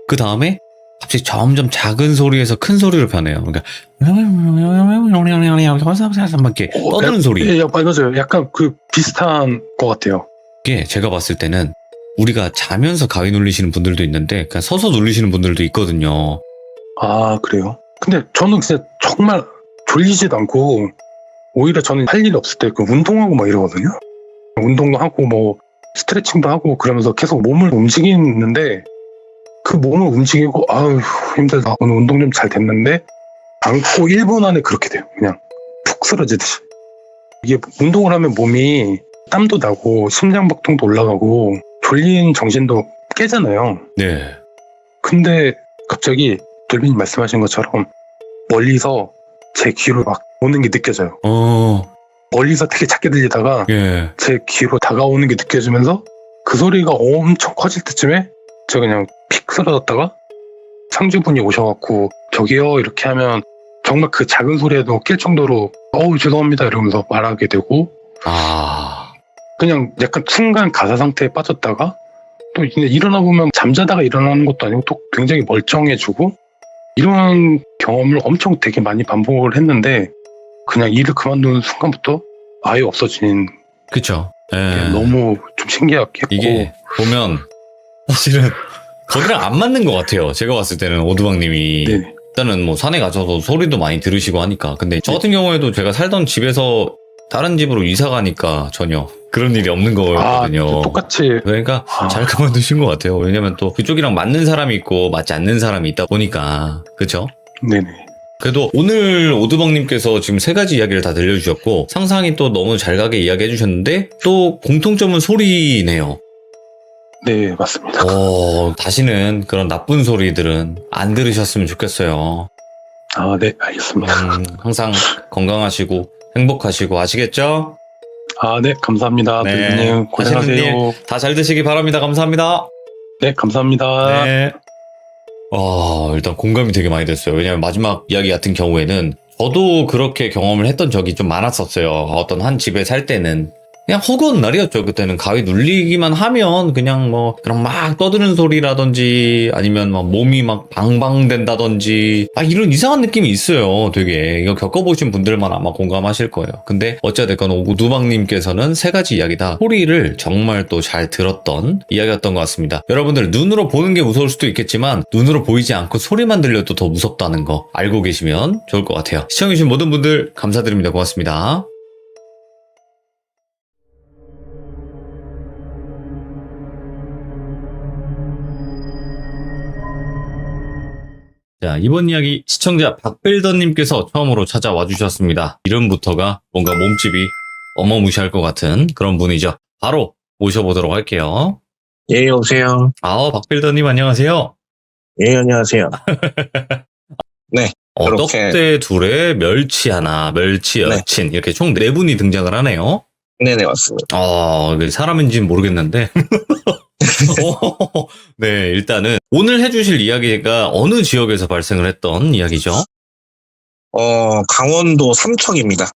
S5: 그 다음에 갑자기 점점 작은 소리에서 큰 소리로 변해요. 그러니까 이렇게 떠드는 소리.
S6: 예, 맞아요. 약간 그 비슷한 것 같아요.
S5: 이게 제가 봤을 때는 우리가 자면서 가위 눌리시는 분들도 있는데 그냥 서서 눌리시는 분들도 있거든요.
S6: 아, 그래요? 근데 저는 진짜 정말 졸리지도 않고 오히려 저는 할 일이 없을 때 그 운동하고 막 이러거든요. 운동도 하고 뭐 스트레칭도 하고 그러면서 계속 몸을 움직이는데 그 몸을 움직이고 아유 힘들다 오늘 운동 좀 잘 됐는데 안고 1분 안에 그렇게 돼요. 그냥 푹 쓰러지듯이. 이게 운동을 하면 몸이 땀도 나고 심장박동도 올라가고 졸린 정신도 깨잖아요.
S5: 네.
S6: 근데 갑자기 돌빈이 말씀하신 것처럼 멀리서 제 귀로 막 오는 게 느껴져요. 멀리서 되게 작게 들리다가
S5: 예.
S6: 제 귀로 다가오는 게 느껴지면서 그 소리가 엄청 커질 때쯤에 제가 그냥 픽 쓰러졌다가 상주분이 오셔갖고 저기요 이렇게 하면 정말 그 작은 소리에도 깰 정도로 어우 죄송합니다 이러면서 말하게 되고 그냥 약간 순간 가사 상태에 빠졌다가 또 이제 일어나 보면 잠자다가 일어나는 것도 아니고 또 굉장히 멀쩡해지고 이런 경험을 엄청 되게 많이 반복을 했는데 그냥 일을 그만두는 순간부터 아예 없어진
S5: 그쵸.
S6: 게
S5: 예.
S6: 너무 좀 신기했고
S5: 이게 보면 사실은 거기랑 안 맞는 것 같아요. 제가 봤을 때는 오두방님이
S6: 네네.
S5: 일단은 뭐 산에 가셔서 소리도 많이 들으시고 하니까. 근데 저 같은 경우에도 제가 살던 집에서 다른 집으로 이사 가니까 전혀 그런 일이 없는 거였거든요.
S6: 똑같이
S5: 그러니까 잘 그만두신 것 같아요. 왜냐면 또 그쪽이랑 맞는 사람이 있고 맞지 않는 사람이 있다 보니까. 그쵸?
S6: 네네.
S5: 그래도 오늘 오두방님께서 지금 3가지 이야기를 다 들려주셨고 상상이 또 너무 잘 가게 이야기해 주셨는데 또 공통점은 소리네요.
S6: 네, 맞습니다.
S5: 다시는 그런 나쁜 소리들은 안 들으셨으면 좋겠어요.
S6: 아, 네, 알겠습니다.
S5: 항상 건강하시고 행복하시고 아시겠죠?
S6: 아, 네, 감사합니다.
S5: 네.
S6: 돌빈님
S5: 하시는
S6: 고생하세요.
S5: 다 잘 되시기 바랍니다. 감사합니다.
S6: 네, 감사합니다.
S5: 네. 일단 공감이 되게 많이 됐어요. 왜냐면 마지막 이야기 같은 경우에는 저도 그렇게 경험을 했던 적이 좀 많았었어요. 어떤 한 집에 살 때는 그냥 허구한 날이었죠. 그때는 가위 눌리기만 하면 그냥 뭐 그런 막 떠드는 소리라든지 아니면 막 몸이 막 방방된다든지 이런 이상한 느낌이 있어요. 되게 이거 겪어보신 분들만 아마 공감하실 거예요. 근데 어찌됐건 오두방님께서는 3가지 이야기 다 소리를 정말 또 잘 들었던 이야기였던 것 같습니다. 여러분들 눈으로 보는 게 무서울 수도 있겠지만 눈으로 보이지 않고 소리만 들려도 더 무섭다는 거 알고 계시면 좋을 것 같아요. 시청해주신 모든 분들 감사드립니다. 고맙습니다. 자, 이번 이야기 시청자 박빌더님께서 처음으로 찾아와 주셨습니다. 이름부터가 뭔가 몸집이 어마무시할 것 같은 그런 분이죠. 바로 모셔보도록 할게요.
S8: 예, 여보세요.
S5: 박빌더님 안녕하세요.
S8: 예, 안녕하세요. 네. 그렇게.
S5: 떡대 둘에 멸치 하나, 멸치 여친 이렇게 총 4분이 등장을 하네요.
S8: 네네, 맞습니다.
S5: 이게 사람인지는 모르겠는데. 네, 일단은 오늘 해주실 이야기가 어느 지역에서 발생을 했던 이야기죠?
S8: 강원도 삼척입니다.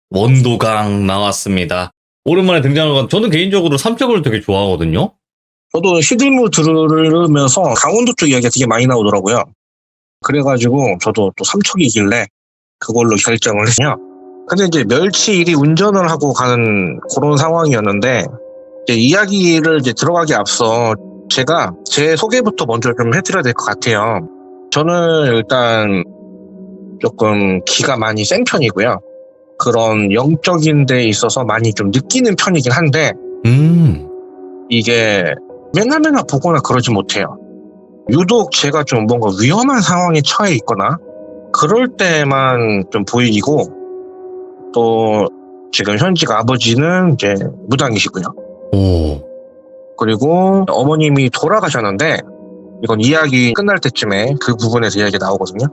S5: 원도강 나왔습니다. 오랜만에 등장한 건 저는 개인적으로 삼척을 되게 좋아하거든요.
S8: 저도 시들무 들으면서 강원도 쪽 이야기가 되게 많이 나오더라고요. 그래가지고 저도 또 삼척이길래 그걸로 결정을 했어요. 근데 이제 멸치 일이 운전을 하고 가는 그런 상황이었는데 이제 이야기를 이제 들어가기 앞서 제가 제 소개부터 먼저 좀 해드려야 될 것 같아요. 저는 일단 조금 기가 많이 센 편이고요. 그런 영적인 데 있어서 많이 좀 느끼는 편이긴 한데 이게 맨날 보거나 그러지 못해요. 유독 제가 좀 뭔가 위험한 상황에 처해 있거나 그럴 때만 좀 보이고 또 지금 현직 아버지는 이제 무당이시고요. 그리고 어머님이 돌아가셨는데 이건 이야기 끝날 때쯤에 그 부분에서 이야기가 나오거든요.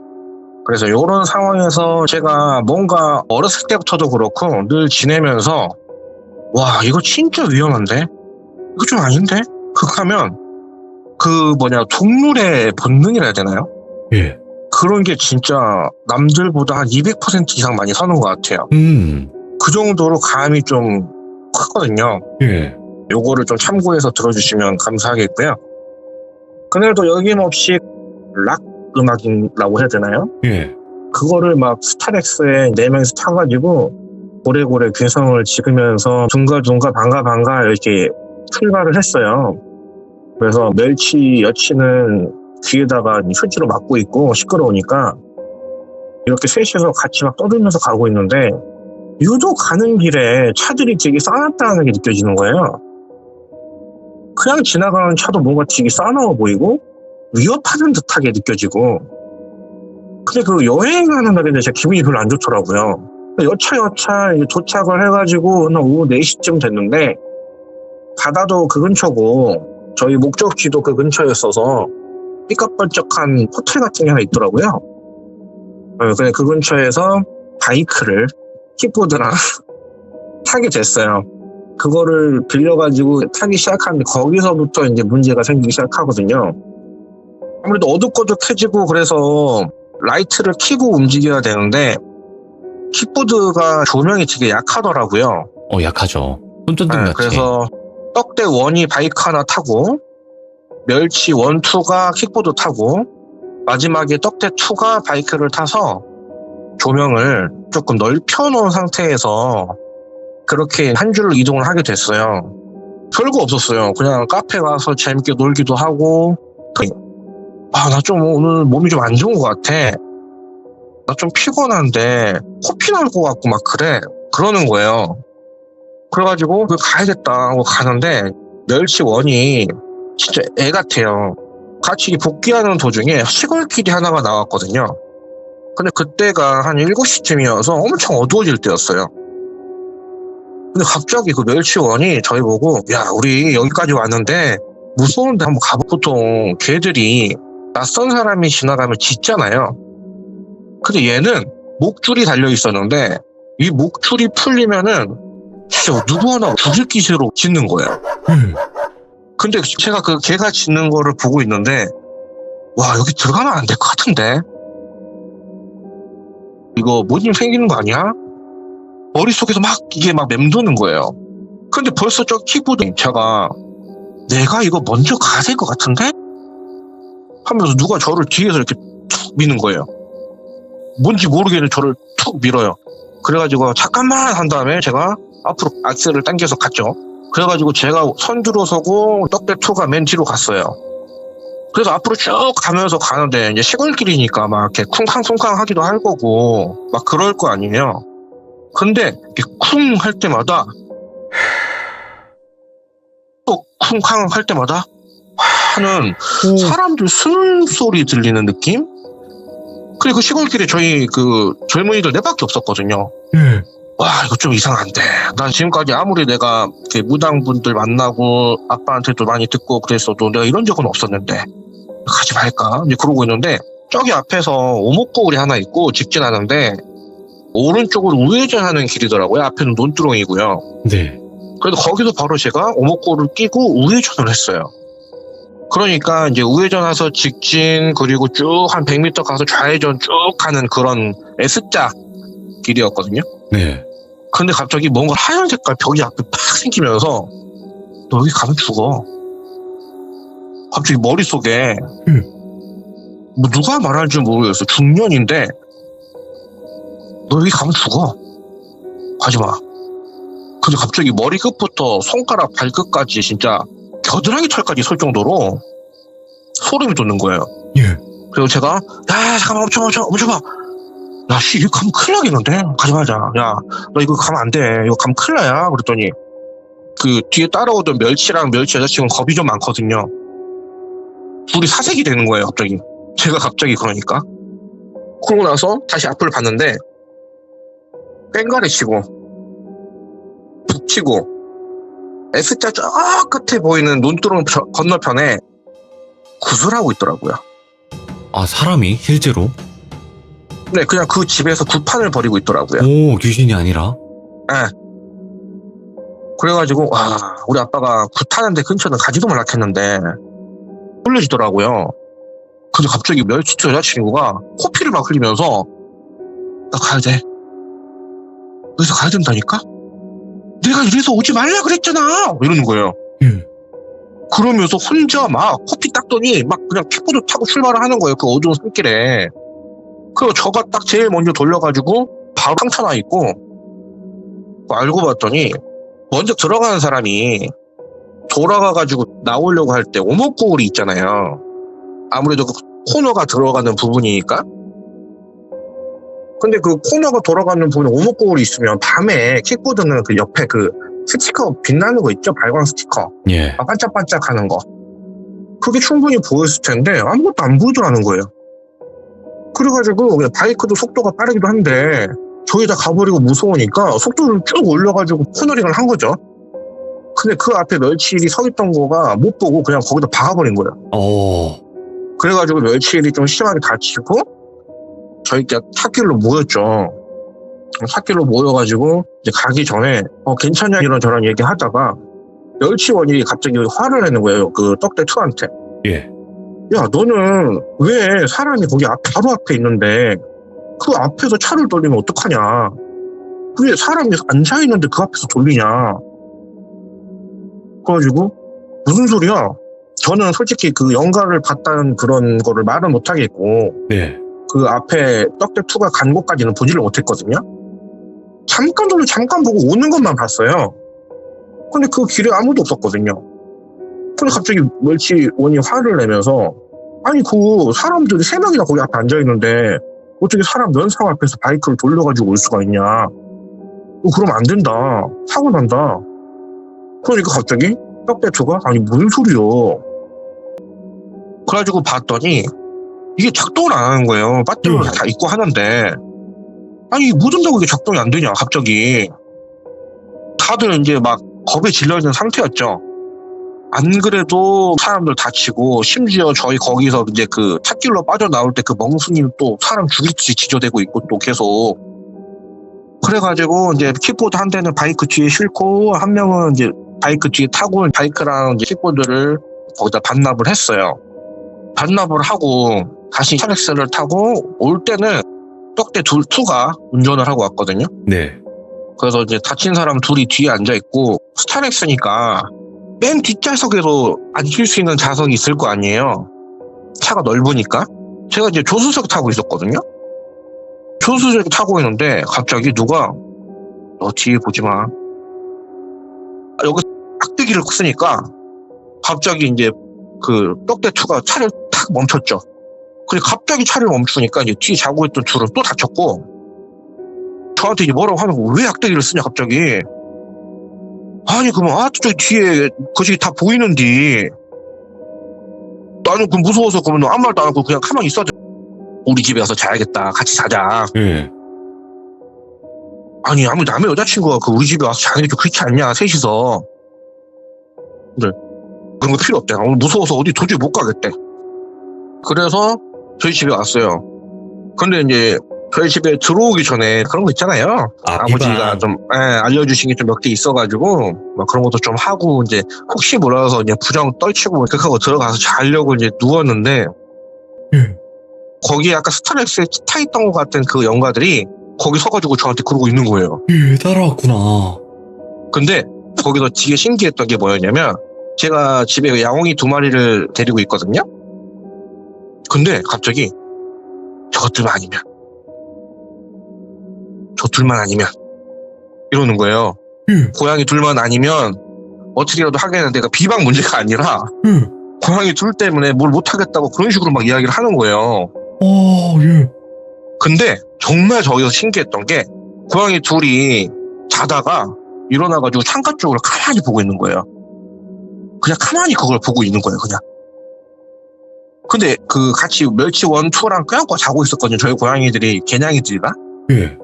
S8: 그래서 이런 상황에서 제가 뭔가 어렸을 때부터도 그렇고 늘 지내면서 와 이거 진짜 위험한데? 이거 좀 아닌데? 극하면 동물의 본능이라 해야 되나요?
S5: 예.
S8: 그런 게 진짜 남들보다 한 200% 이상 많이 사는 것 같아요. 그 정도로 감이 좀 크거든요.
S5: 예.
S8: 요거를 좀 참고해서 들어주시면 감사하겠고요. 그날도 여김없이 락 음악이라고 해야 되나요?
S5: 예.
S8: 그거를 막 스타렉스에 4명이서 타가지고 고래고래 괴성을 지으면서 둥가둥가 반가 이렇게 출발을 했어요. 그래서 멸치 여친은 귀에다가 휴지로 막고 있고 시끄러우니까 이렇게 셋이서 같이 막 떠들면서 가고 있는데 유독 가는 길에 차들이 되게 싸놨다는 게 느껴지는 거예요. 그냥 지나가는 차도 뭔가 되게 싸나워 보이고 위협하는 듯하게 느껴지고 근데 그 여행하는 날인데 제 기분이 별로 안 좋더라고요. 여차 도착을 해가지고 한 오후 4시쯤 됐는데 바다도 그 근처고 저희 목적지도 그 근처였어서 삐까번쩍한 호텔 같은 게 하나 있더라고요. 그래 그 근처에서 바이크를 킥보드랑 타게 됐어요. 그거를 빌려가지고 타기 시작하는데 거기서부터 이제 문제가 생기기 시작하거든요. 아무래도 어둑어둑해지고 그래서 라이트를 켜고 움직여야 되는데 킥보드가 조명이 되게 약하더라고요.
S5: 약하죠. 손전등 같이.
S8: 그래서 떡대 원이 바이크 하나 타고 멸치 원, 투가 킥보드 타고 마지막에 떡대 투가 바이크를 타서 조명을 조금 넓혀놓은 상태에서 그렇게 한 줄로 이동을 하게 됐어요. 별거 없었어요. 그냥 카페 가서 재밌게 놀기도 하고 나 좀 오늘 몸이 좀 안 좋은 것 같아. 나 좀 피곤한데 코피 날 것 같고 막 그래. 그러는 거예요. 그래가지고 가야겠다 하고 가는데 멸치 원이 진짜 애 같아요. 같이 복귀하는 도중에 시골길이 하나가 나왔거든요. 근데 그때가 한 7시쯤이어서 엄청 어두워질 때였어요. 근데 갑자기 그 멸치원이 저희 보고 야 우리 여기까지 왔는데 무서운데 한번 가봐. 보통 개들이 낯선 사람이 지나가면 짖잖아요. 근데 얘는 목줄이 달려 있었는데 이 목줄이 풀리면은 진짜 누구 하나 죽일 기세로 짖는 거예요. 근데 제가 그 개가 짖는 거를 보고 있는데 와 여기 들어가면 안 될 것 같은데 이거 뭔 일 생기는 거 아니야? 머릿속에서 이게 맴도는 거예요. 근데 벌써 저 킥보드 제가 내가 이거 먼저 가야 될 것 같은데? 하면서 누가 저를 뒤에서 이렇게 툭 미는 거예요. 뭔지 모르겠는데 저를 툭 밀어요. 그래가지고 잠깐만 한 다음에 제가 앞으로 악셀을 당겨서 갔죠. 그래가지고 제가 선두로 서고 떡대2가 맨 뒤로 갔어요. 그래서 앞으로 쭉 가면서 가는데 이제 시골길이니까 막 이렇게 쿵쾅쿵쾅 하기도 할 거고 막 그럴 거 아니에요. 근데 이렇게 쿵 할 때마다 또 쿵쾅 할 때마다 하는 사람들 숨소리 들리는 느낌? 그리고 시골길에 저희 그 젊은이들 내밖에 없었거든요. 와 이거 좀 이상한데 난 지금까지 아무리 내가 이렇게 무당분들 만나고 아빠한테도 많이 듣고 그랬어도 내가 이런 적은 없었는데 가지 말까 이제 그러고 있는데 저기 앞에서 오목고울이 하나 있고 직진하는데 오른쪽으로 우회전하는 길이더라고요. 앞에는 논두렁이고요.
S5: 네.
S8: 그래도 거기서 바로 제가 오목고울을 끼고 우회전을 했어요. 그러니까 이제 우회전해서 직진 그리고 쭉 한 100m 가서 좌회전 쭉 가는 그런 S자 길이었거든요.
S5: 네.
S8: 근데 갑자기 뭔가 하얀 색깔 벽이 앞에 팍 생기면서 너 여기 가면 죽어. 갑자기 머릿속에 뭐 누가 말할지 모르겠어. 중년인데 너 여기 가면 죽어. 가지마. 근데 갑자기 머리 끝부터 손가락 발끝까지 진짜 겨드랑이 털까지 설 정도로 소름이 돋는 거예요.
S5: 예.
S8: 그리고 제가 야 잠깐만 멈춰봐. 야 씨 이거 가면 큰일 나겠는데 가지 말자. 야 너 이거 가면 안 돼. 이거 가면 큰일 나야. 그랬더니 그 뒤에 따라오던 멸치랑 멸치 여자친구는 겁이 좀 많거든요. 둘이 사색이 되는 거예요 갑자기. 제가 갑자기 그러니까. 그러고 나서 다시 앞을 봤는데 뺑가리 치고 북치고 S자 저 끝에 보이는 논두렁 건너편에 구슬하고 있더라고요.
S5: 아 사람이 실제로?
S8: 네, 그냥 그 집에서 굿판을 벌이고 있더라고요.
S5: 오, 귀신이 아니라?
S8: 그래가지고 와, 우리 아빠가 굿하는데 근처는 가지도 말랐겠는데 홀려지더라고요. 근데 갑자기 멸치초 여자친구가 코피를 막 흘리면서 나 가야 돼. 여기서 가야 된다니까? 내가 이래서 오지 말라 그랬잖아! 이러는 거예요. 그러면서 혼자 막 커피 닦더니 막 그냥 킥보드 타고 출발을 하는 거예요. 그 어두운 산길에. 그리고 저가 딱 제일 먼저 돌려가지고 바로 상처 나 있고, 알고 봤더니 먼저 들어가는 사람이 돌아가가지고 나오려고 할 때 오목고울이 있잖아요. 아무래도 그 코너가 들어가는 부분이니까. 근데 그 코너가 돌아가는 부분에 오목고울이 있으면 밤에 킥보드는 그 옆에 그 스티커 빛나는 거 있죠? 발광 스티커.
S5: 예.
S8: 반짝반짝 하는 거. 그게 충분히 보였을 텐데 아무것도 안 보이더라는 거예요. 그래가지고 그냥 바이크도 속도가 빠르기도 한데 저희 다 가버리고 무서우니까 속도를 쭉 올려가지고 코너링을 한 거죠. 근데 그 앞에 멸치일이 서 있던 거가 못 보고 그냥 거기다 박아버린 거예요. 그래가지고 멸치일이 좀 심하게 다치고 저희가 찻길로 모였죠. 찻길로 모여가지고 이제 가기 전에 괜찮냐 이런저런 얘기하다가 멸치원이 갑자기 화를 내는 거예요. 그 떡대 투한테.
S5: 예.
S8: 야, 너는 왜 사람이 거기 바로 앞에 있는데 그 앞에서 차를 돌리면 어떡하냐? 왜 사람이 앉아있는데 그 앞에서 돌리냐? 그래가지고 무슨 소리야? 저는 솔직히 그 연가를 봤다는 그런 거를 말은 못하겠고
S5: 네.
S8: 그 앞에 떡대2가 간 곳까지는 보지를 못했거든요. 잠깐 보고 오는 것만 봤어요. 근데 그 길에 아무도 없었거든요. 근데 갑자기 멸치원이 화를 내면서 아니 그 사람들이 3명이나 거기 앞에 앉아있는데 어떻게 사람 면상 앞에서 바이크를 돌려가지고 올 수가 있냐. 그러면 안 된다. 사고 난다. 그러니까 갑자기 떡대2가 아니 무슨 소리요. 그래가지고 봤더니 이게 작동을 안 하는 거예요. 배터리를 다 있고 하는데 아니 무전다고 이게 작동이 안 되냐 갑자기. 다들 이제 막 겁에 질려있는 상태였죠. 안 그래도 사람들 다치고 심지어 저희 거기서 이제 그 찻길로 빠져나올 때 그 멍순이는 또 사람 죽일 듯이 지저대고 있고 또 계속. 그래가지고 이제 킥보드 한 대는 바이크 뒤에 싣고 한 명은 이제 바이크 뒤에 타고 바이크랑 이제 킥보드를 거기다 반납을 했어요. 반납을 하고 다시 스타렉스를 타고 올 때는 떡대 2가 운전을 하고 왔거든요.
S5: 네.
S8: 그래서 이제 다친 사람 둘이 뒤에 앉아있고 스타렉스니까 맨 뒷좌석에도 앉힐 수 있는 좌석이 있을 거 아니에요. 차가 넓으니까. 제가 이제 조수석 타고 있었거든요. 조수석 타고 있는데 갑자기 누가 너 뒤에 보지 마. 여기 악대기를 쓰니까 갑자기 이제 그 떡대2가 차를 탁 멈췄죠. 그리고 갑자기 차를 멈추니까 이제 뒤에 자고 있던 둘은 또 다쳤고 저한테 이제 뭐라고 하는 거 왜 악대기를 쓰냐 갑자기. 아니 그러면 저기 뒤에 그저기 다 보이는데 나는 그 무서워서 그러면 아무 말도 안 하고 그냥 가만히 있어야 돼. 우리 집에 가서 자야겠다. 같이 자자.
S5: 예.
S8: 아니 아무리 남의 여자친구가 그 우리 집에 와서 자는 게 그렇지 않냐 셋이서. 근데 그런 거 필요 없대. 무서워서 어디 도저히 못 가겠대. 그래서 저희 집에 왔어요. 근데 이제 저희 집에 들어오기 전에 그런 거 있잖아요. 아버지가 좀 알려주신 게 좀 몇 개 있어가지고 막 그런 것도 좀 하고 이제 혹시 몰라서 이제 부정 떨치고 그렇게 하고 들어가서 자려고 이제 누웠는데 거기에 아까 스타렉스에 타있던 것 같은 그 연가들이 거기 서가지고 저한테 그러고 있는 거예요.
S5: 예, 따라왔구나.
S8: 근데 거기서 되게 신기했던 게 뭐였냐면 제가 집에 야옹이 2마리를 데리고 있거든요. 근데 갑자기 저것들만 아니면 저 둘만 아니면 이러는 거예요. 고양이 둘만 아니면 어떻게라도 하겠는데 내가 비방 문제가 아니라 고양이 둘 때문에 뭘 못하겠다고 그런 식으로 막 이야기를 하는 거예요.
S5: 예.
S8: 근데 정말 저기서 신기했던 게 고양이 둘이 자다가 일어나가지고 창가 쪽으로 가만히 보고 있는 거예요. 그냥 가만히 그걸 보고 있는 거예요. 그냥. 근데 그 같이 멸치 1, 2랑 껴안고 자고 있었거든요. 저희 고양이들이 개냥이들이랑.
S5: 예.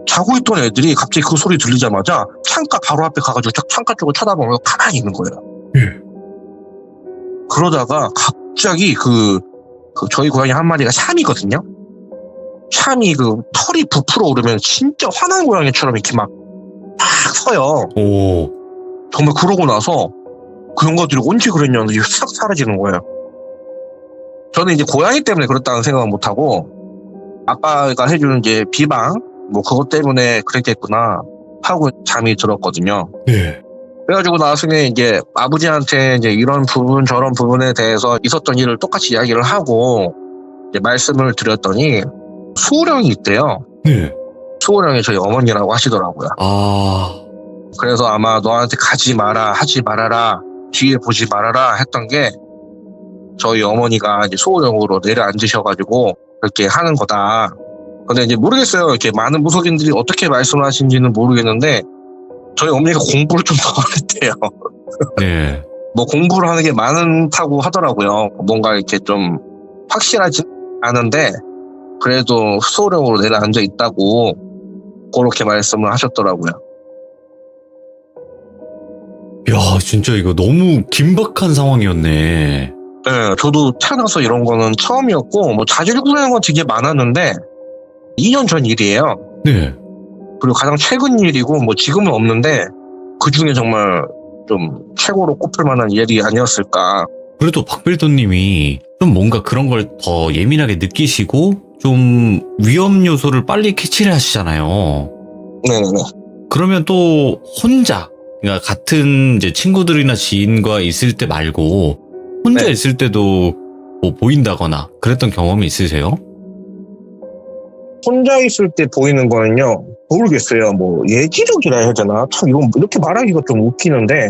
S8: 자고 있던 애들이 갑자기 그 소리 들리자마자 창가 바로 앞에 가가지고 창가 쪽을 쳐다보면서 가만히 있는 거예요.
S5: 예.
S8: 그러다가 갑자기 그 저희 고양이 한 마리가 샴이거든요. 참이 그 털이 부풀어 오르면 진짜 화난 고양이처럼 이렇게 막 서요.
S5: 오.
S8: 정말 그러고 나서 그런 것들이 언제 그랬냐는데 싹 사라지는 거예요. 저는 이제 고양이 때문에 그렇다는 생각은 못하고 아빠가 해주는 이제 비방 뭐 그것 때문에 그랬겠구나 하고 잠이 들었거든요.
S5: 네.
S8: 그래가지고 나중에 이제 아버지한테 이제 이런 부분 저런 부분에 대해서 있었던 일을 똑같이 이야기를 하고 이제 말씀을 드렸더니 수호령이 있대요.
S5: 네.
S8: 수호령이 저희 어머니라고 하시더라고요.
S5: 아.
S8: 그래서 아마 너한테 가지 마라 하지 말아라 뒤에 보지 말아라 했던 게 저희 어머니가 이제 수호령으로 내려앉으셔가지고 그렇게 하는 거다. 근데 이제 모르겠어요. 이렇게 많은 무속인들이 어떻게 말씀하신지는 모르겠는데 저희 어머니가 공부를 좀 더 했대요.
S5: 네.
S8: 뭐 공부를 하는 게 많다고 하더라고요. 뭔가 이렇게 좀 확실하지 않은데 그래도 수호령으로 내려앉아 있다고 그렇게 말씀을 하셨더라고요.
S5: 야, 진짜 이거 너무 긴박한 상황이었네.
S8: 네, 저도 태어나서 이런 거는 처음이었고 뭐 자질구레한 건 되게 많았는데 2년 전 일이에요.
S5: 네.
S8: 그리고 가장 최근 일이고 뭐 지금은 없는데 그 중에 정말 좀 최고로 꼽힐 만한 일이 아니었을까.
S5: 그래도 박빌더님이 좀 뭔가 그런 걸 더 예민하게 느끼시고 좀 위험 요소를 빨리 캐치를 하시잖아요.
S8: 네네네.
S5: 그러면 또 혼자, 그러니까 같은 이제 친구들이나 지인과 있을 때 말고 혼자
S8: 네.
S5: 있을 때도 뭐 보인다거나 그랬던 경험이 있으세요?
S8: 혼자 있을 때 보이는 거는요. 모르겠어요. 뭐 예지력이라 해야 되나? 참 이건 이렇게 말하기가 좀 웃기는데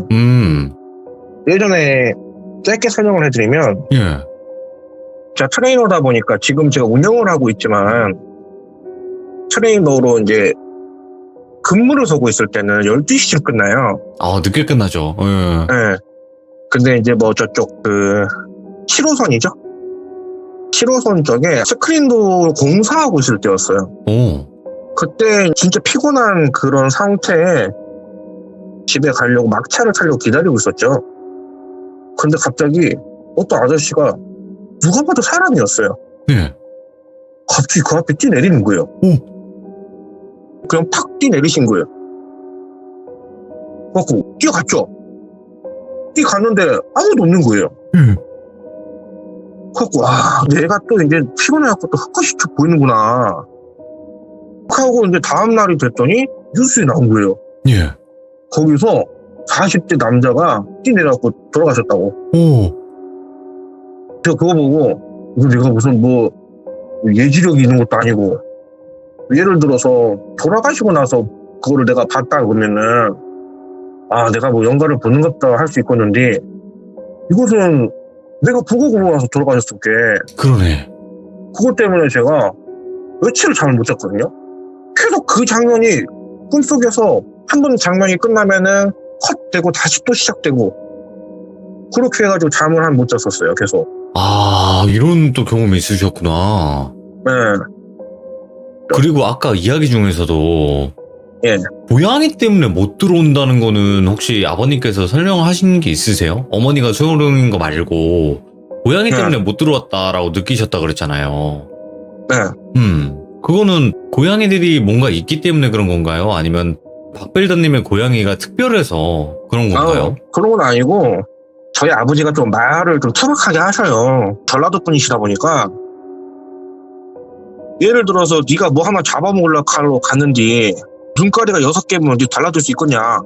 S8: 예전에 짧게 설명을 해드리면
S5: 예.
S8: 제가 트레이너다 보니까 지금 제가 운영을 하고 있지만 트레이너로 이제 근무를 서고 있을 때는 12시쯤 끝나요.
S5: 아, 늦게 끝나죠. 예.
S8: 네. 근데 이제 뭐 저쪽 그 7호선이죠? 7호선 쪽에 스크린도 공사하고 있을 때였어요.
S5: 오.
S8: 그때 진짜 피곤한 그런 상태에 집에 가려고 막차를 타려고 기다리고 있었죠. 근데 갑자기 어떤 아저씨가 누가 봐도 사람이었어요.
S5: 네.
S8: 갑자기 그 앞에 뛰내리는 거예요. 그냥 팍 뛰내리신 거예요. 그래갖고 뛰어갔죠. 뛰어갔는데 아무도 없는 거예요. 그래갖고 내가 또 이제 피곤해갖고 또 헛것이 쭉 보이는구나. 하고 이제 다음 날이 됐더니 뉴스에 나온 거예요.
S5: 예.
S8: 거기서 40대 남자가 뛰내려갖고 돌아가셨다고.
S5: 오.
S8: 제가 그거 보고 이거 내가 무슨 뭐 예지력이 있는 것도 아니고 예를 들어서 돌아가시고 나서 그거를 내가 봤다 그러면은 내가 뭐 연가를 보는 것다 할 수 있겠는데 이것은 내가 보고 나서 돌아가셨을 게
S5: 그러네.
S8: 그것 때문에 제가 며칠을 잠을 못 잤거든요. 계속 그 장면이 꿈속에서 한 번 장면이 끝나면은 컷 되고 다시 또 시작되고 그렇게 해가지고 잠을 한 못 잤었어요. 계속.
S5: 아, 이런 또 경험이 있으셨구나.
S8: 네.
S5: 그리고 아까 이야기 중에서도
S8: 예.
S5: 고양이 때문에 못 들어온다는 거는 혹시 아버님께서 설명하신 게 있으세요? 어머니가 수호령인 거 말고 고양이
S8: 네.
S5: 때문에 못 들어왔다라고 느끼셨다 그랬잖아요.
S8: 네.
S5: 그거는 고양이들이 뭔가 있기 때문에 그런 건가요? 아니면 박빌더님의 고양이가 특별해서 그런 건가요?
S8: 그런 건 아니고 저희 아버지가 좀 말을 좀 투박하게 하셔요. 전라도 분이시다 보니까 예를 들어서 네가 뭐 하나 잡아먹으려고 하러 갔는데 눈가리가 6개면 네 달라질 수 있겠냐.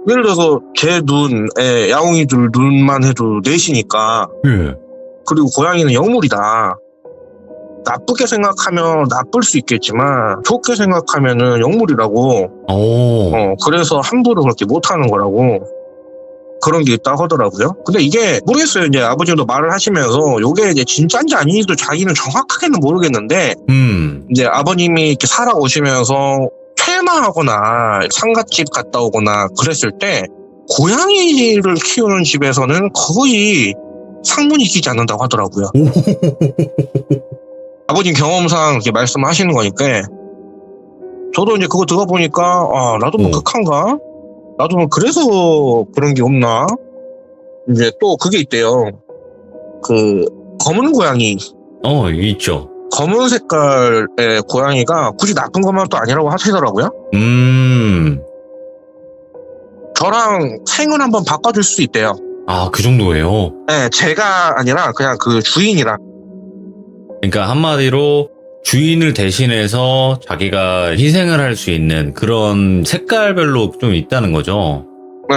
S8: 예를 들어서 제 눈에 야옹이들 눈만 해도 4시니까
S5: 예.
S8: 그리고 고양이는 영물이다. 나쁘게 생각하면 나쁠 수 있겠지만 좋게 생각하면은 영물이라고.
S5: 오.
S8: 그래서 함부로 그렇게 못하는 거라고 그런 게 있다고 하더라고요. 근데 이게 모르겠어요. 이제 아버지도 말을 하시면서 요게 이제 진짜인지 아닌지도 자기는 정확하게는 모르겠는데 이제 아버님이 이렇게 살아오시면서 퇴마하거나 상갓집 갔다 오거나 그랬을 때 고양이를 키우는 집에서는 거의 상문이 끼지 않는다고 하더라고요. 아버님 경험상 이렇게 말씀하시는 거니까 저도 이제 그거 들어보니까 나도 뭐 극한가? 나도 뭐 그래서 그런 게 없나? 이제 또 그게 있대요. 그 검은 고양이
S5: 있죠.
S8: 검은 색깔의 고양이가 굳이 나쁜 것만 또 아니라고 하시더라고요. 저랑 생을 한번 바꿔줄 수 있대요.
S5: 아, 그 정도예요.
S8: 네, 제가 아니라 그냥 그 주인이랑.
S5: 그러니까 한마디로 주인을 대신해서 자기가 희생을 할 수 있는 그런 색깔별로 좀 있다는 거죠.
S8: 네.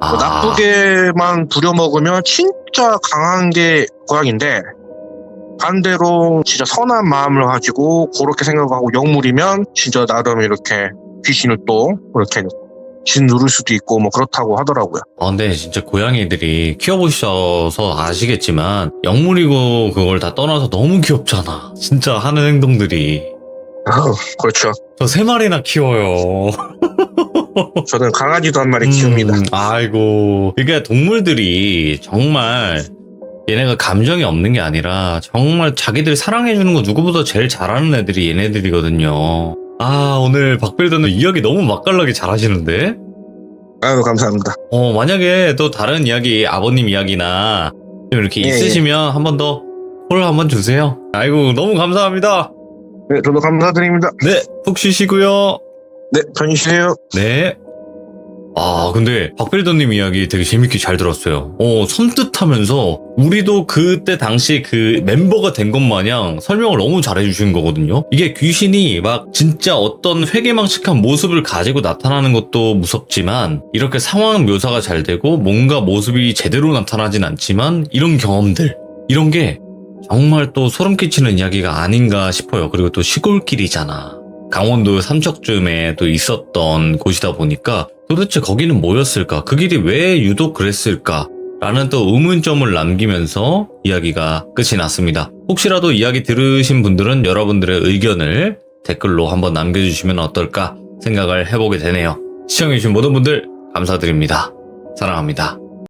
S8: 나쁘게만 부려먹으면 진짜 강한 게 고양인데, 반대로 진짜 선한 마음을 가지고 그렇게 생각하고 영물이면 진짜 나름 이렇게 귀신을 또 이렇게 진 누를 수도 있고 뭐 그렇다고 하더라고요.
S5: 근데 진짜 고양이들이 키워보셔서 아시겠지만 영물이고 그걸 다 떠나서 너무 귀엽잖아. 진짜 하는 행동들이.
S8: 그렇죠.
S5: 저 3마리나 키워요.
S8: 저는 강아지도 한 마리 키웁니다.
S5: 아이고. 그러니까 동물들이 정말 얘네가 감정이 없는 게 아니라 정말 자기들 사랑해주는 거 누구보다 제일 잘하는 애들이 얘네들이거든요. 오늘 박빌더는 이야기 너무 맛깔나게 잘하시는데?
S8: 아유, 감사합니다.
S5: 만약에 또 다른 이야기, 아버님 이야기나 좀 이렇게
S8: 예,
S5: 있으시면 한 번 더 콜 한번 주세요. 아이고, 너무 감사합니다.
S8: 네, 저도 감사드립니다.
S5: 네, 푹 쉬시고요.
S8: 네, 편히 쉬세요.
S5: 네. 근데 박빌더님 이야기 되게 재밌게 잘 들었어요. 섬뜩하면서 우리도 그때 당시 그 멤버가 된 것 마냥 설명을 너무 잘해주신 거거든요. 이게 귀신이 막 진짜 어떤 회개망측한 모습을 가지고 나타나는 것도 무섭지만 이렇게 상황 묘사가 잘 되고 뭔가 모습이 제대로 나타나진 않지만 이런 경험들, 이런 게 정말 또 소름 끼치는 이야기가 아닌가 싶어요. 그리고 또 시골길이잖아. 강원도 삼척쯤에 또 있었던 곳이다 보니까 도대체 거기는 뭐였을까? 그 길이 왜 유독 그랬을까? 라는 또 의문점을 남기면서 이야기가 끝이 났습니다. 혹시라도 이야기 들으신 분들은 여러분들의 의견을 댓글로 한번 남겨주시면 어떨까 생각을 해보게 되네요. 시청해주신 모든 분들 감사드립니다. 사랑합니다.